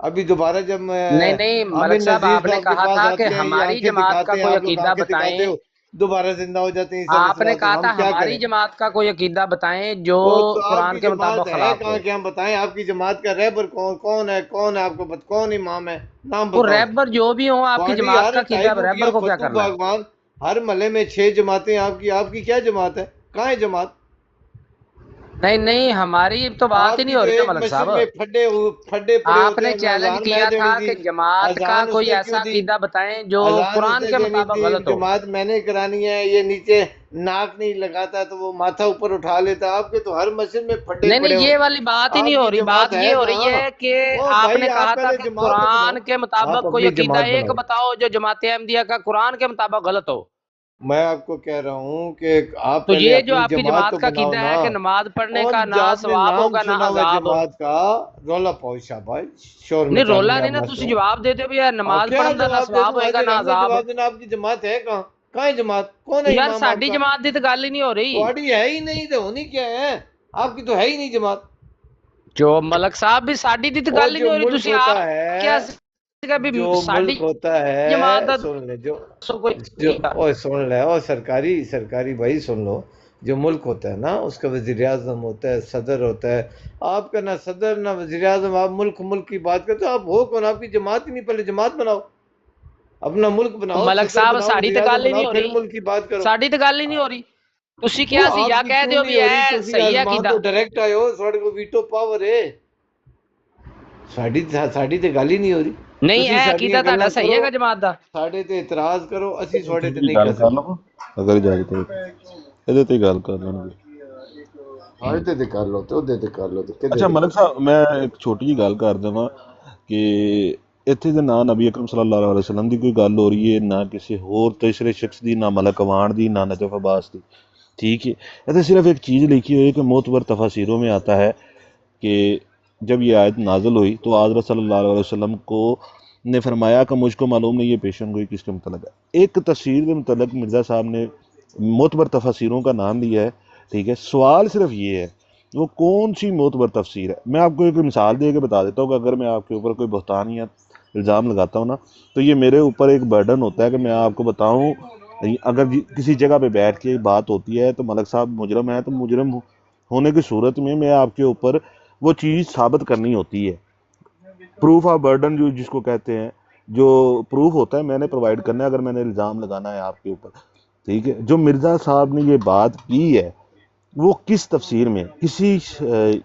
ابھی دوبارہ جب نہیں نہیں عامر ملک صاحب، نذیر آپ نے صاحب کے کہا پاس تھا کہ آتے ہیں، یہ ہماری آنکھیں جماعت کا دکھاتے ہیں، کوئی آپ لوگ عقیدہ آنکھیں دکھاتے بتائیں. ہو، دوبارہ زندہ ہو جاتے ہیں عیسیٰ علیہ آپ نے کہا السلام. تھا ہم کیا ہماری کریں؟ جماعت کا کوئی عقیدہ بتائیں جو وہ تو آپ قرآن کی کے جماعت مطابق ہے خلاف کہاں ہو. کہ ہم بتائیں آپ کی جماعت کا رہبر کون ہے؟ کون ہے آپ کو کون امام ہے؟ نام وہ بتاؤ. ریبر جو بھی ہوں، آپ کی تھوڑی جماعت یار کا ٹائی عقیدہ ہے، بوٹیاں ریبر کو کیا فتو کرنا ہے؟ باغبان، ہر محلے میں 6 جماعتیں. آپ کی کیا جماعت ہے؟ کہاں ہے جماعت؟ نہیں نہیں، ہماری تو بات ہی آپ نہیں کی ہو تو رہی نا ایک ملک مسجد صاحب. میں پھڈے پڑے آپ ہوتے نے ہیں. چیلنج اذان کیا میں تھا دینی کہ تھی، جماعت کا اذان اس کوئی نے ایسا کیوں دی؟ عقیدہ بتائیں جو اذان اس قرآن نے کے دینی مطابق تھی، غلط ہو. جماعت میں نے کرانی ہے. یہ نیچے ناک نہیں لگاتا تو وہ ماتھا اوپر اٹھا لیتا. آپ کے تو ہر مسجد میں پھڈے نہیں پڑے نہیں، ہوئے. یہ والی بات ہی نہیں آپ ہو کی رہی. جماعت بات یہ ہو رہی کہاں؟ ہے کہ او آپ نے بھائی کہا آپ تھا پہلے کہ جماعت تو بناؤ. قرآن کے آپ مطابق کوئی اپنی عقیدہ جماعت ایک بناؤ. بتاؤ جو جماعت احمدیہ کا قرآن کے مطابق غلط ہو. میں آپ کو کہہ رہا ہوں کہ آپ تو پہلے یہ جو اپنی آپ کی جماعت تو جماعت کا بناؤ عقیدہ نا. ہے کہ نماز پڑھنے کا اور نہ آپ نے ثواب نام ہوگا نہ سنا ہوا عذاب. جماعت کا، رولا پاؤ شاباش، شور نہیں مچانے رولا میں نہیں آپ نا، مست تسی ہو. جواب دے دو بھی یار اور نماز کیا پڑھن دا نہ جواب دے ثواب دوں؟ ہوئے آج گا نہ رنگ میں عذاب. جواب دینا. آپ کی جماعت ہے کہاں؟ کہاں ہے جماعت؟ کون تو ہے یار امام آپ ساڈی کا؟ جماعت دی تو گل ہی نہیں ہو رہی. تھوڑی ہے ہی نہیں تو ہونی کیا ہے؟ آپ کی تو ہے ہی نہیں جماعت. جو ملک صاحب بھی ساڈی دی تو اور گل ہی جو نہیں ہو رہی. ملک تسی ہوتا آپ کیا ہے، سکا بھی جو ساڈی ملک ہوتا جماعت ہے، دا سن لے، سو کوئی جو عقیدہ. اوے سن لے، اور سرکاری بھائی سن لو. جو ملک ہوتا ہے نا، اس کا وزیر اعظم ہوتا ہے، صدر ہوتا ہے. آپ کا نہ صدر نہ وزیر اعظم. آپ ملک کی بات کرتے ہو. آپ ہو کون؟ آپ کی جماعت ہی نہیں. پہلے جماعت بناؤ، اپنا ملک بناؤ، ملک صدر صاحب بناؤ، ساڈی وزیر تو اعظم گل ہی بناؤ، نہیں ہو پھر رہی. ملک کی بات کرو. ساڈی تو گل ہی نہیں ہو رہی. تسی وہ کیا سی یا آپ کی کہہ کیوں دیو نہیں بھی ہو رہی؟ ہے تسی صحیح ہے آزمان عقیدہ. تو ڈائریکٹ آئے ہو، تھوڑے کو ویٹو پاور ہے. ساڈی تے گل ہی نہیں ہو رہی. نہیں تسی اے ساڈیاں عقیدہ تہاڈا گلاں صحیح کرو، ہے گا جماعت دا. ساڈے تے اعتراض کرو، اسی تھوڑے تے تھوڑی نہیں ਗੱਲ کر ਕਰ سکتے. ਲਵਾਂ ਅਗਰ ਇਜਾਜ਼ਤ ਹੋਵੇ ਇਹਦੇ ਤੇ ਗੱਲ ਕਰ ਲੈਣਗੇ. ہاں تے کر لو، تو دے تے کر لو، تو کدے ਅੱਛਾ تے ਮਲਕ کر ਸਾਹਿਬ, ਮੈਂ ਇੱਕ ਛੋਟੀ ਜਿਹੀ ਗੱਲ ਕਰ ਦੇਵਾਂ ਕਿ ਇੱਥੇ ਦੇ ਨਾ ਨਬੀ ਅਕਰਮ ਸੱਲੱਲਾਹੁ ਅਲੈਹਿ ਵਸੱਲਮ ਦੀ ਕੋਈ ਗੱਲ ਹੋ ਰਹੀ ਹੈ, ਨਾ ਕਿਸੇ ਹੋਰ ਤੀਸਰੇ ਸ਼ਖਸ ਦੀ, ਨਾ ਮਲਕ ਅਵਾਨ ਦੀ, ਨਾ ਨਜਫ عباس ਦੀ. ٹھیک ہے. ایسے صرف ایک چیز لکھی ہوئی ہے کہ معتبر تفاسیروں میں آتا ہے کہ جب یہ آیت نازل ہوئی تو حضرت صلی اللہ علیہ وسلم کو نے فرمایا کہ مجھ کو معلوم نہیں یہ پیشن گوئی کس کے متعلق ہے. ایک تفسیر کے متعلق مرزا صاحب نے معتبر تفاسیروں کا نام لیا ہے. ٹھیک ہے. سوال صرف یہ ہے وہ کون سی معتبر تفسیر ہے. میں آپ کو ایک مثال دے کے بتا دیتا ہوں کہ اگر میں آپ کے اوپر کوئی بہتان یا الزام لگاتا ہوں نا، تو یہ میرے اوپر ایک برڈن ہوتا ہے کہ میں آپ کو بتاؤں. اگر کسی جگہ پہ بیٹھ کے بات ہوتی ہے تو ملک صاحب مجرم ہے، تو مجرم ہونے کی صورت میں آپ کے اوپر وہ چیز ثابت کرنی ہوتی ہے. پروف آف برڈن جو جس کو کہتے ہیں، جو پروف ہوتا ہے میں نے پرووائڈ کرنا ہے اگر میں نے الزام لگانا ہے آپ کے اوپر. ٹھیک ہے. جو مرزا صاحب نے یہ بات کی ہے وہ کس تفسیر میں کسی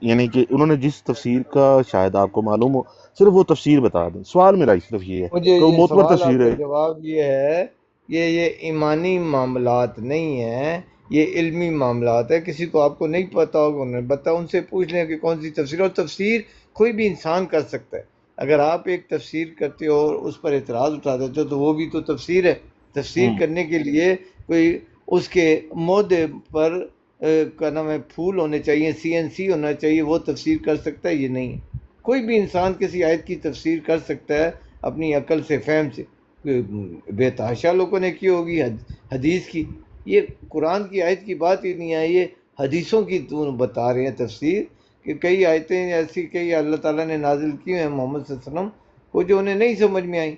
یعنی کہ انہوں نے جس تفسیر کا شاید آپ کو معلوم ہو، صرف وہ تفسیر بتا دیں. سوال میرا صرف یہ ہے مجھے کہ وہ یہ معتبر سوال آپ تفسیر کا ہے. جواب یہ ہے کہ یہ ایمانی معاملات نہیں ہیں، یہ علمی معاملات ہے. کسی کو آپ کو نہیں پتا ہوگا انہیں بتا، ان سے پوچھ لیں کہ کون سی تفسیر. اور تفسیر کوئی بھی انسان کر سکتا ہے. اگر آپ ایک تفسیر کرتے ہو اور اس پر اعتراض اٹھا دیتے ہو تو وہ بھی تو تفسیر ہے. تفسیر کرنے کے لیے کوئی اس کے مودے پر کا نام ہے پھول ہونے چاہیے، CNC ہونا چاہیے، وہ تفسیر کر سکتا ہے. یہ نہیں ہے. کوئی بھی انسان کسی آیت کی تفسیر کر سکتا ہے اپنی عقل سے، فہم سے. بے تحاشا لوگوں نے کی ہوگی حدیث کی. یہ قرآن کی آیت کی بات ہی نہیں ہے، یہ حدیثوں کی بتا رہے ہیں تفسیر. کہ کئی آیتیں ایسی کئی اللہ تعالیٰ نے نازل کی ہیں محمد صلی اللہ علیہ وسلم کو جو انہیں نہیں سمجھ میں آئیں.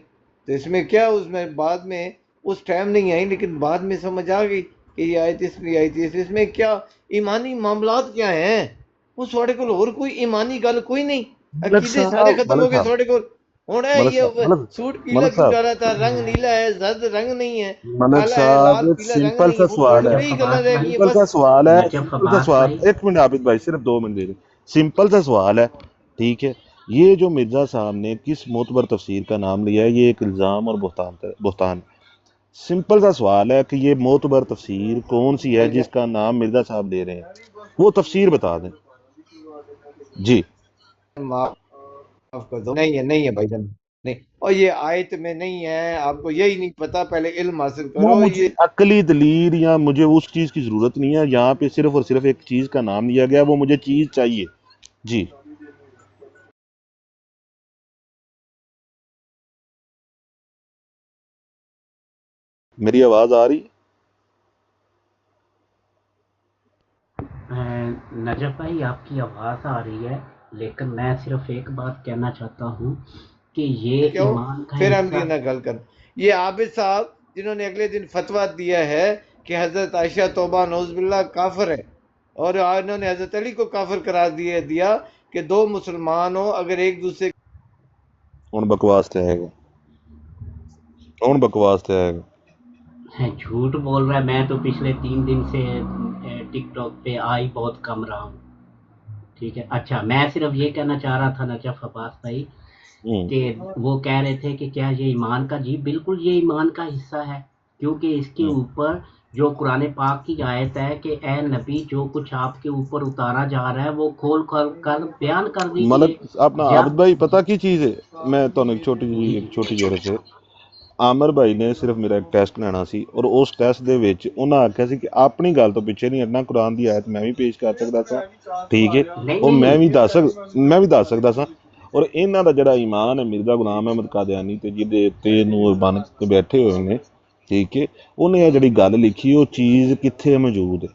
تو اس میں کیا، اس میں بعد میں اس ٹائم نہیں آئی لیکن بعد میں سمجھ آ گئی کہ یہ آیت اس لیے آئی تھی. اس میں کیا ایمانی معاملات کیا ہیں؟ وہ تھوڑے کو اور کوئی ایمانی گل کوئی نہیں. ملک عقیدے سارے صاحب ختم ملک ہو گئے. صاحب تھوڑے کو ہونا ہے ملک صاحب یہ ملک سوٹ پیلا ملک کیوں صاحب ڈالا تھا، رنگ نیلا ہے، زرد رنگ نہیں ہے، ملک کالا ہے، صاحب لال ایک پیلا رنگ سمپل نہیں سا ہے. وہ سوال تھوڑی ہے، رہی گلا رہ گئی ہیں سمپل بس. سا سوال ہے، سمپل سا سوال. ایک منٹ عابد بھائی صرف 2 منٹ دے دیں. سمپل سا سوال ہے. ٹھیک ہے. یہ جو مرزا صاحب نے کس معتبر تفسیر کا نام لیا ہے، یہ ایک الزام اور بہتان. سمپل سا سوال ہے کہ یہ معتبر تفسیر کون سی ہے جس کا نام مرزا صاحب لے رہے ہیں، وہ تفسیر بتا دیں. جی معاف کر دو. نہیں ہے بھائی جان، نہیں. اور یہ آیت میں نہیں ہے. آپ کو یہی نہیں پتا، پہلے علم حاصل وہ کرو. مجھے یہ عقلی دلیل یا مجھے اس چیز کی ضرورت نہیں ہے. یہاں پہ صرف اور صرف ایک چیز کا نام لیا گیا، وہ مجھے چیز چاہیے. جی میری آواز آ رہی؟ नजफ भाई आपकी आवाज़ आ रही है, लेकिन मैं सिर्फ एक बात कहना चाहता हूँ कि ये क्यों ईमान का फिर हम हिस्सा ये ना गल कर, ये आबिद साहब जिन्होंने अगले दिन फतवा दिया है कि हजरत आयशा तौबा नौज़बिल्लाह काफिर है, और इन्होंने हजरत अली को काफिर करार दिया कि दो मुसलमान हो अगर एक दूसरे ਹੁਣ ਬਕਵਾਸ ਤੇ ਆਏਗਾ, ਹੁਣ ਬਕਵਾਸ ਤੇ ਆਏਗਾ। झूठ बोल रहा है। मैं तो पिछले 3 दिन से टिकटॉक पे आई बहुत कम रहा हूँ, ठीक है। अच्छा, मैं सिर्फ ये कहना चाह रहा था नजफ अब्बास भाई कि वो कह रहे थे कि क्या ये ईमान का, जी बिल्कुल ये ईमान का हिस्सा है, क्योंकि इसके ऊपर जो कुरान पाक की आयत है कि ए नबी जो कुछ आपके ऊपर उतारा जा रहा है वो खोल कर बयान कर दीजिए। मतलब अपना आबिद भाई पता की चीज़ है, मैं तो एक छोटी ਜਿਹੀ से ਆਮਰ ਭਾਈ ਨੇ ਸਿਰਫ ਮੇਰਾ ਇੱਕ ਟੈਸਟ ਲੈਣਾ ਸੀ, ਔਰ ਉਸ ਟੈਸਟ ਦੇ ਵਿੱਚ ਉਹਨਾਂ ਆਖਿਆ ਸੀ ਕਿ ਆਪਣੀ ਗੱਲ ਤੋਂ ਪਿੱਛੇ ਨਹੀਂ ਹਟਣਾ, ਕੁਰਾਨ ਦੀ ਆਇਤ ਮੈਂ ਵੀ ਪੇਸ਼ ਕਰ ਸਕਦਾ ਸਾਂ, ਠੀਕ ਹੈ, ਉਹ ਮੈਂ ਵੀ ਦੱਸ ਸਕਦਾ ਸਾਂ। ਔਰ ਇਹਨਾਂ ਦਾ ਜਿਹੜਾ ਈਮਾਨ ਹੈ ਮਿਰਜ਼ਾ ਗੁਲਾਮ ਅਹਿਮਦ ਕਾਦੀਆਨੀ ਤੇ ਜਿਹਦੇ ਉੱਤੇ ਨੂਰ ਬਣ ਕੇ ਬੈਠੇ ਹੋਏ ਨੇ, ਠੀਕ ਹੈ, ਉਹਨੇ ਇਹ ਜਿਹੜੀ ਗੱਲ ਲਿਖੀ ਉਹ ਚੀਜ਼ ਕਿੱਥੇ ਮੌਜੂਦ ਹੈ,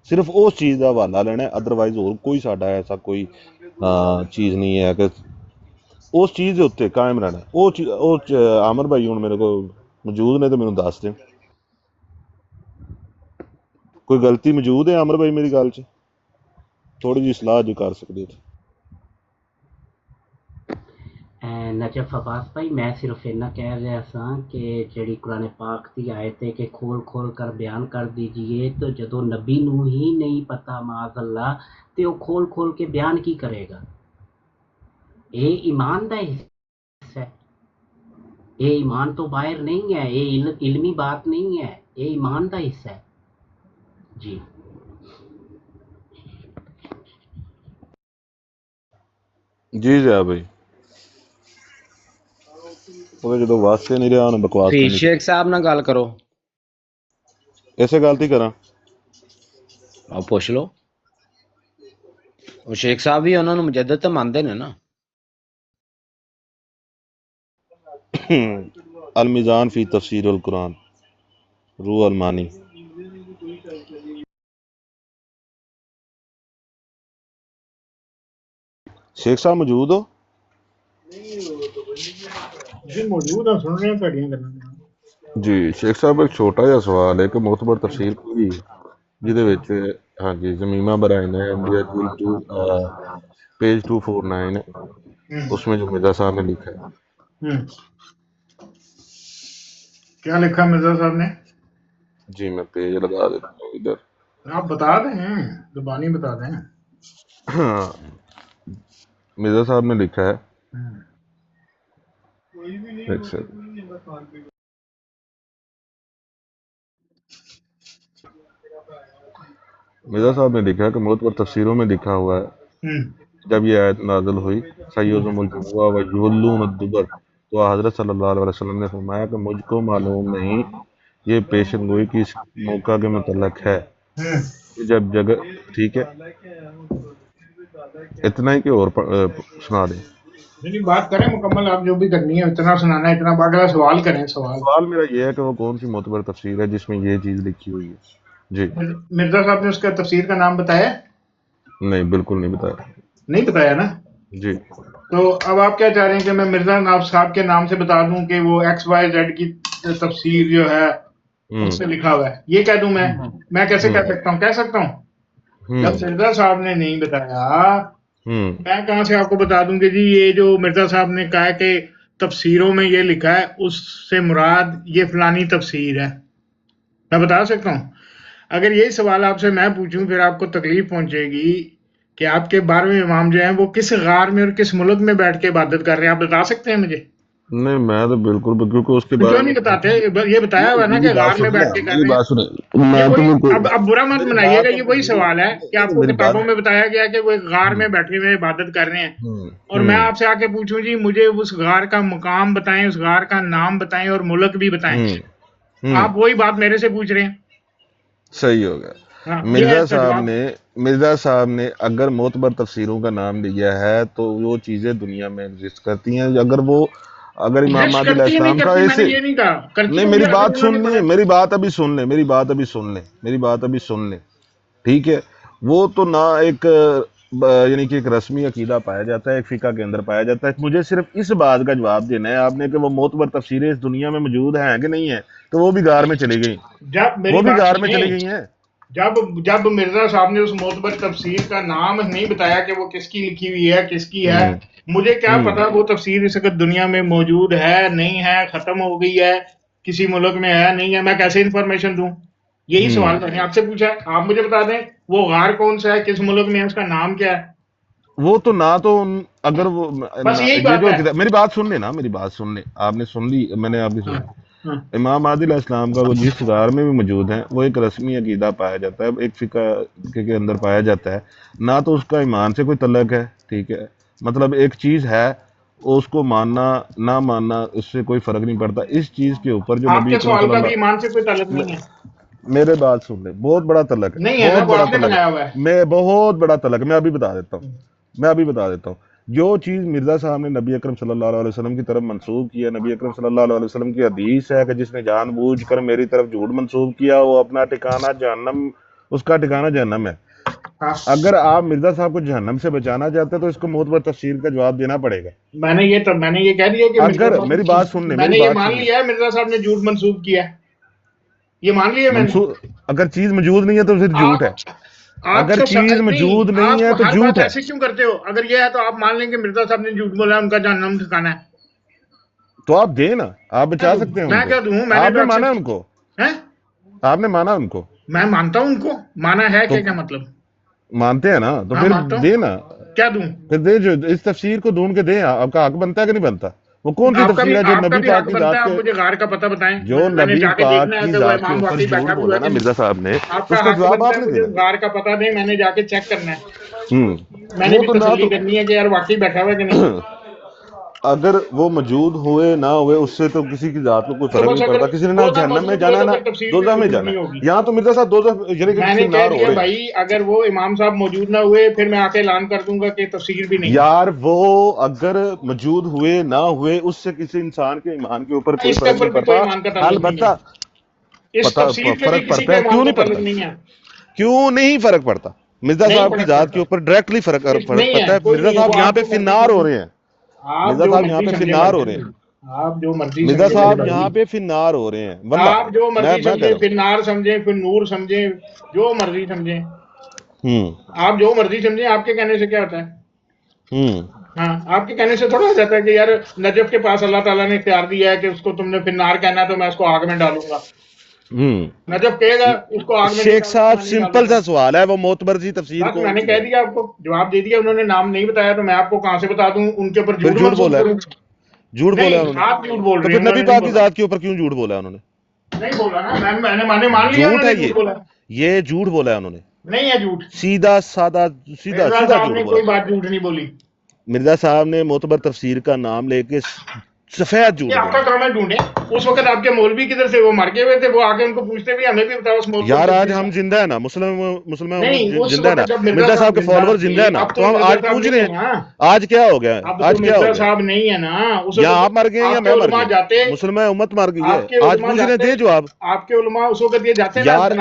ਸਿਰਫ ਉਸ ਚੀਜ਼ ਦਾ ਹਵਾਲਾ ਲੈਣਾ, ਅਦਰਵਾਈਜ਼ ਹੋਰ ਕੋਈ ਸਾਡਾ ਐਸਾ ਕੋਈ ਚੀਜ਼ ਨਹੀਂ ਹੈ ਕਿ ਉਸ ਚੀਜ਼ ਦੇ ਉੱਤੇ ਕਾਇਮ ਰਹਿਣਾ। ਉਹ ਆਮਰ ਭਾਈ ਹੁਣ ਮੇਰੇ ਕੋਲ ਮੌਜੂਦ ਨੇ ਤੇ ਮੈਨੂੰ ਦੱਸ ਦੇਣ, ਕੋਈ ਗਲਤੀ ਮੌਜੂਦ ਹੈ ਆਮਰ ਭਾਈ ਮੇਰੀ ਗੱਲ 'ਚ? ਥੋੜੀ ਜਿਹੀ ਸਲਾਹ ਜੋ ਕਰ ਸਕਦੇ ਹੋ। नजफ अब्बास भाई मैं सिर्फ इन्ना कह रहा था कि ਜਿਹੜੀ कुरान पाक ਦੀ आयत है कि खोल कर बयान कर दीजिए, तो ਜਦੋਂ नबी ਨੂੰ ही नहीं पता माज़अल्लाह ਤੇ ਉਹ खोल के बयान की करेगा? ਇਹ ईमान ਦਾ हिस्सा है, ये ईमान तो बाहर नहीं है, ये इल्मी बात नहीं है, ये ईमान का हिस्सा है जी। ਜੀ ਜਾ ਭਾਈ, ਉਹ ਜਦੋਂ ਵਾਸਤੇ ਨਹੀਂ ਰਿਹਾ ਉਹਨੇ ਬਕਵਾਸ ਫੀਸ ਸ਼ੇਖ ਸਾਹਿਬ ਨਾਲ ਗੱਲ ਕਰੋ, ਇਸੇ ਗੱਲ ਤੇ ਕਰਾਂ, ਆਪ ਪੁੱਛ ਲਓ। ਉਹ ਸ਼ੇਖ ਸਾਹਿਬ ਵੀ ਉਹਨਾਂ ਨੂੰ ਮੁਜੱਦਦ ਤਾਂ ਮੰਨਦੇ ਨੇ ਨਾ। ਅਲ ਮੀਜ਼ਾਨ ਫੀ ਤਫਸੀਰ ਅਲ ਕੁਰਾਨ रूह अल मानी। शेख साहब मौजूद हो? जी मौजूद है, सुन रहे हैं ਤੁਹਾਡੀਆਂ ਗੱਲਾਂ। जी शेख साहब एक छोटा ਜਿਹਾ सवाल है कि मोतबर तफसीर की ਜਿਹਦੇ ਵਿੱਚ ਹਾਂਜੀ जमीमा बराइन है पेज 249 उसमें जो मिर्जा साहब ने लिखा है। क्या लिखा मिर्जा साहब ने? जी मैं पेज लगा देता हूँ इधर, आप बता दें, जुबानी बता दें। हाँ मिर्जा साहब ने लिखा है, एक सेकंड, मिर्जा साहब ने लिखा है कि मोतबर तफसीरों में लिखा हुआ है जब ये आयत नाज़िल हुई सय्यदुल जुमुआ व युल्लून दुबर, तो हज़रत सल्लल्लाहु अलैहि वसल्लम ने फरमाया कि मुझको मालूम नहीं ये पेशन गोई किस मौका के मुतल्लक है जब जगह, ठीक है इतना ही कि और सुना दें। नहीं बात करें मुकम्मल, आप जो भी करनी है इतना सुनाना है, इतना अगला सवाल करें। सवाल मेरा ये है कि वो कौन सी मोतबर तफसीर है जिसमें ये चीज़ लिखी हुई है। जी मिर्जा साहब ने उसका तफसीर का नाम बताया? नहीं बिल्कुल नहीं बताया। नहीं बताया ना जी। तो अब आप क्या चाह रहे हैं कि मैं मिर्जा साहब के नाम से बता दूं कि वो XYZ की तफसीर जो है उससे लिखा हुआ है, ये कह दूं मैं कैसे कह सकता हूँ? कह सकता हूँ जब मिर्जा साहब ने नहीं बताया मैं कहां से आपको बता दूं कि जी ये जो मिर्जा साहब ने कहा है कि तफसीरों में ये लिखा है उससे मुराद ये फलानी तफसीर है, मैं बता सकता हूँ? अगर यही सवाल आपसे मैं पूछूं फिर आपको तकलीफ पहुंचेगी कि आपके 12वें इमाम जो हैं वो किस गार में और किस मुल्क में बैठ के इबादत कर रहे हैं, आप बता सकते हैं मुझे? नहीं मैं तो बिल्कुल, क्योंकि उसके बाद क्यों नहीं बताते? ये बताया हुआ ना कि गार में बैठ के कर रहे हैं। अब बुरा मत मनाइएगा, ये वही सवाल है कि आपको किताबों में बताया गया कि वो एक गार में बैठे हुए इबादत कर रहे हैं, और मैं आपसे आके पूछूं जी मुझे उस गार का मुकाम बताएं, उस गार का नाम बताएं और मुल्क भी बताएं, आप वही बात मेरे से पूछ रहे हैं। सही हो गया। मिर्जा साहब ने अगर मोतबर तफसीरों का नाम लिया है तो वो चीज़ें दुनिया में एग्जिस्ट करती हैं, अगर वो اگر امام مہدی علیہ السلام کا ایسے نہیں، میری بات سن لیں، میری بات ابھی سن لیں، میری بات ابھی سن لیں، ٹھیک ہے؟ وہ تو نہ ایک یعنی کہ ایک رسمی عقیدہ پایا جاتا ہے، ایک فقہ کے اندر پایا جاتا ہے. مجھے صرف اس بات کا جواب دینا ہے آپ نے کہ وہ معتبر تفسیریں اس دنیا میں موجود ہیں کہ نہیں ہیں، تو وہ بھی غار میں چلی گئی، وہ بھی غار میں چلی گئی ہیں. جب مرزا صاحب نے اس معتبر تفسیر کا نام نہیں بتایا کہ وہ کس کی لکھی ہوئی ہے، کس کی ہے، مجھے کیا پتا وہ تفسیر اس وقت دنیا میں موجود ہے نہیں ہے، ختم ہو گئی ہے، کسی ملک میں ہے نہیں ہے، میں کیسے انفارمیشن دوں؟ یہی سوال میں نے آپ سے پوچھا ہے، آپ مجھے بتا دیں وہ غار کون سا ہے، کس ملک میں ہے، اس کا نام کیا ہے؟ وہ تو نہ تو اگر وہ بس یہی بات ہے. میری بات سن لیں نا، میری بات سن لیں، آپ نے سن لی، میں نے آپ کی سنی. امام مہدی علیہ السلام کا وہ جس غار میں بھی موجود ہیں وہ ایک رسمی عقیدہ پایا جاتا ہے، ایک فقہ کے اندر پایا جاتا ہے، نہ تو اس کا ایمان سے کوئی تعلق ہے، ٹھیک ہے؟ مطلب ایک چیز ہے اس کو ماننا نہ ماننا اس سے کوئی فرق نہیں پڑتا. اس چیز کے اوپر جو آپ کے سوال کا بھی ایمان سے کوئی تعلق نہیں ہے. میرے بات سن لیں، بہت بڑا تعلق ہے، بہت بڑا تعلق ہے، بہت بڑا تعلق ہے. میں ابھی بتا دیتا ہوں. جو چیز مرزا صاحب نے نبی اکرم صلی اللہ علیہ وسلم کی طرف منسوب کیا، نبی اکرم صلی اللہ علیہ وسلم کی حدیث ہے کہ جس نے جان بوجھ کر میری طرف جھوٹ منسوب کیا وہ اپنا ٹھکانہ جہنم، اس کا ٹھکانہ جہنم ہے. اگر آپ مرزا صاحب کو جہنم سے بچانا چاہتے ہیں تو اس کو معتبر تفسیر کا جواب دینا پڑے گا. میں نے یہ کہہ دیا کہ اگر میری بات سن لیں، میں نے یہ مان لیا ہے مرزا صاحب نے جھوٹ منسوب کیا، یہ مان لیا میں نے. اگر چیز موجود نہیں ہے تو پھر جھوٹ ہے، اگر چیز موجود نہیں ہے تو جھوٹ ہے. ایسے کیوں کرتے ہو؟ اگر یہ ہے تو آپ مان لیں کہ مرزا صاحب نے جھوٹ بولا، ان کا جہنم ٹھکانہ ہے. تو آپ دیں نا، آپ بچا سکتے ہیں. میں کیا دوں؟ آپ نے مانا ان کو، آپ نے مانا ان کو. میں مانتا ہوں ان کو، مانا ہے کیا مطلب؟ مانتے ہیں نا تو پھر دے نا. کیا دوں؟ پھر دے، جو اس تفسیر کو ڈھونڈ کے دیں. آپ کا حق بنتا ہے کہ نہیں بنتا؟ وہ کون سی تفسیر ہے جو نبی پاک کی ذات کے، مجھے غار کا پتہ بتائیں، جو نبی پاک کی ذات کے اوپر جھوٹ بولا نا مرزا صاحب نے، اس کا جواب آپ نے دینا. غار کا پتہ دیں، میں نے جا کے چیک کرنا ہے، میں نے بھی تسلی کرنی ہے کہ یار واقعی بیٹھا ہوا ہے کہ نہیں. اگر وہ موجود ہوئے نہ ہوئے اس سے تو کسی کی ذات کو کوئی فرق نہیں پڑتا. کسی نے نہ جہنم میں جانا نہ دوزخ میں جانا. یہاں تو مرزا صاحب دوزخ یعنی کہ میں نے کہہ دیا بھائی اگر وہ امام صاحب موجود نہ ہوئے پھر میں آ کے اعلان کر دوں گا کہ تفسیر بھی نہیں. یار وہ اگر موجود ہوئے نہ ہوئے اس سے کسی انسان کے ایمان کے اوپر کوئی فرق نہیں پڑتا. البتہ فرق پڑتا ہے، کیوں نہیں پڑتا؟ کیوں نہیں فرق پڑتا؟ مرزا صاحب کی ذات کے اوپر ڈائریکٹلی فرق پڑتا ہے. مرزا صاحب یہاں پہ فنار ہو رہے ہیں، مرزا صاحب یہاں پہ فنار ہو رہے ہیں، آپ جو مرضی مرزا صاحب یہاں پہ فنار ہو رہے ہیں. آپ جو مرضی سمجھیں، فنار سمجھیں، پھر نور سمجھیں، جو مرضی سمجھیں، آپ جو مرضی سمجھیں. آپ کے کہنے سے کیا ہوتا ہے؟ ہاں، آپ کے کہنے سے تھوڑا ہو جاتا ہے کہ یار نجف کے پاس اللہ تعالیٰ نے اختیار دیا ہے کہ اس کو تم نے فنار کہنا ہے تو میں اس کو آگ میں ڈالوں گا. نجف کہے گا اس کو آگ میں. شیخ صاحب سمپل سا سوال ہے، وہ معتبر سی تفسیر کو میں نے کہہ دیا، آپ کو جواب دے دیا. انہوں نے نام نہیں بتایا تو میں آپ کو کہاں سے بتا دوں؟ ان کے اوپر جھوٹ بولا، جھوٹ بولا انہوں نے. آپ جھوٹ بول رہے ہیں. تو پھر نبی پاک کی ذات کے اوپر کیوں جھوٹ بولا انہوں نے؟ نہیں بولا نا، میں نے مان لیا جھوٹ ہے. یہ جھوٹ بولا ہے انہوں نے، نہیں ہے جھوٹ، سیدھا سادہ سیدھا جھوٹ بولا. کوئی بات جھوٹ نہیں بولی. مرزا صاحب نے معتبر تفسیر کا نام لے کے سفید جھوٹ. آپ کا کام ہے ڈھونڈے. اس وقت آپ کے مولوی کدھر سے؟ وہ مر گئے ہوئے تھے، وہ آ کے ان کو پوچھتے بھی ہمیں بھی بتاؤ اس مولوی. یار آج ہم زندہ ہے نا، مسلم زندہ ہے نا، مرزا صاحب کے فالوور زندہ ہے نا، تو ہم آج پوچھ رہے ہیں آج کیا ہو گیا؟ آج کیا ہو گیا؟ صاحب نہیں ہے نا، یا آپ مر گئے یا میں مر گیا، مسلم امت مر گئی ہے. آج پوچھ رہے تھے جواب. آپ کے علماء اس وقت یہ جاتے ہیں یار.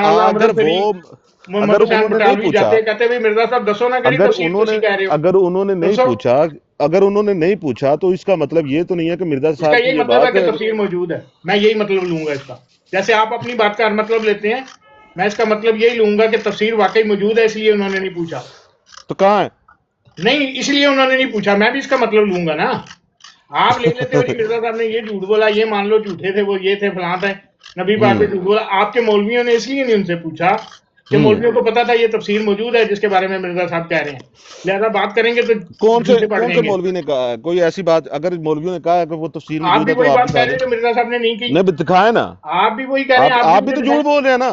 اگر انہوں نے نہیں پوچھا، اگر انہوں نے نہیں پوچھا تو اس کا مطلب یہ تو نہیں ہے کہ مرزا صاحب کی مطلب ہے کہ تفسیر موجود ہے. میں یہی مطلب لوں گا اس کا. جیسے آپ اپنی بات کا ہر مطلب لیتے ہیں، میں اس کا مطلب یہی لوں گا کہ تفسیر واقعی موجود ہے، اس لیے انہوں نے نہیں پوچھا. تو کہاں ہے؟ نہیں، اس لیے انہوں نے نہیں پوچھا. میں بھی اس کا مطلب لوں گا نا. آپ لے لیتے ہو مرزا صاحب نے یہ جھوٹ بولا، یہ مان لو جھوٹے تھے، وہ یہ تھے، فلاں تھے، نبی پاک نے جھوٹ بولا. آپ کے مولویوں نے اس لیے نہیں ان سے پوچھا کہ مولویوں کو پتا تھا یہ تفسیر موجود ہے جس کے بارے میں مرزا صاحب کہہ رہے ہیں. لہذا بات کریں گے تو کون سے مولوی نے کہا کوئی ایسی بات؟ اگر مولویوں نے کہا کہ وہ تفسیر موجود ہے تو آپ بات کہہ رہے ہیں مرزا صاحب نے نہیں کی. نہیں دکھائے نا. آپ بھی وہی کہہ رہے ہیں. آپ بھی تو جھوٹ بول رہے ہیں نا.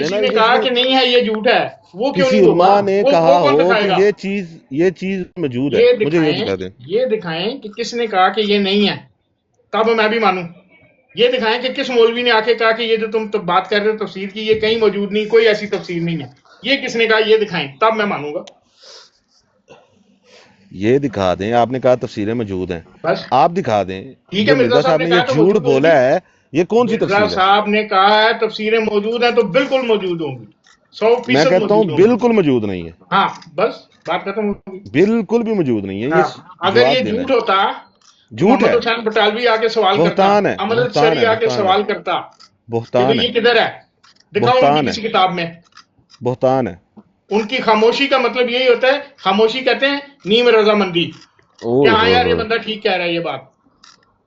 किसी देना ने कि कहा जिसमें कि नहीं है ये झूठ है, वो क्यों किसी नहीं होगा? उलमा ने वो कहा कौन हो दिखाएगा? कि ये चीज मौजूद है, ये मुझे ये दिखाएं, दिखा दें। ये दिखाएं कि किसने कहा कि ये नहीं है, तब मैं भी मानूं। ये दिखाएं कि किस मौलवी ने आके कहा कि ये जो तुम तो बात कर रहे हो तफसीर की, ये कहीं मौजूद नहीं, कोई ऐसी तफसीर नहीं है, ये किसने कहा, ये दिखाएं, तब मैं मानूंगा। ये दिखा दें, आपने कहा तफसीरें मौजूद हैं, बस आप दिखा दें। ठीक जो है, मिर्जा साहब ने ये कहा तो झूठ मौजूद बोला होंगी। है, ये कौन सी मिर्जा तफसीर है? साहब ने कहा है तफसीरें मौजूद हैं, तो बिल्कुल मौजूद होंगी, 100% मैं कहता हूँ मौजूद होंगी। बिल्कुल मौजूद नहीं है, हाँ बस बात खत्म होगी। बिल्कुल भी मौजूद नहीं है। ये हाँ, अगर जवाब ये देना झूठ है। होता, झूठ मोहम्मद है, हुसैन बटालवी आके सवाल करता, बुहतान है, अमृत बुहतान शरी है, आके बुहतान सवाल है, करता कि बुहतान भाई ये है, किधर है, दिखाओ बुहतान उनकी है, किसी किताब में। बुहतान है। उनकी खामोशी का मतलब यही होता है, खामोशी कहते हैं नीम रजामंदी, कि हाँ यार ये बंदा ठीक कह रहा है, ये बात।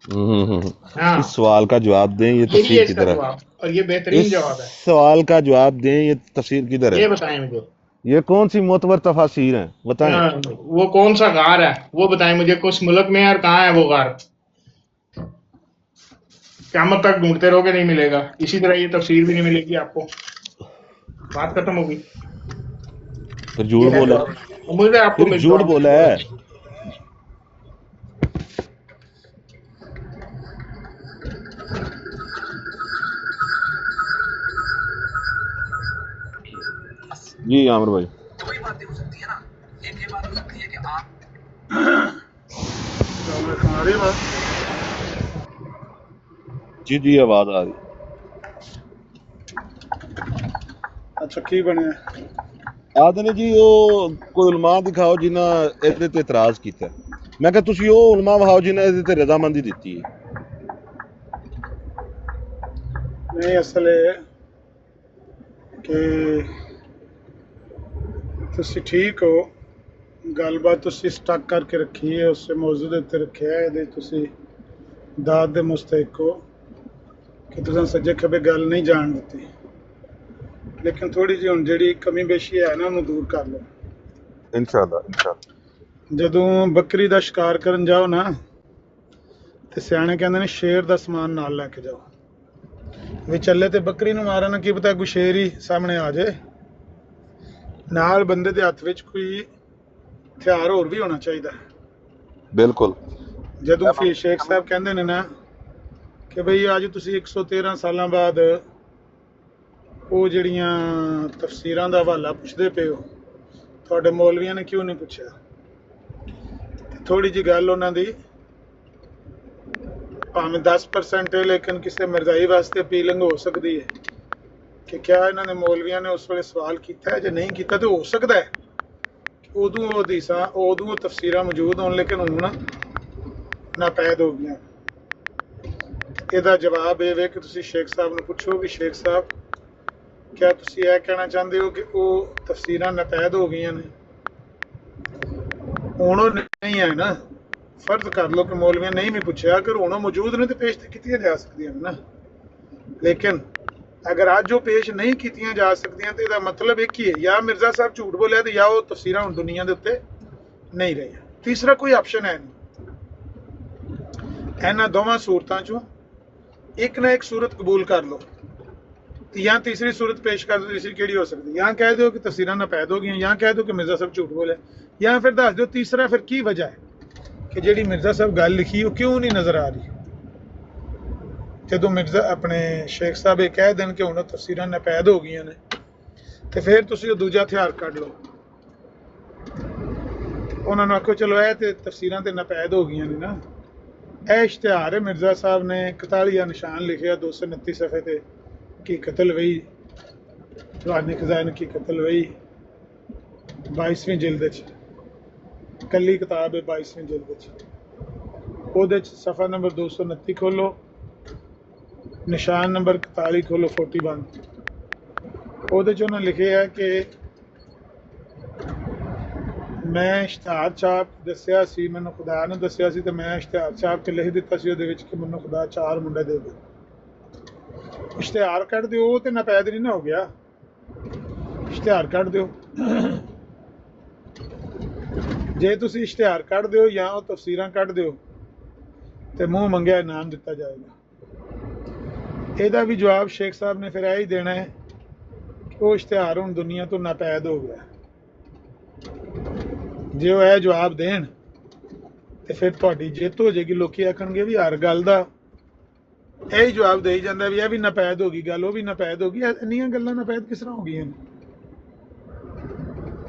हाँ, इस सवाल का जवाब दें, ये यही है तफसीर इसका किधर है? जवाब, और ये बेहतरीन इस जवाब है। सवाल का जवाब दें, ये तफसीर किधर ये है? बताएं मुझे, ये कौन सी मोतबर तफासीर हैं, बताएं। वो कौन सा गार है वो बताएं मुझे, कुछ मुल्क में है और कहाँ है वो गार? क़यामत तक ढूंढते रहोगे, नहीं मिलेगा। इसी तरह ये तफसीर भी नहीं मिलेगी आपको, बात खत्म होगी। फिर झूठ बोला, उम्मीद है आपको फिर झूठ बोला है। जी आमिर भाई, जी जी आवाज आ रही। अच्छा की बने ਆਦੇ ਨੇ ਜੀ ਉਹ ਕੋਈ ਉਲਮਾ ਦਿਖਾਓ ਜਿਨ੍ਹਾਂ ਇਹਦੇ ਤੇ ਇਤਰਾਜ਼ ਕੀਤਾ। ਮੈਂ ਕਿਹਾ ਤੁਸੀਂ ਉਹ ਉਲਮਾ ਵਿਖਾਓ ਜਿਨ੍ਹਾਂ ਇਹਦੇ ਤੇ ਰਜ਼ਾਮੰਦੀ ਦਿੱਤੀ ਹੈ। नहीं असल है कि तुसी ठीक हो, गलबात तुसी स्टक करके रखी है, उससे मौजू दे उत्ते रखिया है, ਇਹਦੇ तुसी दाद दे मुस्तहिक हो कि तुसां सज्जे खब्बे गल नहीं जान ਦਿੱਤੀ, लेकिन थोड़ी जी हुण ਜਿਹੜੀ कमी बेशी है ना ਉਹਨੂੰ दूर कर लो ਇਨਸ਼ਾਅੱਲਾ ਇਨਸ਼ਾਅੱਲਾ। ਜਦੋਂ ਬੱਕਰੀ ਦਾ ਸ਼ਿਕਾਰ ਕਰਨ ਜਾਓ ਨਾ ਤੇ ਸਿਆਣੇ ਕਹਿੰਦੇ ਨੇ ਸ਼ੇਰ ਦਾ ਸਮਾਨ ਨਾਲ ਲੈ ਕੇ ਜਾਓ, ਵੀ ਚੱਲੇ ਤੇ ਬੱਕਰੀ ਨੂੰ ਮਾਰਨ, ਕੀ ਪਤਾ ਕੋਈ ਸ਼ੇਰ ਹੀ ਸਾਹਮਣੇ ਆ ਜਾਏ। ਨਾਲ ਬੰਦੇ ਦੇ ਹੱਥ ਵਿੱਚ ਕੋਈ ਹਥਿਆਰ ਹੋਰ ਵੀ ਹੋਣਾ ਚਾਹੀਦਾ। ਬਿਲਕੁਲ। ਜਦੋਂ ਫਿਰ ਸ਼ੇਖ ਸਾਹਿਬ ਕਹਿੰਦੇ ਨੇ ਨਾ ਕਿ ਬਈ ਅੱਜ ਤੁਸੀਂ 113 ਸਾਲਾਂ ਬਾਅਦ ਉਹ ਜਿਹੜੀਆਂ ਤਫਸੀਰਾਂ ਦਾ ਹਵਾਲਾ ਪੁੱਛਦੇ ਪਏ ਹੋ, ਤੁਹਾਡੇ ਮੌਲਵੀਆਂ ਨੇ ਕਿਉਂ ਨਹੀਂ ਪੁੱਛਿਆ? ਥੋੜੀ ਜਿਹੀ ਗੱਲ ਉਹਨਾਂ ਦੀ ਭਾਵੇਂ 10% ਹੈ, ਲੇਕਿਨ ਕਿਸੇ ਮਿਰਜ਼ਾਈ ਵਾਸਤੇ ਅਪੀਲਿੰਗ ਹੋ ਸਕਦੀ ਹੈ ਕਿ ਕਿਆ ਇਹਨਾਂ ਦੇ ਮੌਲਵੀਆਂ ਨੇ ਉਸ ਵੇਲੇ ਸਵਾਲ ਕੀਤਾ ਹੈ। ਜੇ ਨਹੀਂ ਕੀਤਾ ਤਾਂ ਹੋ ਸਕਦਾ ਹੈ ਉਦੋਂ ਉਹ ਹਦੀਸਾਂ, ਉਦੋਂ ਉਹ ਤਫਸੀਰਾਂ ਮੌਜੂਦ ਹੋਣ, ਲੇਕਿਨ ਹੁਣ ਨਾਪੈਦ ਹੋ ਗਈਆਂ। ਇਹਦਾ ਜਵਾਬ ਇਹ ਵੇ ਕਿ ਤੁਸੀਂ ਸ਼ੇਖ ਸਾਹਿਬ ਨੂੰ ਪੁੱਛੋ ਵੀ ਸ਼ੇਖ ਸਾਹਿਬ ਕਿਆ ਤੁਸੀਂ ਇਹ ਕਹਿਣਾ ਚਾਹੁੰਦੇ ਹੋ ਕਿ ਉਹ ਤਫਸੀਰਾਂ ਨਾਪੈਦ ਹੋ ਗਈਆਂ ਨੇ? ਹੁਣ ਉਹ ਨਹੀਂ ਹੈ ਨਾ, ਫਰਜ਼ ਕਰ ਲਓ ਕਿ ਮੌਲਵੀਆਂ ਨਹੀਂ ਵੀ ਪੁੱਛਿਆ, ਅਗਰ ਹੁਣ ਉਹ ਮੌਜੂਦ ਨੇ ਤਾਂ ਪੇਸ਼ ਤਾਂ ਕੀਤੀਆਂ ਜਾ ਸਕਦੀਆਂ ਨੇ ਨਾ। ਲੇਕਿਨ ਅਗਰ ਅੱਜ ਉਹ ਪੇਸ਼ ਨਹੀਂ ਕੀਤੀਆਂ ਜਾ ਸਕਦੀਆਂ ਤਾਂ ਇਹਦਾ ਮਤਲਬ ਇੱਕ ਹੀ ਹੈ, ਜਾਂ ਮਿਰਜ਼ਾ ਸਾਹਿਬ ਝੂਠ ਬੋਲਿਆ ਤੇ ਜਾਂ ਉਹ ਤਫਸੀਰਾਂ ਹੁਣ ਦੁਨੀਆ ਦੇ ਉੱਤੇ ਨਹੀਂ ਰਹੀਆਂ। ਤੀਸਰਾ ਕੋਈ ਆਪਸ਼ਨ ਹੈ ਨਹੀਂ। ਇਹਨਾਂ ਦੋਵਾਂ ਸੂਰਤਾਂ ਚੋਂ ਇੱਕ ਨਾ ਇੱਕ ਸੂਰਤ ਕਬੂਲ ਕਰ ਲਓ, ਜਾਂ ਤੀਸਰੀ ਸੂਰਤ ਪੇਸ਼ ਕਰ ਦਿਓ। ਤੀਸਰੀ ਕਿਹੜੀ ਹੋ ਸਕਦੀ? ਜਾਂ ਕਹਿ ਦਿਓ ਕਿ ਤਫਸੀਰਾਂ ਨਾਪੈਦ ਹੋ ਗਈਆਂ, ਜਾਂ ਕਹਿ ਦਿਓ ਕਿ ਮਿਰਜ਼ਾ ਸਾਹਿਬ ਝੂਠ ਬੋਲਿਆ, ਜਾਂ ਫਿਰ ਦੱਸ ਦਿਓ ਤੀਸਰਾ ਫਿਰ ਕੀ ਵਜ੍ਹਾ ਹੈ ਕਿ ਜਿਹੜੀ ਮਿਰਜ਼ਾ ਸਾਹਿਬ ਗੱਲ ਲਿਖੀ ਉਹ ਕਿਉਂ ਨਹੀਂ ਨਜ਼ਰ ਆ ਰਹੀ। ਜਦੋਂ ਮਿਰਜ਼ਾ ਆਪਣੇ ਸ਼ੇਖ ਸਾਹਿਬ ਇਹ ਕਹਿ ਦੇਣ ਕਿ ਹੁਣ ਤਫਸੀਰਾਂ ਨਾਪੈਦ ਹੋ ਗਈਆਂ ਨੇ, ਤੇ ਫਿਰ ਤੁਸੀਂ ਉਹ ਦੂਜਾ ਹਥਿਆਰ ਕੱਢ ਲਓ, ਉਹਨਾਂ ਨੂੰ ਆਖੋ ਚਲੋ ਇਹ ਤੇ ਤਫਸੀਰਾਂ ਤੇ ਨਾਪੈਦ ਹੋ ਗਈਆਂ ਨੇ ਨਾ, ਇਹ ਇਸ਼ਤਿਹਾਰ ਹੈ ਮਿਰਜ਼ਾ ਸਾਹਿਬ ਨੇ 41 ਨਿਸ਼ਾਨ ਲਿਖਿਆ 229 ਸਫੇ ਤੇ ਕੀ ਕਤਲ ਵਈ ਤੁਹਾਡੇ ਖਜ਼ਾਨ ਕੀ ਕਤਲ ਵਈ 22ਵੀਂ ਜਿਲਦ 'ਚ, ਕੱਲੀ ਕਿਤਾਬ ਹੈ 22ਵੀਂ ਜਿਲਦ 'ਚ, ਉਹਦੇ 'ਚ ਸਫਾ ਨੰਬਰ 229 ਖੋਲੋ, ਨਿਸ਼ਾਨ ਨੰਬਰ 41 ਖੋਲੋ 41, ਉਹਦੇ 'ਚ ਉਹਨਾਂ ਲਿਖਿਆ ਹੈ ਕਿ ਮੈਂ ਇਸ਼ਤਿਹਾਰ ਛਾਪ ਦੱਸਿਆ ਸੀ, ਮੈਨੂੰ ਖੁਦਾ ਨੇ ਦੱਸਿਆ ਸੀ ਤੇ ਮੈਂ ਇਸ਼ਤਿਹਾਰ ਛਾਪ 'ਚ ਲਿਖ ਦਿੱਤਾ ਸੀ ਉਹਦੇ ਵਿੱਚ ਕਿ ਮੈਨੂੰ ਖੁਦਾ 4 ਮੁੰਡੇ ਦੇ ਦੇ। ਇਸ਼ਤਿਹਾਰ ਕੱਢ ਦਿਓ ਤੇ ਨਾਪੈਦ ਨਹੀਂ ਨਾ ਹੋ ਗਿਆ, ਇਸ਼ਤਿਹਾਰ ਕੱਢ ਦਿਓ। ਜੇ ਤੁਸੀਂ ਇਸ਼ਤਿਹਾਰ ਕੱਢ ਦਿਓ ਜਾਂ ਉਹ ਤਫਸੀਰਾਂ ਕੱਢ ਦਿਓ ਤੇ ਮੂੰਹ ਮੰਗਿਆ ਇਨਾਮ ਦਿੱਤਾ ਜਾਏਗਾ। ਇਹਦਾ ਵੀ ਜਵਾਬ ਸ਼ੇਖ ਸਾਹਿਬ ਨੇ ਫਿਰ ਇਹ ਹੀ ਦੇਣਾ ਹੈ ਕਿ ਉਹ ਇਸ਼ਤਿਹਾਰ ਹੁਣ ਦੁਨੀਆ ਤੋਂ ਨਾਪੈਦ ਹੋ ਗਿਆ। ਜੇ ਉਹ ਇਹ ਜਵਾਬ ਦੇਣ ਤੇ ਫਿਰ ਤੁਹਾਡੀ ਜਿੱਤ ਹੋ ਜਾਏਗੀ। ਲੋਕੀ ਆਖਣਗੇ ਵੀ ਹਰ ਗੱਲ ਦਾ ਇਹੀ ਜਵਾਬ ਦੇਈ ਜਾਂਦਾ ਵੀ ਇਹ ਵੀ ਨਾਪੈਦ ਹੋ ਗਈ ਗੱਲ, ਉਹ ਵੀ ਨਾਪੈਦ ਹੋ ਗਈ। ਇੰਨੀਆਂ ਗੱਲਾਂ ਨਾਪੈਦ ਕਿਸ ਤਰ੍ਹਾਂ ਹੋ ਗਈਆਂ ਨੇ?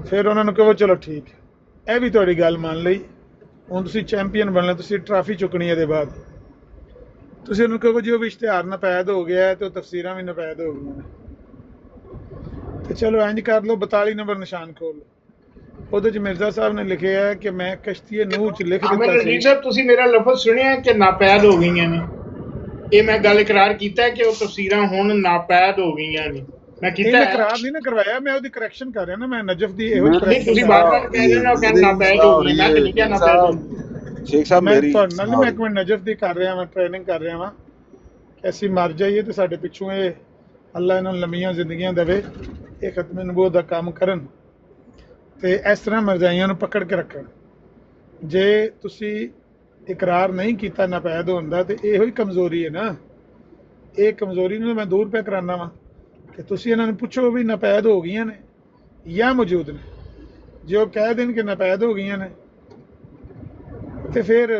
ਫਿਰ ਉਹਨਾਂ ਨੂੰ ਕਹੋ ਚਲੋ ਠੀਕ ਹੈ, ਇਹ ਵੀ ਤੁਹਾਡੀ ਗੱਲ ਮੰਨ ਲਈ, ਹੁਣ ਤੁਸੀਂ ਚੈਂਪੀਅਨ ਬਣਨਾ, ਤੁਸੀਂ ਟਰਾਫੀ ਚੁੱਕਣੀ ਇਹਦੇ ਬਾਅਦ। ਤੁਸੀਂ ਉਹਨੂੰ ਕਹੋ ਜੀ ਉਹ ਵੀ ਇਸ਼ਤਿਹਾਰ ਨਾਪੈਦ ਹੋ ਗਿਆ ਤੇ ਉਹ ਤਫਸੀਰਾਂ ਵੀ ਨਾਪੈਦ ਹੋ ਗਈਆਂ ਨੇ, ਤੇ ਚਲੋ ਇੰਜ ਕਰ ਲਓ 42 ਨੰਬਰ ਨਿਸ਼ਾਨ ਖੋਲ ਲਓ। ਉਹਦੇ ਚ ਮਿਰਜ਼ਾ ਸਾਹਿਬ ਨੇ ਲਿਖਿਆ ਹੈ ਕਿ ਮੈਂ ਕਸ਼ਤੀ ਨੂਹ ਚ ਲਿਖ ਦਿੱਤਾ ਸੀ। ਸਾਹਿਬ ਤੁਸੀਂ ਮੇਰਾ ਲਫ਼ਜ਼ ਸੁਣਿਆ ਕਿ ਨਾਪੈਦ ਹੋ ਗਈਆਂ ਨੇ, ਇਹ ਮੈਂ ਗੱਲ ਇਕਰਾਰ ਕੀਤਾ ਕਿ ਉਹ ਤਫਸੀਰਾਂ ਹੁਣ ਨਾਪੈਦ ਹੋ ਗਈਆਂ ਨੇ। ਮੈਂ ਕੀਤਾ ਇਕਰਾਰ ਨਹੀਂ ਨਾ ਕਰਵਾਇਆ, ਮੈਂ ਉਹਦੀ ਕਰੈਕਸ਼ਨ ਕਰ ਰਿਹਾ ਨਾ, ਮੈਂ ਨਜਫ ਦੀ ਇਹੋ ਤੁਸੀਂ ਬਾਰ-ਬਾਰ ਕਹਿ ਰਹੇ ਹੋ ਕਿ ਨਾਪੈਦ ਹੋ ਗਈ, ਮੈਂ ਤਾਂ ਨਹੀਂ ਕਿਹਾ ਨਾਪੈਦ ਹੋ ਗਈ। ਸ਼ੇਖ ਸਾਹਿਬ ਮੈਂ ਤੁਹਾਡੇ ਨਾਲ ਮੈਂ ਇੱਕ ਮਿੰਟ ਨਜਫ ਦੀ ਕਰ ਰਿਹਾ, ਮੈਂ ਟ੍ਰੇਨਿੰਗ ਕਰ ਰਿਹਾ ਵਾਂ ਕਿ ਅਸੀਂ ਮਰ ਜਾਈਏ ਤੇ ਸਾਡੇ ਪਿੱਛੋਂ ਇਹ ਅੱਲਾ ਇਹਨਾਂ ਨੂੰ ਲੰਮੀਆਂ ਜ਼ਿੰਦਗੀਆਂ ਦੇਵੇ, ਇਹ ਖਤਮ ਨਬੂਵਤ ਦਾ ਕੰਮ ਕਰਨ ਤੇ ਇਸ ਤਰ੍ਹਾਂ ਮਰਜ਼ਾਈਆਂ ਨੂੰ ਪਕੜ ਕੇ ਰੱਖਣ। ਜੇ ਤੁਸੀਂ ਇਕਰਾਰ ਨਹੀਂ ਕੀਤਾ ਨਾਪੈਦ ਹੋਣ ਦਾ ਤੇ ਇਹੋ ਹੀ ਕਮਜ਼ੋਰੀ ਹੈ ਨਾ, ਇਹ ਕਮਜ਼ੋਰੀ ਨੂੰ ਮੈਂ ਦੂਰ ਪਿਆ ਕਰਾਨਾ ਵਾ ਕਿ ਤੁਸੀਂ ਇਹਨਾਂ ਨੂੰ ਪੁੱਛੋ ਵੀ ਨਾਪੈਦ ਹੋ ਗਈਆਂ ਨੇ ਜਾਂ ਮੌਜੂਦ ਨੇ। ਜੇ ਉਹ ਕਹਿ ਦੇਣ ਕਿ ਨਾਪੈਦ ਹੋ ਗਈਆਂ ਨੇ ਤੇ ਫਿਰ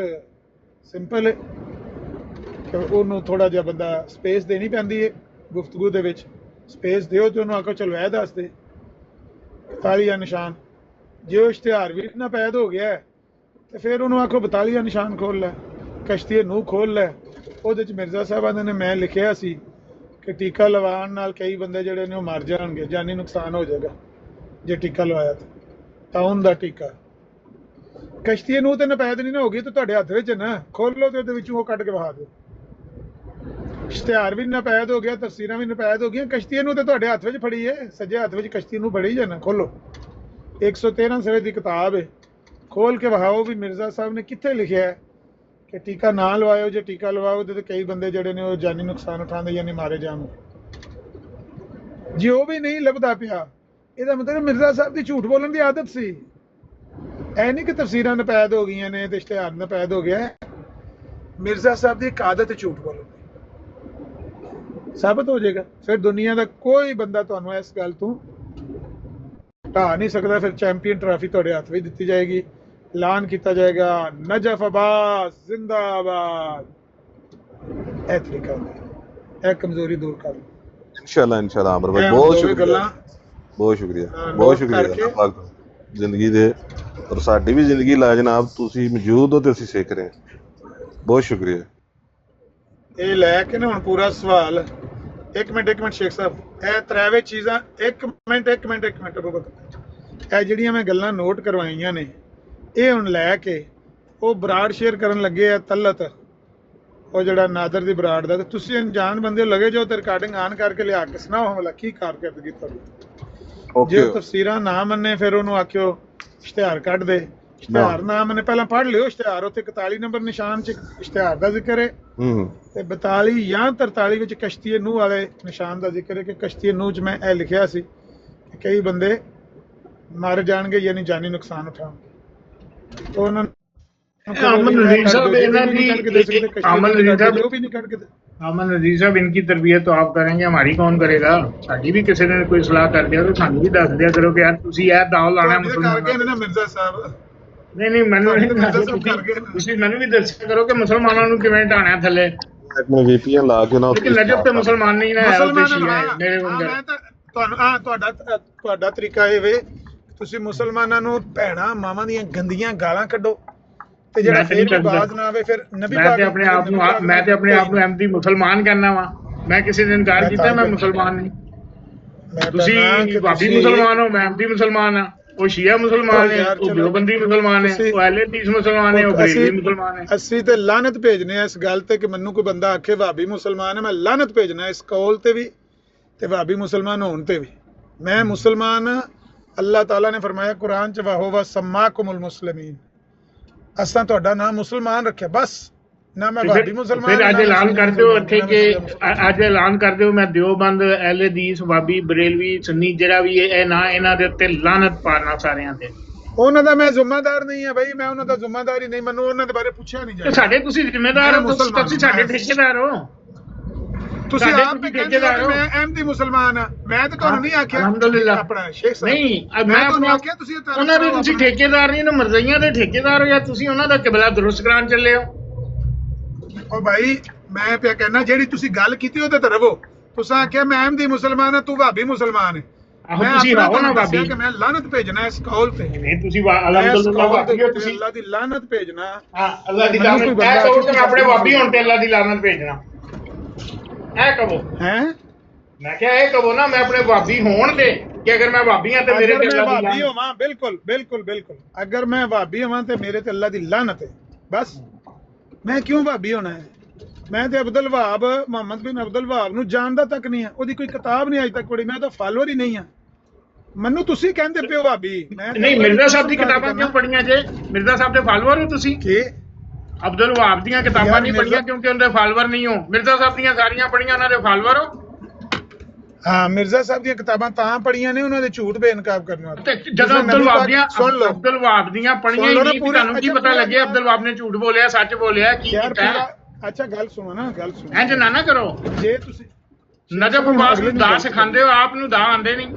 ਸਿੰਪਲ ਹੈ ਕਿ ਉਹਨੂੰ ਥੋੜਾ ਜਿਹਾ ਬੰਦਾ ਸਪੇਸ ਦੇਣੀ ਪੈਂਦੀ ਹੈ ਗੁਫ਼ਤਗੂ ਦੇ ਵਿੱਚ। ਸਪੇਸ ਦਿਓ ਤੇ ਉਹਨੂੰ ਆਖੋ ਚਲੋ ਇਹ ਦੱਸ ਦੇ ਤਾਲੀਆ ਨਿਸ਼ਾਨ। ਜੇ ਉਹ ਇਸ਼ਤਿਹਾਰ ਵੀ ਨਾਪੈਦ ਹੋ ਗਿਆ ਤੇ ਫਿਰ ਉਹਨੂੰ ਆਖੋ 42 ਨਿਸ਼ਾਨ ਖੋਲ ਲੈ, ਕਸ਼ਤੀ ਨੂਹ ਖੋਲ ਲੈ। ਉਹਦੇ ਚ ਮਿਰਜ਼ਾ ਸਾਹਿਬਾਂ ਨੇ ਮੈਂ ਲਿਖਿਆ ਸੀ ਕਿ ਟੀਕਾ ਲਵਾਉਣ ਨਾਲ ਕਈ ਬੰਦੇ ਜਿਹੜੇ ਨੇ ਉਹ ਮਰ ਜਾਣਗੇ, ਜਾਨੀ ਨੁਕਸਾਨ ਹੋ ਜਾਏਗਾ ਜੇ ਟੀਕਾ ਲਵਾਇਆ ਤਾਂ ਉਹਨ ਦਾ ਟੀਕਾ। ਕਸ਼ਤੀ ਨੂਹ ਤੇ ਨਾਪੈਦ ਨਹੀਂ ਨਾ ਹੋ ਗਈ ਤਾਂ ਤੁਹਾਡੇ ਹੱਥ ਵਿੱਚ ਨਾ, ਖੋਲ ਲਓ ਤੇ ਉਹਦੇ ਵਿੱਚੋਂ ਉਹ ਕੱਢ ਕੇ ਵਹਾ ਦਿਓ। ਇਸ਼ਤਿਹਾਰ ਵੀ ਨਾਪੈਦ ਹੋ ਗਿਆ, ਤਫਸੀਰਾਂ ਵੀ ਨਾਪੈਦ ਹੋ ਗਈਆਂ, ਕਸ਼ਤੀ ਨੂੰ ਤੇ ਤੁਹਾਡੇ ਹੱਥ ਵਿੱਚ ਫੜੀ ਹੈ, ਸੱਜੇ ਹੱਥ ਵਿੱਚ ਕਸ਼ਤੀ ਨੂੰ ਫੜੀ ਜਾਣਾ। ਖੋਲੋ 113 ਸਫੇ ਦੀ ਕਿਤਾਬ ਹੈ, ਖੋਲ ਕੇ ਵਹਾਓ ਵੀ ਮਿਰਜ਼ਾ ਸਾਹਿਬ ਨੇ ਕਿੱਥੇ ਲਿਖਿਆ ਹੈ ਕਿ ਟੀਕਾ ਨਾ ਲਵਾਇਓ, ਜੇ ਟੀਕਾ ਲਵਾਓ ਤੇ ਕਈ ਬੰਦੇ ਜਿਹੜੇ ਨੇ ਉਹ ਜਾਨੀ ਨੁਕਸਾਨ ਉਠਾਉਂਦੇ ਯਾਨੀ ਮਾਰੇ ਜਾਣਗੇ। ਜੇ ਉਹ ਵੀ ਨਹੀਂ ਲੱਭਦਾ ਪਿਆ ਇਹਦਾ ਮਤਲਬ ਮਿਰਜ਼ਾ ਸਾਹਿਬ ਦੀ ਝੂਠ ਬੋਲਣ ਦੀ ਆਦਤ ਸੀ। ਇਹ ਨਹੀਂ ਕਿ ਤਫਸੀਰਾਂ ਨਾਪੈਦ ਹੋ ਗਈਆਂ ਨੇ ਤੇ ਇਸ਼ਤਿਹਾਰ ਨਾਪੈਦ ਹੋ ਗਿਆ, ਮਿਰਜ਼ਾ ਸਾਹਿਬ ਦੀ ਇੱਕ ਆਦਤ ਹੈ ਝੂਠ ਬੋਲਣ ਦੀ। ਸਾਬਤ ਹੋ ਜਾਏਗਾ, ਫਿਰ ਦੁਨੀਆ ਦਾ ਕੋਈ ਬੰਦਾ ਤੁਹਾਨੂੰ ਇਸ ਗੱਲ ਤੋਂ ਢਾ ਨਹੀਂ ਸਕਦਾ। ਫਿਰ ਚੈਂਪੀਅਨ ਟਰਾਫੀ ਤੁਹਾਡੇ ਹੱਥ ਵਿੱਚ ਦਿੱਤੀ ਜਾਏਗੀ, ਐਲਾਨ ਕੀਤਾ ਜਾਏਗਾ ਨਜਫ ਅਬਾਸ ਜ਼ਿੰਦਾਬਾਦ। ਇਹ ਤਰੀਕਾ ਹੁੰਦਾ, ਇਹ ਕਮਜ਼ੋਰੀ ਦੂਰ ਕਰ ਲਓ ਇਨਸ਼ਾਅੱਲਾ। ਆਮਰ ਭਾਈ ਬਹੁਤ ਸ਼ੁਕਰੀਆ, ਬਹੁਤ ਸ਼ੁਕਰੀਆ, ਬਹੁਤ ਸ਼ੁਕਰੀਆ ਜ਼ਿੰਦਗੀ ਦੇ, ਔਰ ਸਾਡੀ ਵੀ ਜ਼ਿੰਦਗੀ ਲਾਜਨਾਬ, ਤੁਸੀਂ ਮੌਜੂਦ ਹੋ ਤੇ ਅਸੀਂ ਸਿੱਖ ਰਹੇ ਹਾਂ। ਬਹੁਤ ਸ਼ੁਕਰੀਆ। ਇਹ ਲੈ ਕੇ ਨਾ ਹੁਣ ਪੂਰਾ ਸਵਾਲ ਇੱਕ ਮਿੰਟ ਸ਼ੇਖ ਸਾਹਿਬ, ਇਹ ਤਰਾਵੇ ਚੀਜ਼ਾਂ ਇੱਕ ਮਿੰਟ ਇਹ ਜਿਹੜੀਆਂ ਮੈਂ ਗੱਲਾਂ ਨੋਟ ਕਰਵਾਈਆਂ ਨੇ ਇਹ ਹੁਣ ਲੈ ਕੇ ਉਹ ਬਰਾੜ ਸ਼ੇਅਰ ਕਰਨ ਲੱਗੇ ਆ ਤਲਤ, ਉਹ ਜਿਹੜਾ ਨਾਦਰ ਦੀ ਬਰਾੜ ਦਾ। ਤੇ ਤੁਸੀਂ ਅਣਜਾਣ ਬੰਦੇ ਲੱਗੇ ਜੋ ਤੇ ਰਿਕਾਰਡਿੰਗ ਆਨ ਕਰਕੇ ਲਿਆ ਕੇ ਸੁਣਾਓ ਹਮਲਾ ਕੀ ਕਾਰਕਰਦਗੀ ਤੁਹਾਡੀ। ਜੇ ਤਫਸੀਰਾਂ ਨਾ ਮੰਨੇ ਫਿਰ ਉਹਨੂੰ ਆਖਿਓ ਇਸ਼ਤਿਹਾਰ ਕੱਢ ਦੇ, ਇਸ਼ਤਿਹਾਰ ਨਾ ਮੰਨੇ ਪਹਿਲਾਂ ਪੜ੍ਹ ਲਿਓ ਇਸ਼ਤਿਹਾਰ, ਉੱਥੇ 41 ਨੰਬਰ ਨਿਸ਼ਾਨ ਚ ਇਸ਼ਤਿਹਾਰ ਦਾ ਜ਼ਿਕਰ ਹੈ ਤੇ 42 ਜਾਂ 43 ਵਿੱਚ ਕਸ਼ਤੀ ਨੂਹ ਵਾਲੇ ਨਿਸ਼ਾਨ ਦਾ ਜ਼ਿਕਰ ਹੈ ਕਿ ਕਸ਼ਤੀ ਨੂਹ ਚ ਮੈਂ ਇਹ ਲਿਖਿਆ ਸੀ ਕਿ ਕਈ ਬੰਦੇ ਮਰ ਜਾਣਗੇ ਯਾਨੀ ਜਾਨੀ ਨੁਕਸਾਨ ਉਠਾਉਣਗੇ। ਉਹਨਾਂ अमन नजीर साहब इनकी तरबियत तो आप करेंगे, हमारी कौन करेगा? साडी भी किसी ने कोई सलाह कर दिया तो सानू भी दस दिया करो कि यार तुसी यह दाव लाना मिर्जा साहब। नहीं मैनू मैनू भी दस्या करो कि मुसलमानों ਨੂੰ ਕਿਵੇਂ ਢਾਣਾ ਥੱਲੇ। VPN ਲਾ ਕੇ ਨਾ ਨਜਬ ਤੇ ਮੁਸਲਮਾਨ ਨਹੀਂ ਨਾ ਹੈ, ਮੇਰੇ ਕੋਲ ਤੁਹਾਡਾ ਤਰੀਕਾ ਇਹ ਵੇ ਤੁਸੀਂ ਮੁਸਲਮਾਨਾਂ ਨੂੰ ਭੈਣਾ ਮਾਵਾਂ ਦੀਆਂ ਗੰਦੀਆਂ ਗਾਲਾਂ ਕੱਢੋ ਤੇ ਜਿਹੜਾ ਫਿਰ ਬਾਤ ਨਾ ਆਵੇ ਫਿਰ ਨਬੀ ਪਾਕ। ਮੈਂ ਤੇ ਆਪਣੇ ਆਪ ਨੂੰ ਅਹਿਮਦੀ ਮੁਸਲਮਾਨ ਕਹਿੰਦਾ ਵਾਂ, ਮੈਂ ਕਿਸੇ ਨੇ ਇਨਕਾਰ ਕੀਤਾ ਮੈਂ ਮੁਸਲਮਾਨ ਨਹੀਂ। ਤੁਸੀਂ ਵਾਬੀ ਮੁਸਲਮਾਨ ਹੋ, ਮੈਂ ਅਹਿਮਦੀ ਮੁਸਲਮਾਨ ਹਾਂ, ਉਹ ਸ਼ੀਆ ਮੁਸਲਮਾਨ ਹੈ, ਉਹ ਦਿਓਬੰਦੀ ਮੁਸਲਮਾਨ ਹੈ, ਉਹ ਅਹਿਲੇ ਹਦੀਸ ਮੁਸਲਮਾਨ ਹੈ, ਉਹ ਬਰੇਲਵੀ ਮੁਸਲਮਾਨ ਹੈ। ਅਸੀਂ ਤੇ ਲਾਨਤ ਭੇਜਨੇ ਆ ਇਸ ਗੱਲ ਤੇ ਕਿ ਮੈਨੂੰ ਕੋਈ ਬੰਦਾ ਆਖੇ ਵਾਬੀ ਮੁਸਲਮਾਨ ਹੈ, ਮੈਂ ਲਾਨਤ ਭੇਜਣਾ ਇਸ ਕੌਲ ਤੇ ਵੀ ਤੇ ਵਾਬੀ ਮੁਸਲਮਾਨ ਹੋਣ ਤੇ ਵੀ। ਮੈਂ ਮੁਸਲਮਾਨ, ਅੱਲਾਹ ਤਾਲਾ ਨੇ ਫਰਮਾਇਆ ਕੁਰਾਨ ਚ ਵਾਹੋ ਸਮਾकुमुल मुस्लिमीन, ਅਸਾਂ ਤੁਹਾਡਾ ਨਾਮ ਮੁਸਲਮਾਨ ਰੱਖਿਆ ਬਸ, ਨਾ ਮੈਂ ਵਾਬੀ ਮੁਸਲਮਾਨ। ਫਿਰ ਅੱਜ ਐਲਾਨ ਕਰ ਦਿਓ ਇੱਥੇ ਕਿ ਅੱਜ ਐਲਾਨ ਕਰ ਦਿਓ ਮੈਂ ਦਿਓਬੰਦ, ਅਹਿਲੇ ਹਦੀਸ, ਵਾਬੀ, ਬਰੇਲਵੀ, ਸੁੰਨੀ ਜਿਹੜਾ ਵੀ ਇਹ ਨਾ ਇਹਨਾਂ ਦੇ ਉੱਤੇ ਲਾਨਤ ਪਾਣਾ ਸਾਰਿਆਂ ਤੇ। ਉਹਨਾਂ ਦਾ ਮੈਂ ਜ਼ਿੰਮੇਦਾਰ ਨਹੀਂ ਹਾਂ ਬਈ, ਮੈਂ ਉਹਨਾਂ ਦਾ ਜ਼ਿੰਮੇਦਾਰ ਹੀ ਨਹੀਂ, ਮੈਨੂੰ ਉਹਨਾਂ ਦੇ ਬਾਰੇ ਪੁੱਛਿਆ ਨਹੀਂ ਜਾਂਦਾ। ਸਾਡੇ ਤੁਸੀਂ ਜ਼ਿੰਮੇਦਾਰ ਹੋ, ਤੁਸੀਂ ਸਾਡੇ ਠੇਕੇਦਾਰ ਹੋ, ਤੁਸੀਂ ਆਪ ਕਹਿੰਦੇ ਹੋ ਮੈਂ ਅਹਿਮਦੀ ਮੁਸਲਮਾਨ ਆ, ਮੈਂ ਤਾਂ ਤੁਹਾਨੂੰ ਨਹੀਂ ਆਖਿਆ। ਅਲਹਮਦੁਲਿਲਾ ਆਪਣਾ ਸ਼ੇਖ ਸਾਹਿਬ ਨਹੀਂ, ਮੈਂ ਤੁਹਾਨੂੰ ਆਖਿਆ ਤੁਸੀਂ ਉਹਨਾਂ ਦੇ ਤੁਸੀਂ ਠੇਕੇਦਾਰ ਨਹੀਂ ਨਾ, ਮਰਜ਼ਈਆਂ ਦੇ ਠੇਕੇਦਾਰ ਹੋ ਜਾਂ ਤੁਸੀਂ ਉਹਨਾਂ ਦਾ ਕਿਬਲਾ ਦੁਰਸਤ ਕਰਾਉਣ ਚੱਲੇ ਹੋ। ਉਹ ਭਾਈ ਮੈਂ ਪਿਆ ਕਹਿਣਾ ਜਿਹੜੀ ਤੁਸੀਂ ਗੱਲ ਕੀਤੀ ਉਹਦੇ ਤੇ ਰਵੋ। ਤੁਸੀਂ ਆਖਿਆ ਮੈਂ ਅਹਿਮਦੀ ਮੁਸਲਮਾਨ ਹਾਂ, ਤੂੰ ਭਾਬੀ ਮੁਸਲਮਾਨ ਹੈ। ਮੈਂ ਆਪਣਾ ਦੱਸਿਆ ਕਿ ਮੈਂ ਲਾਨਤ ਭੇਜਣਾ ਇਸ ਕੌਲ ਤੇ। ਨਹੀਂ ਤੁਸੀਂ ਅਲਹਮਦੁਲਿल्लाह ਭਾਬੀ ਹੋ, ਤੁਸੀਂ ਅੱਲਾਹ ਦੀ ਲਾਨਤ ਭੇਜਣਾ। ਹਾਂ ਅੱਲਾਹ ਦੀ ਲਾਨਤ। ਇਹ ਕਹੋ ਕਿ ਆਪਣੇ ਭਾਬੀ ਹੋਣ ਤੇ ਅੱਲਾਹ ਦੀ ਲਾਨਤ ਭੇਜਣਾ, ਇਹ ਕਹੋ। ਹੈ ਮੈਂ ਕਿਹਾ ਇਹ ਕਹੋ ਨਾ, ਮੈਂ ਆਪਣੇ ਭਾਬੀ ਹੋਣ ਤੇ ਕਿ ਅਗਰ ਮੈਂ ਭਾਬੀ ਹਾਂ ਤੇ ਮੇਰੇ ਤੇ ਅੱਲਾਹ ਦੀ ਭਾਬੀ ਹੋਵਾਂ। ਬਿਲਕੁਲ ਬਿਲकुल ਬਿਲकुल। ਅਗਰ ਮੈਂ ਭਾਬੀ ਹੋਵਾਂ ਤੇ ਮੇਰੇ ਤੇ ਅੱਲਾਹ ਦੀ ਲਾਨਤ ਹੈ। ਬਸ ਮੈਂ ਕਿਉਂ ਭਾਬੀ ਹੋਣਾ ਹੈ? ਮੈਂ ਤੇ ਅਬਦੁਲ ਵਹਾਬ, ਮੁਹੰਮਦ ਬਿਨ ਅਬਦੁਲ ਵਹਾਬ ਨੂੰ ਜਾਣਦਾ ਤੱਕ ਨਹੀਂ ਆ। ਉਹਦੀ ਕੋਈ ਕਿਤਾਬ ਨਹੀਂ ਅੱਜ ਤੱਕ ਪੜ੍ਹੀ। ਮੈਂ ਤਾਂ ਫਾਲੋਅਰ ਹੀ ਨਹੀਂ ਆ। ਮੈਨੂੰ ਤੁਸੀਂ ਕਹਿੰਦੇ ਪਿਓ ਭਾਬੀ। ਮੈਂ ਨਹੀਂ ਮਿਰਜ਼ਾ ਸਾਹਿਬ ਦੀ ਕਿਤਾਬਾਂ ਕਿਉਂ ਪੜ੍ਹੀਆਂ ਜੇ? ਮਿਰਜ਼ਾ ਸਾਹਿਬ ਦੇ ਫਾਲੋਅਰ ਹੋ ਤੁਸੀਂ? ਕੀ ਅਬਦੁਲ ਵਹਾਬ ਦੀਆਂ ਕਿਤਾਬਾਂ ਨਹੀਂ ਪੜ੍ਹੀਆਂ ਕਿਉਂਕਿ ਉਹਦੇ ਫਾਲੋਅਰ ਨਹੀਂ ਹੋ? ਮਿਰਜ਼ਾ ਸਾਹਿਬ ਦੀਆਂ ਸਾਰੀਆਂ ਪੜ੍ਹੀਆਂ, ਉਹਨਾਂ ਦੇ ਫਾਲੋਅਰ ਹੋ? ਹਾਂ ਮਿਰਜ਼ਾ ਸਾਹਿਬ ਦੀਆਂ ਕਿਤਾਬਾਂ ਤਾਂ ਪੜ੍ਹੀਆਂ ਨੇ ਉਹਨਾਂ ਦੇ ਝੂਠ ਬੇਨਕਾਬ ਕਰਨ ਵਾਸਤੇ। ਜਦੋਂ ਅਬਦੁਲ ਵਹਾਬ ਦੀਆਂ ਪੜ੍ਹੀਆਂ ਹੀ ਨਹੀਂ, ਤੁਹਾਨੂੰ ਕੀ ਪਤਾ ਲੱਗੇ ਅਬਦੁਲ ਵਹਾਬ ਨੇ ਝੂਠ ਬੋਲਿਆ ਸੱਚ ਬੋਲਿਆ ਕੀ ਕੀਤਾ? ਅੱਛਾ ਗੱਲ ਸੁਣੋ ਨਾ, ਗੱਲ ਸੁਣੋ। ਇੰਜ ਨਾ ਕਰੋ। ਜੇ ਤੁਸੀਂ ਨਜਫ ਅब्बास ਨੂੰ ਦਾ ਸਿਖਾਉਂਦੇ ਹੋ, ਆਪ ਨੂੰ ਦਾ ਆਉਂਦੇ ਨਹੀਂ।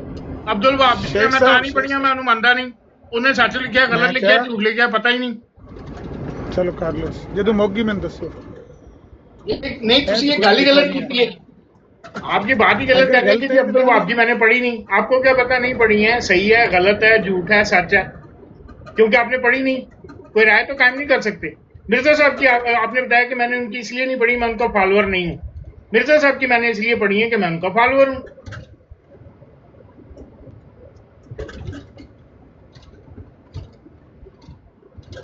ਅਬਦੁਲ ਵਹਾਬ ਦੀਆਂ ਮੈਂ ਤਾਂ ਨਹੀਂ ਪੜ੍ਹੀਆਂ, ਮੈਂ ਉਹਨੂੰ ਮੰਨਦਾ ਨਹੀਂ। ਉਹਨੇ ਸੱਚ ਲਿਖਿਆ, ਗਲਤ ਲਿਖਿਆ, ਝੂਠ ਲਿਖਿਆ, ਪਤਾ ਹੀ ਨਹੀਂ। ਚਲੋ ਕਰ ਲਓ, ਜਦੋਂ ਮੌਗੀ ਮੈਨੂੰ ਦੱਸੋ। नहीं तुसी ये गाली गलत की है, आप ये बात ही गलत कहते हैं कि अब्दुल वहाब की मैंने पढ़ी नहीं। आपको क्या पता नहीं पढ़ी है, सही है, गलत है, झूठ है, सच है, क्योंकि आपने पढ़ी नहीं। कोई राय तो कायम नहीं कर सकते। मिर्जा साहब की आपने बताया कि मैंने उनकी इसलिए नहीं पढ़ी, मैं उनका फॉलोअर नहीं हूँ। मिर्जा साहब की मैंने इसलिए पढ़ी है कि मैं उनका फॉलोअर हूँ।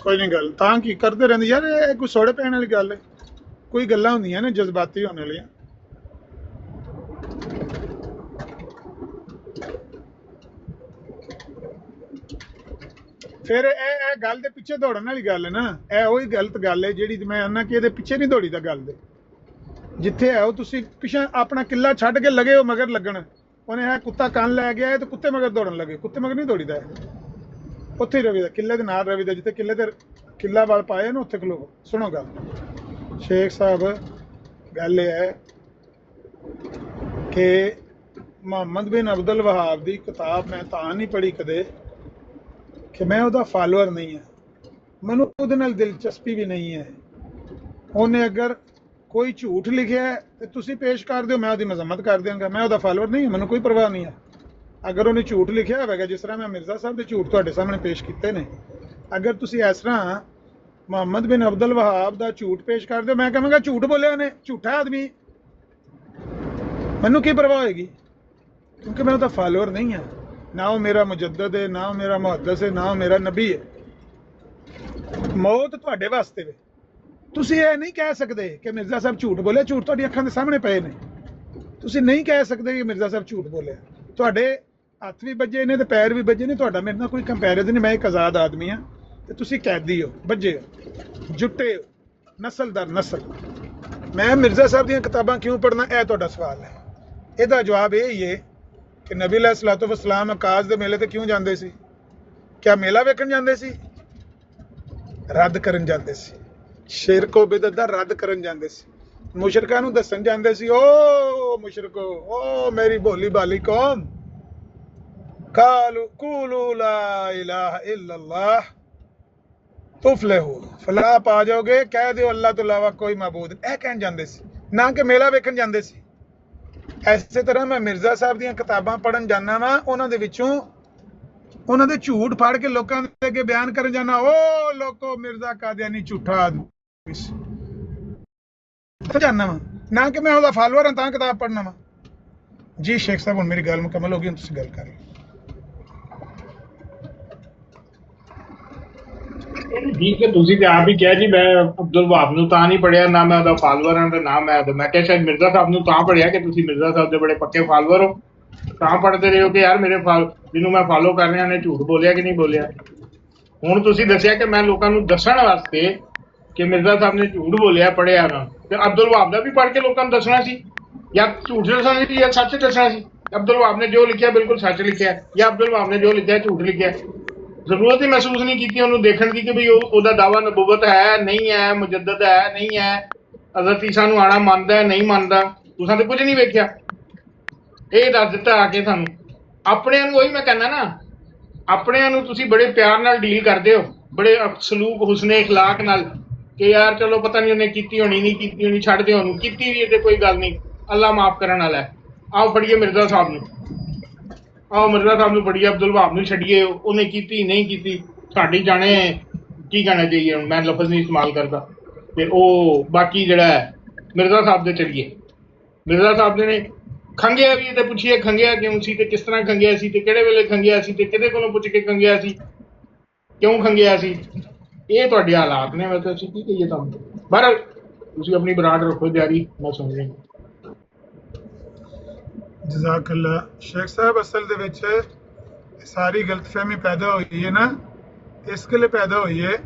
कोई नहीं गल तां की करते रहंदे यार, ये कोई सोड़े पैण वाली गल है? कोई गल्लां हुंदियां ने जज्बाती होने वालियां। फिर ਇਹ ਗੱਲ ਦੇ ਪਿੱਛੇ ਦੌੜਨ ਵਾਲੀ ਗੱਲ ਹੈ ਨਾ। ਇਹ ਉਹੀ ਗਲਤ ਗੱਲ ਹੈ ਜਿਹੜੀ ਮੈਂ ਆਨਾ ਕਿ ਇਹਦੇ ਪਿੱਛੇ ਨਹੀਂ ਦੌੜੀਦਾ ਗੱਲ ਦੇ। ਜਿੱਥੇ ਆਓ ਤੁਸੀਂ ਪਿੱਛੇ ਆਪਣਾ ਕਿੱਲਾ ਛੱਡ ਕੇ ਲਗੇ ਹੋ ਮਗਰ ਲੱਗਣ। ਉਹਨੇ ਇਹ ਕੁੱਤਾ ਕੰਨ ਲੈ ਗਿਆ ਤੇ ਕੁੱਤੇ ਮਗਰ ਦੌੜਨ ਲੱਗੇ। ਕੁੱਤੇ ਮਗਰ ਨਹੀਂ ਦੌੜੀਦਾ, ਉੱਥੇ ਹੀ ਰਵੀਦਾ, ਕਿੱਲੇ ਦੇ ਨਾਲ ਰਵੀਦਾ। ਜਿੱਥੇ ਕਿੱਲੇ ਤੇ ਕਿੱਲਾ ਵਾਲ ਪਾਏ ਨਾ ਉੱਥੇ ਖਲੋ। ਸੁਣੋ ਗੱਲ ਸ਼ੇਖ ਸਾਹਿਬ, ਗੱਲ ਇਹ ਹੈ ਕਿ ਮੁਹੰਮਦ ਬਿਨ ਅਬਦੁਲ ਵਹਾਬ ਦੀ ਕਿਤਾਬ ਮੈਂ ਤਾਂ ਨਹੀਂ ਪੜ੍ਹੀ ਕਦੇ ਕਿ ਮੈਂ ਉਹਦਾ ਫਾਲੋਅਰ ਨਹੀਂ ਹਾਂ। ਮੈਨੂੰ ਉਹਦੇ ਨਾਲ ਦਿਲਚਸਪੀ ਵੀ ਨਹੀਂ ਹੈ। ਉਹਨੇ ਅਗਰ ਕੋਈ ਝੂਠ ਲਿਖਿਆ ਤੇ ਤੁਸੀਂ ਪੇਸ਼ ਕਰ ਦਿਓ, ਮੈਂ ਉਹਦੀ ਮਜ਼ਮਤ ਕਰ ਦਿਆਂਗਾ। ਮੈਂ ਉਹਦਾ ਫਾਲੋਅਰ ਨਹੀਂ ਹਾਂ, ਮੈਨੂੰ ਕੋਈ ਪਰਵਾਹ ਨਹੀਂ ਹੈ। ਅਗਰ ਉਹਨੇ ਝੂਠ ਲਿਖਿਆ ਹੋਵੇਗਾ, ਜਿਸ ਤਰ੍ਹਾਂ ਮੈਂ ਮਿਰਜ਼ਾ ਸਾਹਿਬ ਦੇ ਝੂਠ ਤੁਹਾਡੇ ਸਾਹਮਣੇ ਪੇਸ਼ ਕੀਤੇ ਨੇ, ਅਗਰ ਤੁਸੀਂ ਇਸ ਤਰ੍ਹਾਂ ਮੁਹੰਮਦ ਬਿਨ ਅਬਦੁਲ ਵਹਾਬ ਦਾ ਝੂਠ ਪੇਸ਼ ਕਰ ਦਿਓ, ਮੈਂ ਕਹਾਂਗਾ ਝੂਠ ਬੋਲਿਆ ਉਹਨੇ, ਝੂਠਾ ਆਦਮੀ। ਮੈਨੂੰ ਕੀ ਪਰਵਾਹ ਹੋਏਗੀ, ਕਿਉਂਕਿ ਮੈਂ ਉਹਦਾ ਫਾਲੋਅਰ ਨਹੀਂ ਹਾਂ। ਨਾ ਉਹ ਮੇਰਾ ਮੁਜੱਦਦ ਹੈ, ਨਾ ਉਹ ਮੇਰਾ ਮੁਹੱਦਸ ਹੈ, ਨਾ ਉਹ ਮੇਰਾ ਨਬੀ ਹੈ। ਮੌਤ ਤੁਹਾਡੇ ਵਾਸਤੇ ਵੇ। ਤੁਸੀਂ ਇਹ ਨਹੀਂ ਕਹਿ ਸਕਦੇ ਕਿ ਮਿਰਜ਼ਾ ਸਾਹਿਬ ਝੂਠ ਬੋਲਿਆ। ਝੂਠ ਤੁਹਾਡੀ ਅੱਖਾਂ ਦੇ ਸਾਹਮਣੇ ਪਏ ਨੇ। ਤੁਸੀਂ ਨਹੀਂ ਕਹਿ ਸਕਦੇ ਕਿ ਮਿਰਜ਼ਾ ਸਾਹਿਬ ਝੂਠ ਬੋਲਿਆ। ਤੁਹਾਡੇ ਹੱਥ ਵੀ ਵੱਜੇ ਨੇ ਤੇ ਪੈਰ ਵੀ ਵੱਜੇ ਨੇ। ਤੁਹਾਡਾ ਮੇਰੇ ਨਾਲ ਕੋਈ ਕੰਪੈਰੀਜ਼ਨ ਨਹੀਂ। ਮੈਂ ਇੱਕ ਆਜ਼ਾਦ ਆਦਮੀ ਹਾਂ ਤੇ ਤੁਸੀਂ ਕੈਦੀ ਹੋ, ਵੱਜੇ ਹੋ, ਜੁੱਟੇ ਹੋ, ਨਸਲ ਦਰ ਨਸਲ। ਮੈਂ ਮਿਰਜ਼ਾ ਸਾਹਿਬ ਦੀਆਂ ਕਿਤਾਬਾਂ ਕਿਉਂ ਪੜ੍ਹਨਾ, ਇਹ ਤੁਹਾਡਾ ਸਵਾਲ ਹੈ। ਇਹਦਾ ਜਵਾਬ ਇਹ ਹੀ ਹੈ ਕਿ ਨਬੀ ਅਲੈਹਿਸਸਲਾਤੁ ਵਸਲਾਮ ਅਕਾਜ਼ ਦੇ ਮੇਲੇ ਤੇ ਕਿਉਂ ਜਾਂਦੇ ਸੀ? ਕਿਆ ਮੇਲਾ ਵੇਖਣ ਜਾਂਦੇ ਸੀ? ਰੱਦ ਕਰਨ ਜਾਂਦੇ ਸੀ। ਸ਼ਿਰਕ ਬਿਦਅਤ ਦਾ ਰੱਦ ਕਰਨ ਜਾਂਦੇ ਸੀ। ਮੁਸ਼ਰਿਕਾਂ ਨੂੰ ਦੱਸਣ ਜਾਂਦੇ ਸੀ, ਓ ਮੁਸ਼ਰਿਕੋ, ਓ ਮੇਰੀ ਭੋਲੀ ਭਾਲੀ ਕੌਮ, ਕੂਲੂ ਲਾ ਇਲਾਹਾ ਇल्लल्लाह ਤੁਫਲਿਹੂ, ਫਲਾਹ ਪਾ ਜਾਓਗੇ। ਕਹਿ ਦਿਓ ਅੱਲਾਹ ਤੋਂ ਇਲਾਵਾ ਕੋਈ ਮਾਬੂਦ। ਇਹ ਕਹਿਣ ਜਾਂਦੇ ਸੀ, ਨਾ ਕਿ ਮੇਲਾ ਵੇਖਣ ਜਾਂਦੇ ਸੀ। ਇਸੇ ਤਰ੍ਹਾਂ ਮੈਂ ਮਿਰਜ਼ਾ ਸਾਹਿਬ ਦੀਆਂ ਕਿਤਾਬਾਂ ਪੜ੍ਹਨ ਜਾਂਦਾ ਵਾਂ, ਉਹਨਾਂ ਦੇ ਵਿੱਚੋਂ ਉਹਨਾਂ ਦੇ ਝੂਠ ਫੜ ਕੇ ਲੋਕਾਂ ਦੇ ਅੱਗੇ ਬਿਆਨ ਕਰਨ ਜਾਂਦਾ। ਓ ਲੋਕੋ, ਮਿਰਜ਼ਾ ਕਾਦੀਆਨੀ ਝੂਠਾ ਆਦਮੀ ਜਾਨਾ ਵਾ, ਨਾ ਕਿ ਮੈਂ ਉਹਦਾ ਫਾਲੋਅਰ ਹਾਂ ਤਾਂ ਕਿਤਾਬ ਪੜ੍ਹਨਾ ਵਾ। ਜੀ ਸ਼ੇਖ ਸਾਹਿਬ, ਹੁਣ ਮੇਰੀ ਗੱਲ ਮੁਕੰਮਲ ਹੋ ਗਈ, ਹੁਣ ਤੁਸੀਂ ਗੱਲ ਕਰ ਲਓ। ਠੀਕ ਹੈ, ਤੁਸੀਂ ਤੇ ਆਪ ਹੀ ਕਿਹਾ ਜੀ ਮੈਂ ਅਬਦੁਲ ਵਹਾਬ ਨੂੰ ਤਾਂ ਨਹੀਂ ਪੜ੍ਹਿਆ, ਨਾ ਮੈਂ ਉਹਦਾ ਫਾਲੋਅਰ ਹਾਂ ਤੇ ਨਾ ਮੈਂ ਕਿਹਾ ਸ਼ਾਇਦ ਮਿਰਜ਼ਾ ਸਾਹਿਬ ਨੂੰ ਤਾਂ ਪੜ੍ਹਿਆ ਕਿ ਤੁਸੀਂ ਮਿਰਜ਼ਾ ਸਾਹਿਬ ਦੇ ਬੜੇ ਪੱਕੇ ਫਾਲੋਅਰ ਹੋ, ਤਾਂ ਪੜ੍ਹਦੇ ਰਹੇ ਹੋ ਕਿ ਯਾਰ ਮੇਰੇ ਜਿਹਨੂੰ ਮੈਂ ਫਾਲੋ ਕਰ ਰਿਹਾ ਨੇ ਝੂਠ ਬੋਲਿਆ ਕਿ ਨਹੀਂ ਬੋਲਿਆ। ਹੁਣ ਤੁਸੀਂ ਦੱਸਿਆ ਕਿ ਮੈਂ ਲੋਕਾਂ ਨੂੰ ਦੱਸਣ ਵਾਸਤੇ ਕਿ ਮਿਰਜ਼ਾ ਸਾਹਿਬ ਨੇ ਝੂਠ ਬੋਲਿਆ ਪੜ੍ਹਿਆ ਨਾ, ਤੇ ਅਬਦੁਲ ਵਹਾਬ ਦਾ ਵੀ ਪੜ੍ਹ ਕੇ ਲੋਕਾਂ ਨੂੰ ਦੱਸਣਾ ਸੀ, ਜਾਂ ਝੂਠ ਦੱਸਣਾ ਸੀ ਜਾਂ ਸੱਚ ਦੱਸਣਾ ਸੀ। ਅਬਦੁਲ ਵਹਾਬ ਨੇ ਜੋ ਲਿਖਿਆ ਬਿਲਕੁਲ ਸੱਚ ਲਿਖਿਆ, ਜਾਂ ਅਬਦੁਲ ਵਹਾਬ ਨੇ ਜੋ ਲਿਖਿਆ ਝੂਠ ਲਿਖਿਆ। ਜ਼ਰੂਰਤ ਹੀ ਮਹਿਸੂਸ ਨਹੀਂ ਕੀਤੀ ਉਹਨੂੰ ਦੇਖਣ ਦੀ ਕਿ ਵੀ ਉਹਦਾ ਦਾਵਾ ਨਬੂਵਤ ਹੈ ਨਹੀਂ ਹੈ, ਮੁਜੱਦਦ ਹੈ ਨਹੀਂ ਹੈ, ਹਜ਼ਰਤ ਈਸਾ ਨੂੰ ਆਣਾ ਮੰਨਦਾ ਨਹੀਂ ਮੰਨਦਾ। ਤੁਸੀਂ ਤਾਂ ਕੁਝ ਨਹੀਂ ਵੇਖਿਆ, ਇਹ ਦੱਸ ਦਿੱਤਾ ਆ ਕੇ ਸਾਨੂੰ। ਆਪਣਿਆਂ ਨੂੰ, ਉਹੀ ਮੈਂ ਕਹਿੰਦਾ ਨਾ, ਆਪਣਿਆਂ ਨੂੰ ਤੁਸੀਂ ਬੜੇ ਪਿਆਰ ਨਾਲ ਡੀਲ ਕਰਦੇ ਹੋ, ਬੜੇ ਸਲੂਕ ਹੁਸਨੇ ਇਖਲਾਕ ਨਾਲ, ਕਿ ਯਾਰ ਚਲੋ ਪਤਾ ਨਹੀਂ ਉਹਨੇ ਕੀਤੀ ਹੋਣੀ ਨਹੀਂ ਕੀਤੀ ਹੋਣੀ, ਛੱਡ ਦਿਓ ਉਹਨੂੰ, ਕੀਤੀ ਵੀ ਤੇ ਕੋਈ ਗੱਲ ਨਹੀਂ, ਅੱਲਾ ਮਾਫ ਕਰਨ ਵਾਲਾ ਹੈ। ਆਓ ਫੜੀਏ ਮਿਰਜ਼ਾ ਸਾਹਿਬ ਨੂੰ, ਆਓ ਮਿਰਜ਼ਾ ਸਾਹਿਬ ਨੂੰ ਫੜੀਏ, ਅਬਦੁਲ ਵਹਾਬ ਨੂੰ ਛੱਡੀਏ, ਉਹਨੇ ਕੀਤੀ ਨਹੀਂ ਕੀਤੀ ਸਾਡੀ ਜਾਣੇ ਕੀ ਕਹਿਣਾ ਚਾਹੀਏ, ਹੁਣ ਮੈਂ ਲਫ਼ਜ਼ ਨਹੀਂ ਇਸਤੇਮਾਲ ਕਰਦਾ। ਤੇ ਉਹ ਬਾਕੀ ਜਿਹੜਾ ਹੈ ਮਿਰਜ਼ਾ ਸਾਹਿਬ ਦੇ ਚਲੀਏ। ਮਿਰਜ਼ਾ ਸਾਹਿਬ ਨੇ ਖੰਗਿਆ ਵੀ ਤੇ ਪੁੱਛੀਏ ਖੰਗਿਆ ਕਿਉਂ ਸੀ ਤੇ ਕਿਸ ਤਰ੍ਹਾਂ ਖੰਗਿਆ ਸੀ ਤੇ ਕਿਹੜੇ ਵੇਲੇ ਖੰਗਿਆ ਸੀ ਤੇ ਕਿਹਦੇ ਕੋਲੋਂ ਪੁੱਛ ਕੇ ਖੰਗਿਆ ਸੀ, ਕਿਉਂ ਖੰਗਿਆ ਸੀ। ਇਹ ਤੁਹਾਡੇ ਹਾਲਾਤ ਨੇ, ਵੈਸੇ ਅਸੀਂ ਕੀ ਕਹੀਏ ਤੁਹਾਨੂੰ। ਬਹਰਹਾਲ ਤੁਸੀਂ ਆਪਣੀ ਬਰਾੜ ਰੱਖੋ ਜਾਰੀ, ਮੈਂ ਸੁਣ ਰਿਹਾ। ਜਜ਼ਾਕੱਲਾ ਸ਼ੇਖ ਸਾਹਿਬ, ਅਸਲ ਦੇ ਵਿੱਚ ਸਾਰੀ ਗਲਤਫਹਿਮੀ ਪੈਦਾ ਹੋਈ ਹੈ ਨਾ, ਇਸ ਲਈ ਪੈਦਾ ਹੋਈ ਹੈ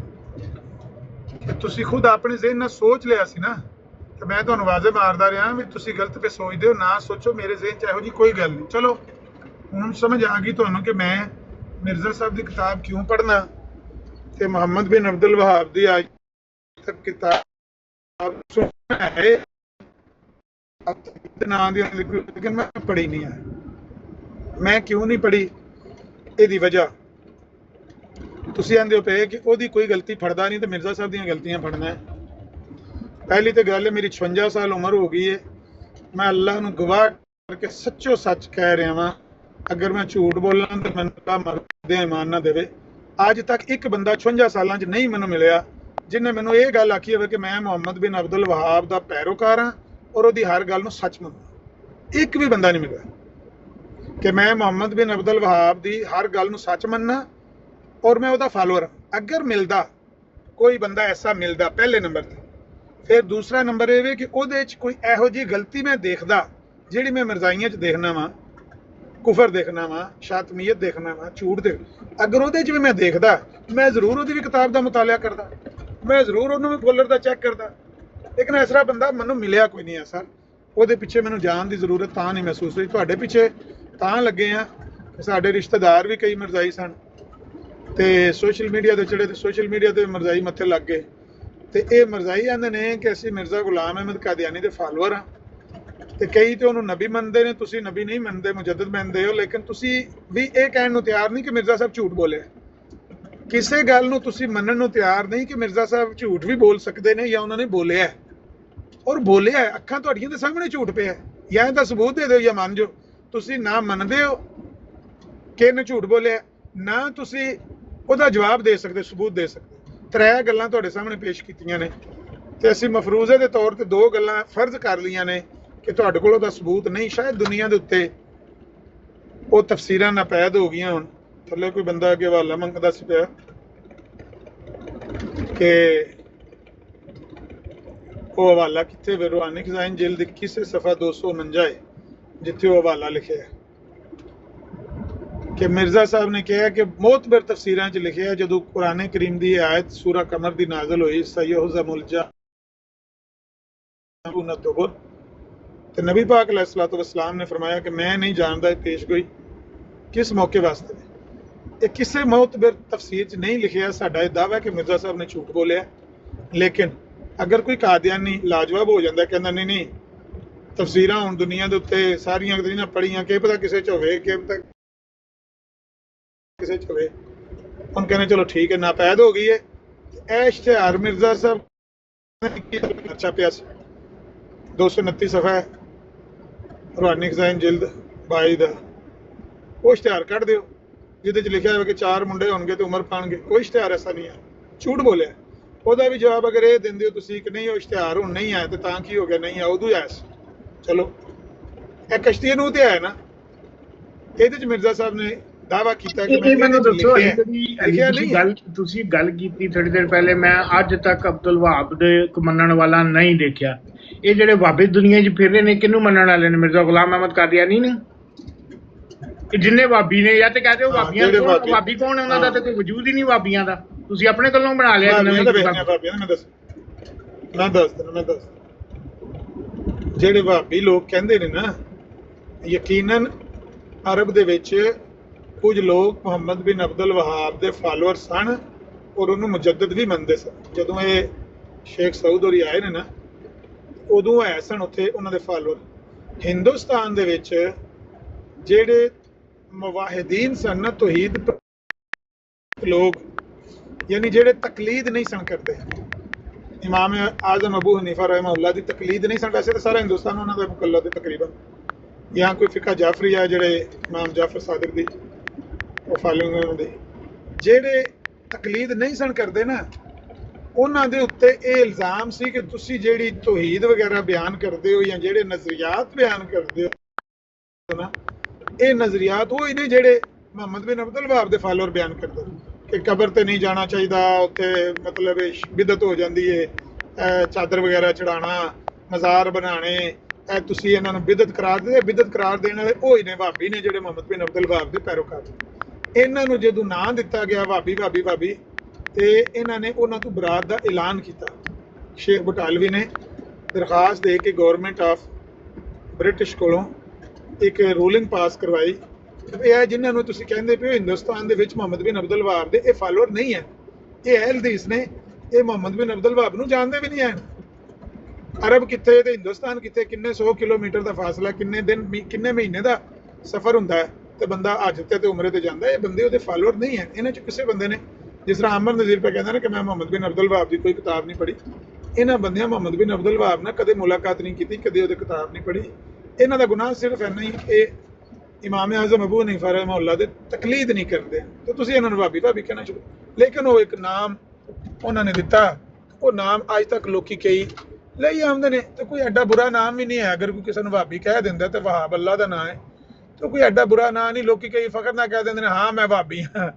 ਕਿ ਤੁਸੀਂ ਖੁਦ ਆਪਣੇ ਜ਼ਿਹਨ ਨਾਲ ਸੋਚ ਲਿਆ ਸੀ ਨਾ, ਤੇ ਮੈਂ ਤੁਹਾਨੂੰ ਵਾਜ਼ੇ ਮਾਰਦਾ ਰਿਹਾ ਵੀ ਤੁਸੀਂ ਗਲਤ ਪੇ ਸੋਚਦੇ ਹੋ, ਨਾ ਸੋਚੋ। ਮੇਰੇ ਜ਼ਿਹਨ 'ਚ ਇਹੋ ਜਿਹੀ ਕੋਈ ਗੱਲ ਨਹੀਂ। ਚਲੋ ਹੁਣ ਸਮਝ ਆ ਗਈ ਤੁਹਾਨੂੰ ਕਿ ਮੈਂ ਮਿਰਜ਼ਾ ਸਾਹਿਬ ਦੀ ਕਿਤਾਬ ਕਿਉਂ ਪੜ੍ਹਨਾ, ਤੇ ਮੁਹੰਮਦ ਬਿਨ ਅਬਦੁਲ ਵਹਾਬ ਦੀ ਅੱਜ ਤੱਕ ਕਿਤਾਬ ਹੈ ਨਾਂ ਦੀ, ਲੇਕਿਨ ਮੈਂ ਪੜ੍ਹੀ ਨਹੀਂ ਹੈ। ਮੈਂ ਕਿਉਂ ਨਹੀਂ ਪੜ੍ਹੀ, ਇਹਦੀ ਵਜ੍ਹਾ ਤੁਸੀਂ ਆਂਦੇ ਹੋ ਪਏ ਕਿ ਉਹਦੀ ਕੋਈ ਗਲਤੀ ਫੜਦਾ ਨਹੀਂ ਤੇ ਮਿਰਜ਼ਾ ਸਾਹਿਬ ਦੀਆਂ ਗਲਤੀਆਂ ਫੜਨਾ ਹੈ। ਪਹਿਲੀ ਤਾਂ ਗੱਲ ਹੈ, ਮੇਰੀ 56 ਸਾਲ ਉਮਰ ਹੋ ਗਈ ਹੈ। ਮੈਂ ਅੱਲਾਹ ਨੂੰ ਗਵਾਹ ਕਰਕੇ ਸੱਚੋ ਸੱਚ ਕਹਿ ਰਿਹਾ ਵਾਂ, ਅਗਰ ਮੈਂ ਝੂਠ ਬੋਲਾਂ ਤਾਂ ਮੈਨੂੰ ਅੱਲਾਹ ਮਰਦੇ ਇਮਾਨ ਨਾ ਦੇਵੇ। ਅੱਜ ਤੱਕ ਇੱਕ ਬੰਦਾ 56 ਸਾਲਾਂ 'ਚ ਨਹੀਂ ਮੈਨੂੰ ਮਿਲਿਆ ਜਿਹਨੇ ਮੈਨੂੰ ਇਹ ਗੱਲ ਆਖੀ ਹੋਵੇ ਕਿ ਮੈਂ ਮੁਹੰਮਦ ਬਿਨ ਅਬਦੁਲ ਵਹਾਬ ਦਾ ਪੈਰੋਕਾਰ ਹਾਂ ਔਰ ਉਹਦੀ ਹਰ ਗੱਲ ਨੂੰ ਸੱਚ ਮੰਨਦਾ। ਇੱਕ ਵੀ ਬੰਦਾ ਨਹੀਂ ਮਿਲਿਆ ਕਿ ਮੈਂ ਮੁਹੰਮਦ ਬਿਨ ਅਬਦੁਲ ਵਹਾਬ ਦੀ ਹਰ ਗੱਲ ਨੂੰ ਸੱਚ ਮੰਨਣਾ ਔਰ ਮੈਂ ਉਹਦਾ ਫਾਲੋਅਰ ਹਾਂ। ਅਗਰ ਮਿਲਦਾ ਕੋਈ ਬੰਦਾ ਐਸਾ ਮਿਲਦਾ ਪਹਿਲੇ ਨੰਬਰ 'ਤੇ, ਫਿਰ ਦੂਸਰਾ ਨੰਬਰ ਇਹ ਵੇ ਕਿ ਉਹਦੇ 'ਚ ਕੋਈ ਇਹੋ ਜਿਹੀ ਗਲਤੀ ਮੈਂ ਦੇਖਦਾ ਜਿਹੜੀ ਮੈਂ ਮਿਰਜ਼ਾਈਆਂ 'ਚ ਦੇਖਣਾ ਵਾਂ, ਕੁਫਰ ਦੇਖਣਾ ਵਾ, ਸ਼ਾਤਮੀਅਤ ਦੇਖਣਾ ਵਾ, ਝੂਠ ਦੇਖ, ਅਗਰ ਉਹਦੇ 'ਚ ਵੀ ਮੈਂ ਦੇਖਦਾ, ਮੈਂ ਜ਼ਰੂਰ ਉਹਦੀ ਵੀ ਕਿਤਾਬ ਦਾ ਮੁਤਾਲਿਆ ਕਰਦਾ, ਮੈਂ ਜ਼ਰੂਰ ਉਹਨੂੰ ਵੀ ਫੁੱਲਰ ਦਾ ਚੈੱਕ ਕਰਦਾ। ਲੇਕਿਨ ਐਸਾ ਬੰਦਾ ਮੈਨੂੰ ਮਿਲਿਆ ਕੋਈ ਨਹੀਂ ਐਸਾ। ਉਹਦੇ ਪਿੱਛੇ ਮੈਨੂੰ ਜਾਣ ਦੀ ਜ਼ਰੂਰਤ ਤਾਂ ਨਹੀਂ ਮਹਿਸੂਸ ਹੋਈ। ਤੁਹਾਡੇ ਪਿੱਛੇ ਤਾਂ ਲੱਗੇ ਆ, ਸਾਡੇ ਰਿਸ਼ਤੇਦਾਰ ਵੀ ਕਈ ਮਿਰਜ਼ਾਈ ਸਨ ਤੇ ਸੋਸ਼ਲ ਮੀਡੀਆ ਤੇ ਚੜੇ ਤੇ ਸੋਸ਼ਲ ਮੀਡੀਆ ਤੇ ਮਿਰਜ਼ਾਈ ਮੱਥੇ ਲੱਗ ਗਏ। ਤੇ ਇਹ ਮਿਰਜ਼ਾਈ ਆਂਦੇ ਨੇ ਕਿ ਅਸੀਂ ਮਿਰਜ਼ਾ ਗੁਲਾਮ ਅਹਿਮਦ ਕਾਦੀਆਨੀ ਦੇ ਫਾਲੋਅਰ ਹਾਂ, ਤੇ ਕਈ ਤੇ ਉਹਨੂੰ ਨਬੀ ਮੰਨਦੇ ਨੇ, ਤੁਸੀਂ ਨਬੀ ਨਹੀਂ ਮੰਨਦੇ, ਮੁਜੱਦਦ ਮੰਨਦੇ ਹੋ। ਲੇਕਿਨ ਤੁਸੀਂ ਵੀ ਇਹ ਕਹਿਣ ਨੂੰ ਤਿਆਰ ਨਹੀਂ ਕਿ ਮਿਰਜ਼ਾ ਸਾਹਿਬ ਝੂਠ ਬੋਲੇ। ਕਿਸੇ ਗੱਲ ਨੂੰ ਤੁਸੀਂ ਮੰਨਣ ਨੂੰ ਤਿਆਰ ਨਹੀਂ ਕਿ ਮਿਰਜ਼ਾ ਸਾਹਿਬ ਝੂਠ ਵੀ ਬੋਲ ਸਕਦੇ ਨੇ ਜਾਂ ਉਹਨਾਂ ਨੇ ਬੋਲਿਆ, ਔਰ ਬੋਲਿਆ ਅੱਖਾਂ ਤੁਹਾਡੀਆਂ ਦੇ ਸਾਹਮਣੇ ਝੂਠ ਪਿਆ। ਜਾਂ ਤਾਂ ਸਬੂਤ ਦੇ ਦਿਓ ਜਾਂ ਮੰਨ ਜਾਓ। ਤੁਸੀਂ ਨਾ ਮੰਨਦੇ ਹੋ ਕਿ ਇਹਨੇ ਝੂਠ ਬੋਲਿਆ, ਨਾ ਤੁਸੀਂ ਉਹਦਾ ਜਵਾਬ ਦੇ ਸਕਦੇ, ਸਬੂਤ ਦੇ ਸਕਦੇ। 3 ਗੱਲਾਂ ਤੁਹਾਡੇ ਸਾਹਮਣੇ ਪੇਸ਼ ਕੀਤੀਆਂ ਨੇ ਤੇ ਅਸੀਂ ਮਫਰੂਜ਼ੇ ਦੇ ਤੌਰ ਤੇ 2 ਗੱਲਾਂ ਫਰਜ਼ ਕਰ ਲਈਆਂ ਨੇ ਕਿ ਤੁਹਾਡੇ ਕੋਲ ਉਹਦਾ ਸਬੂਤ ਨਹੀਂ। ਸ਼ਾਇਦ ਦੁਨੀਆ ਦੇ ਉੱਤੇ ਉਹ ਤਫਸੀਰਾਂ ਨਾਪੈਦ ਹੋ ਗਈਆਂ। ਹੁਣ ਥੱਲੇ ਕੋਈ ਬੰਦਾ ਅੱਗੇ ਹਵਾਲਾ ਮੰਗਦਾ ਸੀ ਪਿਆ ਕਿ ਉਹ ਹਵਾਲਾ ਕਿੱਥੇ ਵੇ, ਰੂਹਾਨੀ ਖਜ਼ਾਇਨ ਜਿਲਦ 21 ਸਫਾ 249 ਹੈ, ਜਿੱਥੇ ਉਹ ਹਵਾਲਾ ਲਿਖਿਆ ਕਿ ਮਿਰਜ਼ਾ ਸਾਹਿਬ ਨੇ ਕਿਹਾ ਕਿ ਮੋਤਬਰ ਤਫਸੀਰਾਂ 'ਚ ਲਿਖਿਆ ਜਦੋਂ ਕੁਰਾਨ ਕਰੀਮ ਦੀ ਆਇਤ ਸੂਰਾ ਕਮਰ ਦੀ ਨਾਜ਼ਲ ਹੋਈ ਸਯਹੁਜ਼ਮੁਲ ਜਮਅ ਦੁਬੁਰ, ਤੇ ਨਬੀ ਪਾਕ अलैहिस्सलातु वस्सलाम ने फरमाया कि मैं नहीं जानता पेशगोई किस मौके वास्ते ने। ये किसी मोतबर तफसीर च नहीं लिखिया। साडा ये दावा है कि मिर्जा साहब ने झूठ बोलिया। लेकिन अगर कोई कादियानी लाजवाब हो जाता, कहता नहीं नहीं तफसीरां हुण दुनिया दे उत्ते सारियां नहीं पढ़ियां, कि पता किसे च होवे, कि पता किसे च होवे, हुण कहने चलो ठीक है नापैद हो गई है। ए इश्तिहार मिर्जा साहब अच्छा पिया 229 सफा है रूहानी खजाइन जिल्द 22 ਦਾ, ਉਹ ਇਸ਼ਤਿਹਾਰ ਕੱਢ ਦਿਓ ਜਿਹਦੇ 'ਚ ਲਿਖਿਆ ਹੋਵੇ ਕਿ 4 ਮੁੰਡੇ ਹੋਣਗੇ ਤੇ ਉਮਰ ਪਾਣਗੇ। ਕੋਈ ਇਸ਼ਤਿਹਾਰ ਐਸਾ ਨਹੀਂ ਹੈ, ਝੂਠ ਬੋਲਿਆ। ਉਹਦਾ ਵੀ ਜਵਾਬ ਅਗਰ ਇਹ ਦਿੰਦੇ ਹੋ ਤੁਸੀਂ ਕਿ ਨਹੀਂ ਉਹ ਇਸ਼ਤਿਹਾਰ ਹੁਣ ਨਹੀਂ ਆਇਆ ਤੇ ਤਾਂ ਕੀ ਹੋ ਗਿਆ, ਨਹੀਂ ਆ ਉਦੋਂ ਆਇਆ ਸੀ। ਚਲੋ ਇਹ ਕਸ਼ਤੀ ਨੂੰ ਤੇ ਆਇਆ ਨਾ, ਇਹਦੇ 'ਚ ਮਿਰਜ਼ਾ ਸਾਹਿਬ ਨੇ ਦਾਵਾ ਕੀਤਾ ਕਿ ਇਹ ਮੈਨੂੰ ਦੱਸੋ, ਗੱਲ ਤੁਸੀਂ ਗੱਲ ਕੀਤੀ ਥੋੜੀ ਦੇਰ ਪਹਿਲੇ, ਮੈਂ ਅੱਜ ਤੱਕ ਅਬਦੁਲ ਵਹਾਬ ਦੇ ਮੰਨਣ ਵਾਲਾ ਨਹੀਂ ਦੇਖਿਆ। ਇਹ ਜਿਹੜੇ ਵਾਬੇ ਦੁਨੀਆ 'ਚ ਫਿਰ ਰਹੇ ਨੇ ਕਿਹਨੂੰ ਮੰਨਣ ਵਾਲੇ ਨੇ? ਮਿਰਜ਼ਾ ਗੁਲਾਮ ਅਹਿਮਦ ਕਾਦੀਆਨੀ ਨੇ? ਜਿੰਨੇ ਵਾਬੀ ਨੇ, ਜਾਂ ਤੇ ਕਹਦੇ ਹੋ ਵਾਬੀਆਂ, ਵਾਬੀ ਕੌਣ ਹੈ? ਉਹਨਾਂ ਦਾ ਤਾਂ ਕੋਈ ਵਜੂਦ ਹੀ ਨਹੀਂ ਵਾਬੀਆਂ ਦਾ। ਤੁਸੀਂ ਆਪਣੇ ਕੋਲੋਂ ਬਣਾ ਲਿਆ। ਮੈਂ ਦੱਸ ਜਿਹੜੇ ਵਾਬੀ ਲੋਕ ਕਹਿੰਦੇ ਨੇ ਨਾ, ਯਕੀਨਨ ਅਰਬ ਦੇ ਵਿੱਚ ਕੁਝ ਲੋਕ ਮੁਹੰਮਦ ਬਿਨ ਅਬਦੁਲ ਵਹਾਬ ਦੇ ਫਾਲੋਅਰ ਸਨ ਔਰ ਉਹਨੂੰ ਮੁਜੱਦਦ ਵੀ ਮੰਨਦੇ ਸਨ। ਜਦੋਂ ਇਹ ਸ਼ੇਖ ਸਊਦ ਹੋਰੀ ਆਏ ਨੇ ਨਾ, ਉਦੋਂ ਆਏ ਸਨ ਉੱਥੇ ਉਹਨਾਂ ਦੇ ਫਾਲੋਅਰ। ਹਿੰਦੁਸਤਾਨ ਦੇ ਵਿੱਚ ਜਿਹੜੇ ਮੁਵਾਹਿਦੀਨ ਸਨ ਨਾ, ਤੌਹੀਦ ਲੋਕ, ਯਾਨੀ ਜਿਹੜੇ ਤਕਲੀਦ ਨਹੀਂ ਸਨ ਕਰਦੇ, ਇਮਾਮ ਆਜ਼ਮ ਅਬੂ ਹਨੀਫਾ ਰਹਿਮਹੁੱਲਾ ਦੀ ਤਕਲੀਦ ਨਹੀਂ ਸਨ, ਵੈਸੇ ਤਾਂ ਸਾਰਾ ਹਿੰਦੁਸਤਾਨ ਉਹਨਾਂ ਦਾ ਮੁਕੱਲਦ ਹੈ ਤਕਰੀਬਨ, ਜਾਂ ਕੋਈ ਫਿਕਾ ਜਾਫਰੀ ਆ ਜਿਹੜੇ ਇਮਾਮ ਜਾਫਰ ਸਾਦਿਕ ਦੀ ਉਹ ਫਾਲੋਇੰਗ ਉਹਨਾਂ ਦੀ, ਜਿਹੜੇ ਤਕਲੀਦ ਨਹੀਂ ਸਨ ਕਰਦੇ ਨਾ, ਉਹਨਾਂ ਦੇ ਉੱਤੇ ਇਹ ਇਲਜ਼ਾਮ ਸੀ ਕਿ ਤੁਸੀਂ ਜਿਹੜੀ ਤੌਹੀਦ ਵਗੈਰਾ ਬਿਆਨ ਕਰਦੇ ਹੋ ਜਾਂ ਜਿਹੜੇ ਨਜ਼ਰੀਆਤ ਬਿਆਨ ਕਰਦੇ ਹੋ ਨਾ, ਇਹ ਨਜ਼ਰੀਆਤ ਉਹ ਹੀ ਨੇ ਜਿਹੜੇ ਮੁਹੰਮਦ ਬਿਨ ਅਬਦੁਲ ਵਹਾਬ ਦੇ ਫਾਲੋਅਰ ਬਿਆਨ ਕਰਦੇ ਕਿ ਕਬਰ ਤੇ ਨਹੀਂ ਜਾਣਾ ਚਾਹੀਦਾ, ਉੱਥੇ ਮਤਲਬ ਬਿਦਅਤ ਹੋ ਜਾਂਦੀ ਹੈ, ਚਾਦਰ ਵਗੈਰਾ ਚੜਾਉਣਾ, ਮਜ਼ਾਰ ਬਣਾਉਣੇ, ਇਹ ਤੁਸੀਂ ਇਹਨਾਂ ਨੂੰ ਬਿਦਅਤ ਕਰਾਰ ਦੇ। ਬਿਦਅਤ ਕਰਾਰ ਦੇਣ ਵਾਲੇ ਉਹ ਹੀ ਨੇ ਵਹਾਬੀ ਨੇ ਜਿਹੜੇ ਮੁਹੰਮਦ ਬਿਨ ਅਬਦੁਲ ਵਹਾਬ ਦੇ ਪੈਰੋਕਾਰ। ਇਹਨਾਂ ਨੂੰ ਜਦੋਂ ਨਾਂ ਦਿੱਤਾ ਗਿਆ ਵਹਾਬੀ ਵਹਾਬੀ ਵਹਾਬੀ, ਤੇ ਇਹਨਾਂ ਨੇ ਉਹਨਾਂ ਤੋਂ ਬਰਾਤ ਦਾ ਐਲਾਨ ਕੀਤਾ। ਸ਼ੇਖ ਬਟਾਲਵੀ ਨੇ ਦਰਖਾਸਤ ਦੇ ਕੇ ਗਵਰਨਮੈਂਟ ਆਫ ਬ੍ਰਿਟਿਸ਼ ਕੋਲੋਂ ਇੱਕ ਰੂਲਿੰਗ ਪਾਸ ਕਰਵਾਈ, ਇਹ ਜਿਨ੍ਹਾਂ ਨੂੰ ਤੁਸੀਂ ਕਹਿੰਦੇ ਪਏ ਹੋ ਹਿੰਦੁਸਤਾਨ ਦੇ ਵਿੱਚ ਮੁਹੰਮਦ ਬਿਨ ਅਬਦੁਲ ਵਹਾਬ ਦੇ ਇਹ ਫਾਲੋਅਰ ਨਹੀਂ ਹੈ, ਇਹ ਅਹਿਲ ਹਦੀਸ ਨੇ, ਇਹ ਮੁਹੰਮਦ ਬਿਨ ਅਬਦੁਲ ਵਹਾਬ ਨੂੰ ਜਾਣਦੇ ਵੀ ਨਹੀਂ ਹਨ। ਅਰਬ ਕਿੱਥੇ ਤੇ ਹਿੰਦੁਸਤਾਨ ਕਿੱਥੇ, ਕਿੰਨੇ 100 ਕਿਲੋਮੀਟਰ ਦਾ ਫਾਸਲਾ, ਕਿੰਨੇ ਦਿਨ ਕਿੰਨੇ ਮਹੀਨੇ ਦਾ ਸਫ਼ਰ ਹੁੰਦਾ ਹੈ, ਤੇ ਬੰਦਾ ਹਜ ਤੇ ਉਮਰੇ ਤੇ ਜਾਂਦਾ। ਇਹ ਬੰਦੇ ਉਹਦੇ ਫਾਲੋਅਰ ਨਹੀਂ ਹੈ। ਇਹਨਾਂ 'ਚ ਕਿਸੇ ਬੰਦੇ ਨੇ, ਜਿਸ ਤਰ੍ਹਾਂ ਅਮਰ ਨਜ਼ੀਰ ਪੇ ਕਹਿੰਦਾ ਨਾ ਕਿ ਮੈਂ ਮੁਹੰਮਦ ਬਿਨ ਅਬਦੁਲ ਵਹਾਬ ਦੀ ਕੋਈ ਕਿਤਾਬ ਨਹੀਂ ਪੜ੍ਹੀ, ਇਹਨਾਂ ਬੰਦਿਆਂ ਮੁਹੰਮਦ ਬਿਨ ਅਬਦੁਲ ਵਹਾਬ ਨਾਲ ਕਦੇ ਮੁਲਾਕਾਤ ਨਹੀਂ ਕੀਤੀ, ਕਦੇ ਉਹਦੀ ਕਿਤਾਬ ਨਹੀਂ ਪੜ੍ਹੀ। ਇਹਨਾਂ ਦਾ ਗੁਨਾਹ ਸਿਰਫ ਇੰਨਾ ਹੀ, ਇਹ ਇਮਾਮ ਆਜ਼ਮ ਅਬੂ ਹਨੀਫਾ ਰਹਿਮਹੁੱਲਾ ਦੇ ਤਕਲੀਦ ਨਹੀਂ ਕਰਦੇ, ਤੇ ਤੁਸੀਂ ਇਹਨਾਂ ਨੂੰ ਵਹਾਬੀ ਵਹਾਬੀ ਕਹਿਣਾ ਸ਼ੁਰੂ। ਲੇਕਿਨ ਉਹ ਇੱਕ ਨਾਮ ਉਹਨਾਂ ਨੇ ਦਿੱਤਾ, ਉਹ ਨਾਮ ਅੱਜ ਤੱਕ ਲੋਕੀ ਕਈ ਲਈ ਆਉਂਦੇ ਨੇ, ਤੇ ਕੋਈ ਐਡਾ ਬੁਰਾ ਨਾਮ ਵੀ ਨਹੀਂ ਹੈ। ਅਗਰ ਕੋਈ ਕਿਸੇ ਨੂੰ ਵਹਾਬੀ ਕਹਿ ਦਿੰਦਾ ਤੇ ਵਹਾਬ ਅੱਲਾ ਦਾ ਨਾਂ ਹੈ, ਤੇ ਕੋਈ ਐਡਾ ਬੁਰਾ ਨਾਂ ਨਹੀਂ। ਲੋਕੀ ਕਈ ਫਖਰ ਨਾਲ ਕਹਿ ਦਿੰਦੇ ਨੇ ਹਾਂ ਮੈਂ ਵਹਾਬੀ ਹਾਂ,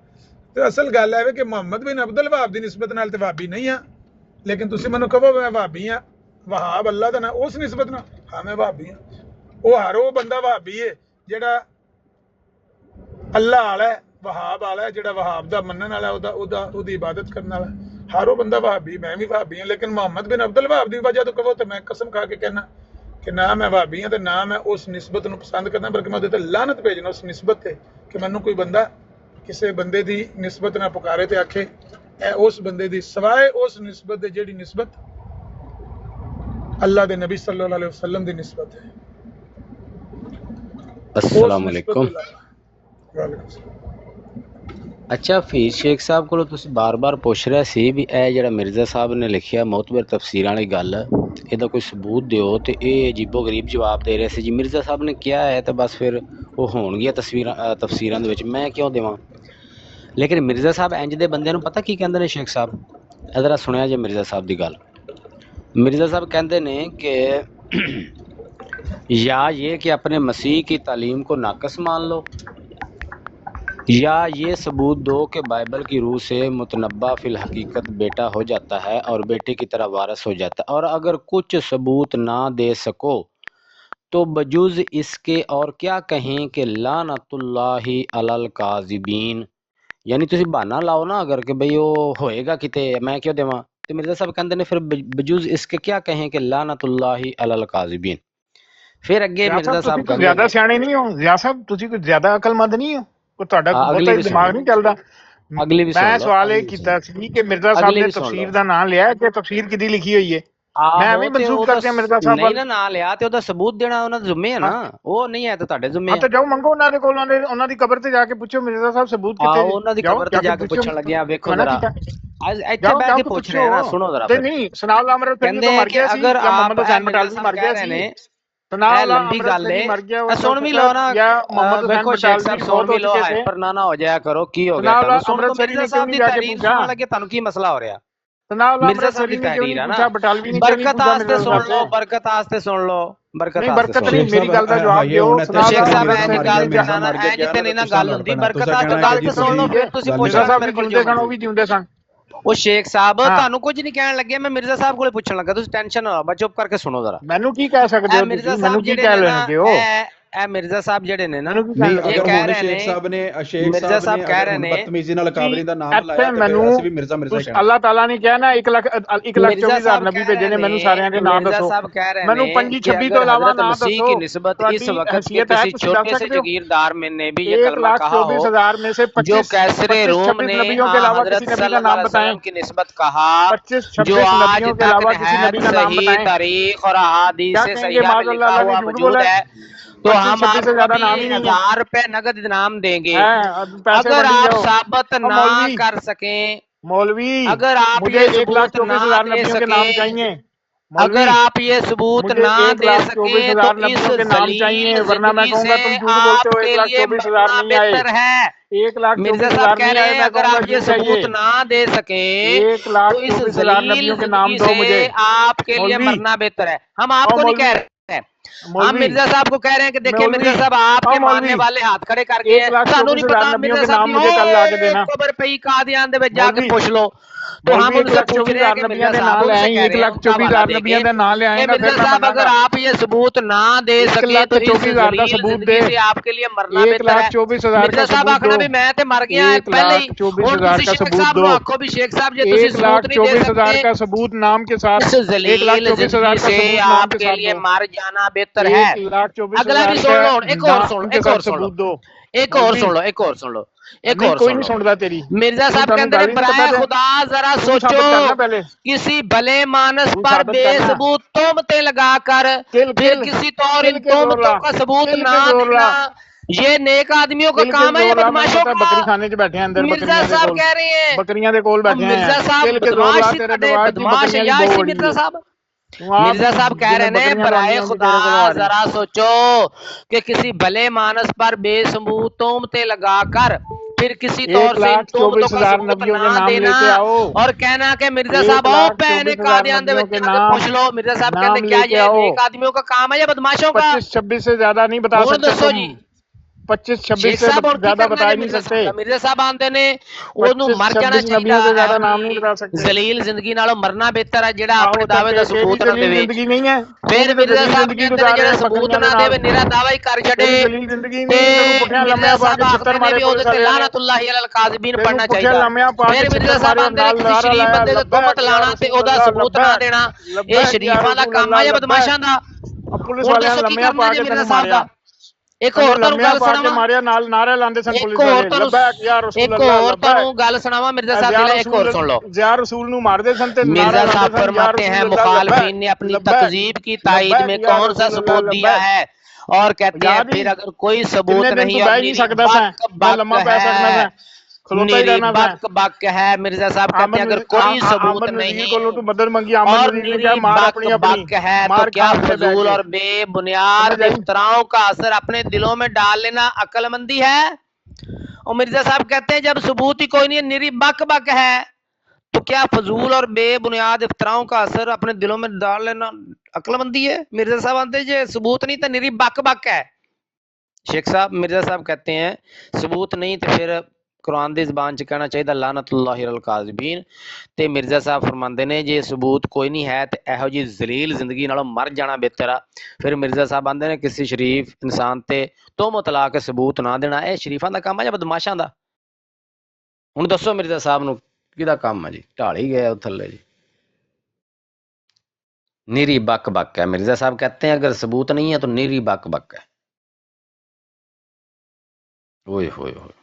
ਤੇ ਅਸਲ ਗੱਲ ਹੈ ਕਿ ਮੁਹੰਮਦ ਬਿਨ ਅਬਦੁਲ ਵਹਾਬ ਦੀ ਨਿਸਬਤ ਨਾਲ ਤੇ ਵਹਾਬੀ ਨਹੀਂ ਆ, ਲੇਕਿਨ ਤੁਸੀਂ ਮੈਨੂੰ ਕਹੋ ਮੈਂ ਵਹਾਬੀ ਹਾਂ, ਵਹਾਬ ਅੱਲਾ ਦਾ ਨਾਂ, ਉਸ ਨਿਸਬਤ ਨਾਲ ਹਾਂ ਮੈਂ ਵਹਾਬੀ ਹਾਂ। ਉਹ ਹਰ ਉਹ ਬੰਦਾ ਵਹਾਬੀ ਹੈ ਜਿਹੜਾ ਅੱਲਾ ਵਾਲਾ ਹੈ, ਵਹਾਬ ਵਾਲਾ ਹੈ, ਜਿਹੜਾ ਵਹਾਬ ਦਾ ਮੰਨਣ ਵਾਲਾ, ਉਹਦੀ ਇਬਾਦਤ ਕਰਨ ਵਾਲਾ, ਹਰ ਉਹ ਬੰਦਾ ਵਹਾਬੀ। ਮੈਂ ਵੀ ਵਹਾਬੀ ਹਾਂ, ਲੇਕਿਨ ਮੁਹੰਮਦ ਬਿਨ ਅਬਦੁਲ ਵਹਾਬ ਦੀ ਵਜ੍ਹਾ ਤੋਂ ਕਹੋ ਤੇ ਮੈਂ ਕਸਮ ਖਾ ਕੇ ਕਹਿਣਾ ਕਿ ਨਾ ਮੈਂ ਵਹਾਬੀ ਹਾਂ, ਤੇ ਨਾ ਮੈਂ ਉਸ ਨਿਸਬਤ ਨੂੰ ਪਸੰਦ ਕਰਦਾ, ਬਲਕਿ ਮੈਂ ਉਹਦੇ ਤੇ ਲਾਨਤ ਭੇਜਣਾ ਉਸ ਨਿਸਬਤ ਤੇ, ਕਿ ਮੈਨੂੰ ਕੋਈ ਬੰਦਾ ਕਿਸੇ ਬੰਦੇ ਦੀ ਨਿਸਬਤ ਨਾ ਪੁਕਾਰੇ ਤੇ ਆਖੇ ਇਹ ਉਸ ਬੰਦੇ ਦੀ, ਸਵਾਏ ਉਸ ਨਿਸਬਤ ਦੇ ਜਿਹੜੀ ਨਿਸਬਤ ਅੱਲਾ ਦੇ ਨਬੀ ਸੱਲੱਲਾਹੁ अलैहि वसल्लम ਦੀ ਨਿਸਬਤ ਹੈ। अस्सलाम वालेकुम। ਅੱਛਾ ਫੀਸ ਸ਼ੇਖ ਸਾਹਿਬ ਕੋਲੋਂ ਤੁਸੀਂ ਬਾਰ-ਬਾਰ ਪੁੱਛ ਰਿਹਾ ਸੀ ਵੀ ਇਹ ਜਿਹੜਾ ਮਿਰਜ਼ਾ ਸਾਹਿਬ ਨੇ ਲਿਖਿਆ ਮੌਤਬਰ ਤਫਸੀਰਾਂ ਵਾਲੀ ਗੱਲ, ਇਹਦਾ ਕੋਈ ਸਬੂਤ ਦਿਓ, ਤੇ ਇਹ ਅਜੀਬੋ ਗਰੀਬ ਜਵਾਬ ਦੇ ਰਹੇ ਸੀ ਜੀ ਮਿਰਜ਼ਾ ਸਾਹਿਬ ਨੇ ਕਿਹਾ ਹੈ ਤਾਂ ਬਸ ਫਿਰ ਉਹ ਹੋਣਗੀਆਂ ਤਫਸੀਰਾਂ ਦੇ ਵਿੱਚ, ਮੈਂ ਕਿਉਂ ਦੇਵਾਂ। ਲੇਕਿਨ ਮਿਰਜ਼ਾ ਸਾਹਿਬ ਇੰਜ ਦੇ ਬੰਦਿਆਂ ਨੂੰ ਪਤਾ ਕੀ ਕਹਿੰਦੇ ਨੇ ਸ਼ੇਖ ਸਾਹਿਬ, ਇਹ ਜ਼ਰਾ ਸੁਣਿਆ ਜੇ ਮਿਰਜ਼ਾ ਸਾਹਿਬ ਦੀ ਗੱਲ। मिर्ज़ा साहब कहते हैं कि या ये कि अपने मसीह की तालीम को नाकस मान लो, या ये सबूत दो कि बाइबल की रूह से मुतनब्बा फिल हकीकत बेटा हो जाता है और बेटे की तरह वारस हो जाता है, और अगर कुछ सबूत ना दे सको तो बजुज़ इसके और क्या कहें कि लानतुल्लाहि अलल काज़िबीन, यानी तुसी बहाना लाओ ना अगर कि भाई वो होएगा किते मैं क्यों देवां। तो मिर्ज़ा साहब कहते ने फिर बजूज इसके क्या कहें कि लानतुल्लाहि अलल काज़िबीन। फिर अगे मिर्ज़ा साहब कहते ज्यादा सियाणे नहीं हो ज़िया साहब, तुसी कोई ज्यादा अकलमंद नहीं हो, कोई ਤੁਹਾਡਾ ਬਹੁਤਾ ਦਿਮਾਗ ਨਹੀਂ ਚੱਲਦਾ। ਅਗਲੀ ਵੀ ਮੈਂ ਸਵਾਲ ਇਹ ਕੀਤਾ ਸੀ ਕਿ ਮਿਰਜ਼ਾ ਸਾਹਿਬ ਨੇ ਤਫਸੀਰ ਦਾ ਨਾਮ ਲਿਆ ਕਿ ਤਫਸੀਰ ਕਿਹਦੀ ਲਿਖੀ ਹੋਈ ਹੈ, ਮੈਂ ਐਵੇਂ ਮਨਸੂਬ ਕਰਦਾ ਮਿਰਜ਼ਾ ਸਾਹਿਬ ਨਹੀਂ ਨਾ ਨਾਂ ਲਿਆ ਤੇ ਉਹਦਾ ਸਬੂਤ ਦੇਣਾ ਉਹਨਾਂ ਦੇ ਜ਼ਿੰਮੇ ਹੈ ਨਾ, ਉਹ ਨਹੀਂ ਹੈ ਤਾਂ ਤੁਹਾਡੇ ਜ਼ਿੰਮੇ ਹੈ। ਤਾਂ ਜਾਓ ਮੰਗੋ ਉਹਨਾਂ ਦੇ ਕੋਲ, ਉਹਨਾਂ ਦੀ ਕਬਰ ਤੇ ਜਾ ਕੇ ਪੁੱਛੋ ਮਿਰਜ਼ਾ ਸਾਹਿਬ ਸਬੂਤ ਕਿੱਥੇ, ਉਹਨਾਂ ਦੀ ਕਬਰ ਤੇ ਜਾ ਕੇ ਪੁੱਛਣ ਲੱਗਿਆ। ਵੇਖੋ ਜ਼ਰਾ ਇੱਥੇ ਬੈਠ ਕੇ ਪੁੱਛ ਰਹੇ ਨਾ, ਸੁਣੋ ਜ਼ਰਾ। ਨਹੀਂ ਸੁਨਾਉ ਅਮਰ ਕਹਿੰਦੇ ਮਰ ਗਿਆ ਸੀ, ਅਗਰ ਮੁਹੰਮਦ ਹੁਸੈਨ ਬਟਾਲਵੀ ਮਰ ਗਿਆ ਸੀ, ਇਹ ਲੰਬੀ ਗੱਲ ਹੈ, ਸੁਣ ਵੀ ਲਓ ਨਾ। ਵੇਖੋ ਸ਼ੇਖ ਸਾਹਿਬ ਸੁਣ ਵੀ ਲਓ, ਹਾਈਪਰ ਨਾ ਹੋ ਜਾਇਆ ਕਰੋ। ਕੀ ਹੋ ਗਿਆ ਤੁਹਾਨੂੰ? ਸੁਣ ਲਓ ਮਿਰਜ਼ਾ ਸਾਹਿਬ ਦੀ ਤਾਰੀਫ ਸੁਣਨ ਲੱਗੇ, ਤੁਹਾਨੂੰ ਕੀ ਮਸਲਾ ਹੋ ਰਿਹਾ? ਮਿਰਜ਼ਾ ਸਾਹਿਬ ਦੀ ਤਾਰੀਫ ਹੈ ਨਾ, ਬਰਕਤ ਆਸਤੇ ਸੁਣ ਲਓ, ਬਰਕਤ ਆਸਤੇ ਸੁਣ ਲਓ, ਬਰਕਤ ਨਹੀਂ ਮੇਰੀ ਗੱਲ ਦਾ ਜਵਾਬ ਦਿਓ। ਸ਼ੇਖ ਸਾਹਿਬ ਇਹ ਗੱਲ ਕਰਨਾ ਹੈ ਜਿੱਤੇ ਨਹੀਂ ਨਾ ਗੱਲ ਹੁੰਦੀ, ਬਰਕਤ ਆਸਤੇ ਗੱਲ ਤੇ ਸੁਣ ਲਓ, ਫਿਰ ਤੁਸੀਂ ਪੁੱਛੋ। ਮੇਰੇ ਕੋਲ ਜਿਉਂਦੇ ਸਨ, ਉਹ ਵੀ ਜਿਉਂਦੇ ਸਨ। ਉਹ ਸ਼ੇਖ ਸਾਹਿਬ ਤੁਹਾਨੂੰ ਕੁਝ ਨਹੀਂ ਕਹਿਣ ਲੱਗੇ, ਮੈਂ ਮਿਰਜ਼ਾ ਸਾਹਿਬ ਕੋਲੇ ਪੁੱਛਣ ਲੱਗਾ, ਤੁਸੀਂ ਟੈਨਸ਼ਨ ਨਾ ਲਓ, ਚੁੱਪ ਕਰਕੇ ਸੁਣੋ ਜ਼ਰਾ। ਮੈਨੂੰ ਕੀ ਕਹਿ ਸਕਦੇ ਹੋ, ਮੈਨੂੰ ਕੀ ਕਹਿ ਲੈਣਗੇ ਹੋ? ਇਹ ਮਿਰਜ਼ਾ ਸਾਹਿਬ ਜਿਹੜੇ ਨੇ ਨਾ, ਇਹ ਕਹਿ ਰਹੇ ਨੇ, ਮਿਰਜ਼ਾ ਸਾਹਿਬ ਕਹਿ ਰਹੇ ਨੇ ਬਦਤਮੀਜ਼ੀ ਨਾਲ ਕਾਬਲੀ ਦਾ ਨਾਮ ਲਾਇਆ, ਤੇ ਮੈਨੂੰ ਅੱਲਾਹ ਤਾਲਾ ਨੇ ਕਿਹਾ ਨਾ 1,24,000 ਨਬੀ ਭੇਜੇ ਨੇ, ਮੈਨੂੰ ਸਾਰਿਆਂ ਦੇ ਨਾਮ ਦੱਸੋ। ਮੈਨੂੰ 25-26 ਤੋਂ ਇਲਾਵਾ ਨਾਮ ਦੱਸੋ। की निस्बत इस वक्त के किसी छोटे से जागीरदार में ने भी ये कलमा कहा हो, 1,24,000 में से जो कैसरे रूम ने हजरत सल्लल्लाहु अलैहि वसल्लम की निस्बत कहा, जो आज तक है सही तारीख और अहादीस से सहीहा में लिखा हुआ मौजूद है, तो हम आपको 1000 रुपए नगद इनाम देंगे अगर आप साबित ना कर सकें मौलवी अगर आप मुझे ये 1,24,000 सबूत ना दे नबियों के नाम सके, चाहिए। अगर आप ये सबूत मुझे ना दे सके 1,24,000 तो इस नबियों के नाम चाहिए, जलील वरना मैं जिंदगी कहूंगा से तुम झूठ बोलते हो, आपके लिए 1,24,000 मरना नहीं आए, बेहतर है। मिर्जा साहब 1,24,000 कह नहीं रहे आए, हैं मैं अगर कहूंगा आप ये झूठ सबूत चाहिए। ना दे सके तो इस 1,24,000 जलील नबियों के नाम जिंदगी दो मुझे। से आपके लिए मौलवी, मरना बेहतर है। हम ओ आपको नहीं कह मौलवी, रहे हैं, हम मौलवी, मिर्जा साहब को कह रहे हैं कि देखिए मौलवी, मिर्जा साहब आपके ओ मारने मौलवी, वाले हाथ खड़े कर गए हैं, सानू नहीं 1,24,000 पता। नबियों मिर्जा के साहब नाम जी मुझे कल ला के ओए देना। खबर पई कादियान दे विच जाके मौलवी, पूछ लो। तो हम मौलवी उनसे पूछ रहे हैं 1,24,000 कि नबियों मिर्जा के साहब नाम ले उनसे आई, कह रहे हैं उनका हवाला 1,24,000 देके नबियों के नाम ले कि आएगा, फिर मिर्जा मैं साहब अगर मनागा। आप ये सबूत ना दे सके तो इस 1,24,000 का जलील सबूत जिंदगी दे, से आपके लिए मरना बेहतर है। 1,24,000 मिर्जा का साहब सबूत आखना दो, भी मैं ते मर गया पहले ही। हुण 1,24,000 तुसी का शेख सबूत साहब दो, नु आखो भी शेख साहब जे तुसी सबूत नहीं दे 1,24,000 सकते का सबूत नाम के साथ, इस जलील 1,24,000 जिंदगी का से सबूत नाम के आपके साथ लिए दो, मर जाना बेहतर है। अगला 1,24,000 भी का सुन लो, एक और सुन नाम लो, के एक साथ और सुन लो, सबूत दो। एक और मौलवी, सुन लो, एक और सुन लो, एक नहीं और कोई सुन नहीं लो। सुनता तेरी, मिर्जा नहीं साहब थानू कहते गल हैं ही नहीं पता बराए ते, खुदा जरा तू साबित करना सोचो, पहले, किसी भले मानस तू पर साबित करना। बेसबूत तोहमतें लगाकर किल फिर किल किसी तौर किल इन के जोर तोहमतों ला, का सबूत किल ना के जोर देना ला, ये नेक आदमियों का किल काम है या जोर ला। मैंने बदमाशों पता का? बकरी खाने 'ਚ बैठे हैं अंदर, मिर्जा बकरियां दे साहब कोल, कह रहे हैं बकरियां दे कोल और बैठे हैं, मिर्जा साहब किल के जोर बदमाश ला। ही तेरे तड़े दवाज दी बदमाश बकरियां दी याश बो ही बड़ी मिर्जा है, साहब। तू आप मिर्जा साहब कह रहे जिन्हें हैं बकरियां बराए लानियां दी खुदा तेरे कोल आ रही। जरा सोचो कि किसी भले मानस पर बेसबूत तोहमतें लगाकर फिर किसी तौर से इन तोहमतों का 1,24,000 सबूत नबियों के ना नाम देना लेके आओ, और कहना कि मिर्जा साहब ओ पैने 1,24,000 कादियान दे नबियों विच के जाके पूछ लो। मिर्जा साहब कहते नाम क्या लेके ये आओ। नेक आदमियों का काम है या बदमाशों का? 25-26 से ज्यादा नहीं बता हुण सकते दसो तुम, जी 25-26 शेख से साहब और की ज्यादा करना बता जे ही नहीं मिर्जा सकते, साहब का? मिर्जा साहब आंदे ने ओनू मर जाना 25-26 चाहिए नबियों से ज्यादा है नाम नहीं बता सकते। जलील जिंदगी नालों मरना बेहतर है जेड़ा आहो अपने तो दावे दा तेरी सबूत ना जलील देवे। जिंदगी नहीं है, तू फिर भी तो मिर्जा जलील साहब जिंदगी कहते ने गुजार जेड़ा रहा है सबूत बकरियां ना दे देवे नाल। निरा दावा ही कर छड़े तेरी जलील जिंदगी ते नहीं, तेनू पुठिया मिर्जा लम्या पा साहब के आखदे चित्तर ने मारे भी पुलिस ओदे ते वालियां ने, लानतुल्लाह अलल काज़िबीन तेनू पढ़ना पुठिया चाहिए। लम्या पा फिर के मिर्जा चित्तर साहब मारे आंदे ने नाल किसी नारा शरीफ लाया, बंदे ते तोहमत लब्बैक या लाना ते रसूल ओदा अल्लाह, सबूत ना लब्बैक, देना ये लब्बैक या शरीफां दा रसूल काम अल्लाह, है या लब्बैक। बदमाशां दा? अब पुलिस हुण वालियां दसो ने की लम्या करना पा जे के मिर्जा तेनू साहब मारिया, दा? एक ਉਹਨੇ ਹੋਰ ਤੁਹਾਨੂੰ ਲੰਮਿਆਂ ਗੱਲ ਪਾ ਕੇ ਸੁਣਾਵਾਂ, ਮਾਰਿਆ, ਨਾਲ ਨਾਰੇ ਲਾਉਂਦੇ ਸਨ ਇੱਕ ਪੁਲਿਸ ਹੋਰ ਵਾਲੇ, ਤੁਹਾਨੂੰ ਲੱਬੈਕ ਯਾ ਰਸੂਲ ਇੱਕ ਅੱਲਾਹ, ਹੋਰ ਲੱਬੈਕ। ਤੁਹਾਨੂੰ ਗੱਲ ਸੁਣਾਵਾਂ ਮਿਰਜ਼ਾ ਸਾਹਿਬ ज़िया ਦੀ ਇੱਕ ਹੋਰ सुन लो। ज़िया रसूल नु मारते सन ते नारे मिर्जा लाते साहब सन, या फरमाते हैं रसूल अल्लाह, मुखालफिन ने अपनी लब्बैक, तकजीब की तायद में लब्बैक या कौन सा रसूल अल्लाह, सबूत दिया लब्बैक। है और कहते हैं याद ही फिर अगर कोई कितने सबूत दिन नहीं तू और बह ही नहीं निरी सकता था, बक ना लम्मा बक पै सकना है, था, खलोता ही निरी रहना था। बक बक है। मिर्जा साहब कहते हैं अगर कोई सबूत आमद नज़ीर नहीं को तू मदद मंगी, आमद और नज़ीर ने निरी क्या मार बक अपनी अपनी, बक है तो मार क्या खाट पे बैठ फजूल के। और बेबुनियाद समझ आई? इफ्तराओं का असर अपने दिलों में डाल लेना अक्लमंदी है? और मिर्जा साहब कहते हैं जब सबूत ही कोई नहीं, निरी बक बक है, तो क्या फजूल और बेबुनियाद इफ्तराओं का असर अपने दिलों में डाल लेना अक्लमंदी है? मिर्जा साहब आते जे सबूत नहीं तो निरी बक बक है। शेख साहब मिर्जा साहब कहते हैं सबूत नहीं तो फिर कुरान दी ज़बान च कहना चाहिए लानतुल्लाहि अलल काज़िबीन। ते मिर्जा साहब फरमांदे ने जे सबूत कोई नहीं है तो इहो जी जलील जिंदगी नालों मर जाना बेहतर आ। फिर मिर्जा साहब आंदे ने किसी शरीफ इंसान ते तोहमत ला के सबूत ना देना यह शरीफां दा काम है या बदमाशां दा? हुण दसो मिर्जा साहब नूं किहदा काम है जी? ढाल ही गया थल्ले जी, निरी बक बक है। मिर्जा साहब कहते हैं अगर सबूत नहीं है तो निरी बक बक है। ओए होए होए,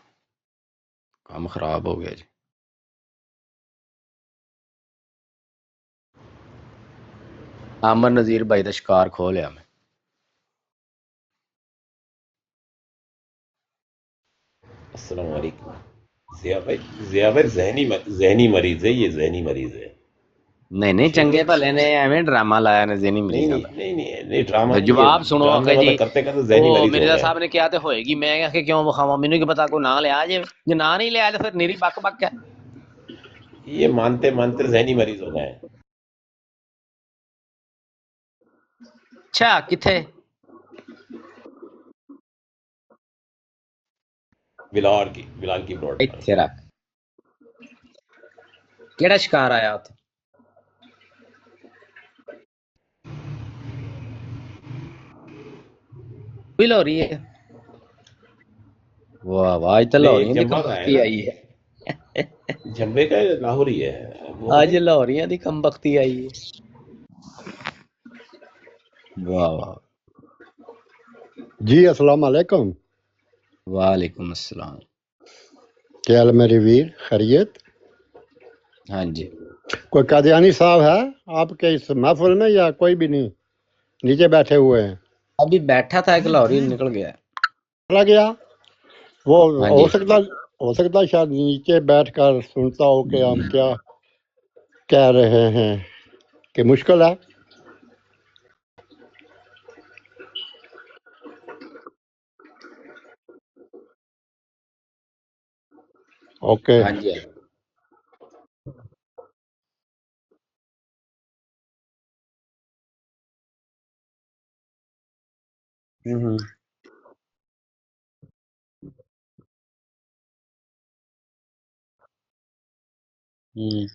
काम खराब हो गया जी। आमर नज़ीर भाई का शिकार खो लिया मैं। अस्सलाम वालेकुम। ज़िया भाई ज़हनी मरीज है, ये ज़हनी मरीज है। नहीं नहीं चंगे भले ने एवें ड्रामा लाया ने ज़हनी मरीज़ दा। नहीं ड्रामा नहीं, जवाब सुनो ड्रामा आके जी करते करते ज़हनी मरीज हो मिर्जा गए। साहब ने क्या तो होएगी, मैं आके क्यों बखावा, मैनू की पता कोई ना लिया जे ना नहीं लिया तो फिर निरी बक बक है। ये मानते मानते ज़हनी मरीज हो गए। अच्छा किथे? बिलाल की प्लॉट इत्थे रख केड़ा शिकार आया उत्थे? लाहौरी है। वाह वाह, आज तो लाहौरियों की कमबख्ती आई है। जम्बे का लाहौरी है आज लाहौरियों की कमबख्ती आई है। वाह वाह जी अस्सलाम वालेकुम। वालेकुम अस्सलाम। क्या हाल मेरे वीर, खैरियत? हाँ जी। कोई कादियानी साहब है आपके इस महफिल में या कोई भी नहीं? नीचे बैठे हुए हैं। अभी बैठा था एक लाहौरी निकल गया। चला गया वो? हाँ हो जी। सकता हो सकता है शायद नीचे बैठकर सुनता हो कि हम क्या कह रहे हैं कि मुश्किल है। ओके। हाँ जी, हाँ जी। हम्म हम्म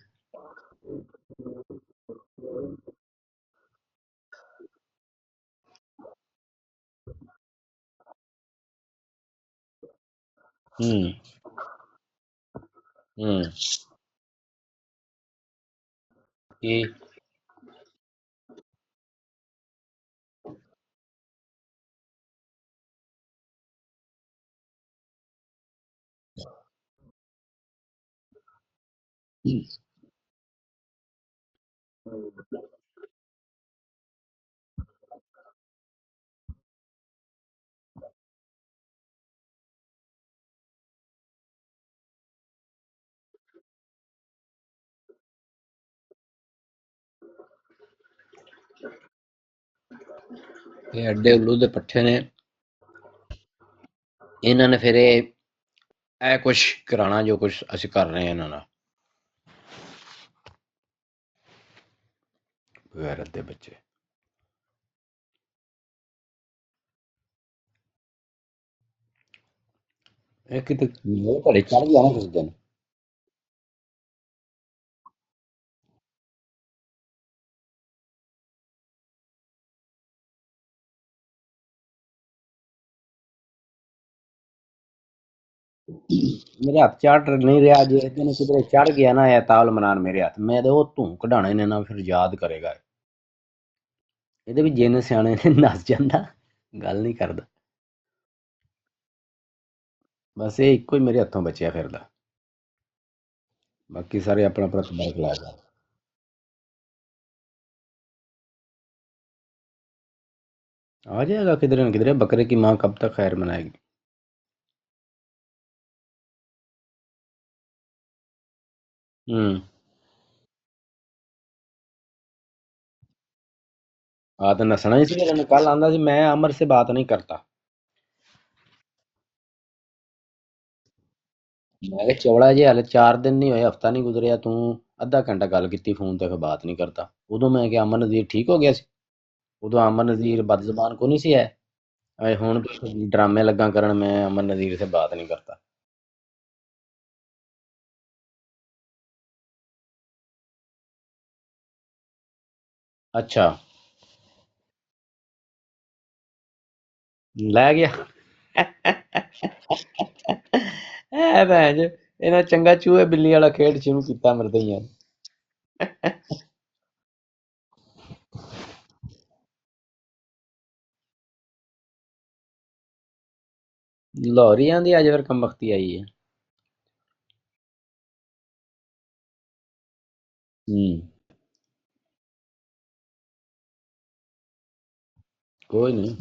हम्म हम्म ये ਐਡੇ ਉੱਲੂ ਦੇ ਪੱਠੇ ਨੇ। ਇਹਨਾਂ ਨੇ ਫਿਰ ਇਹ ਕੁਛ ਕਰਾਣਾ ਜੋ ਕੁਛ ਅਸੀਂ ਕਰ ਰਹੇ ਹਾਂ ਇਹਨਾਂ ਨਾਲ। ਗੈਰਤ ਦੇ ਬੱਚੇ। ਇਹ ਕਿਤੇ ਮੇਰੇ ਘਰੇ ਚੜ ਗਿਆ ਨਾ ਕਿਸੇ ਦਿਨ। ਮੇਰੇ ਹੱਥ ਚੜ ਨਹੀਂ ਰਿਹਾ। ਜੇ ਇੱਕ ਦਿਨ ਕਿਧਰੇ ਚੜ ਗਿਆ ਨਾ ਇਹ ਤਾਲ ਮਨਾਨ ਮੇਰੇ ਹੱਥ, ਮੈਂ ਤੇ ਉਹ ਧੂੰ ਕਢਾਣੇ ਨੇ ਨਾ, ਫਿਰ ਯਾਦ ਕਰੇਗਾ। ਇਹਦੇ ਵੀ ਜਿੰਨ ਸਿਆਣੇ ਨੇ, ਨੱਸ ਜਾਂਦਾ, ਗੱਲ ਨਹੀਂ ਕਰਦਾ। ਬਸ ਇਹ ਇੱਕੋ ਹੀ ਮੇਰੇ ਹੱਥੋਂ ਬਚਿਆ ਫਿਰਦਾ, ਬਾਕੀ ਸਾਰੇ ਆਪਣਾ ਆਪਣਾ ਸਬਕ ਲੈ ਗਏ। आ जाएगा किधरे न किधरे। बकरे की माँ कब तक खैर मनाएगी। तो नसना ही सी। कल आंदा सी मैं अमर से बात नहीं करता। मैं किहा चौड़ा जे हाले 4 दिन नहीं होए, हफ्ता नहीं गुजरिया, तू अद्धा घंटा गल कीती फोन ते, बात नहीं करता। उदों मैं क्या अमन नज़ीर ठीक हो गया सी? उदों अमन नज़ीर बदज़बान को नहीं सी है। हुण ड्रामे लगा करन मैं अमन नज़ीर से बात नहीं करता। अच्छा लै गया। ऐ भैन चो, इन्हां चंगा चूहे बिल्ली वाला खेड शुरू कीता मरदइयां ने। लाहौरी आंदी अज फिर कमबख्ती आई है। कोई नहीं।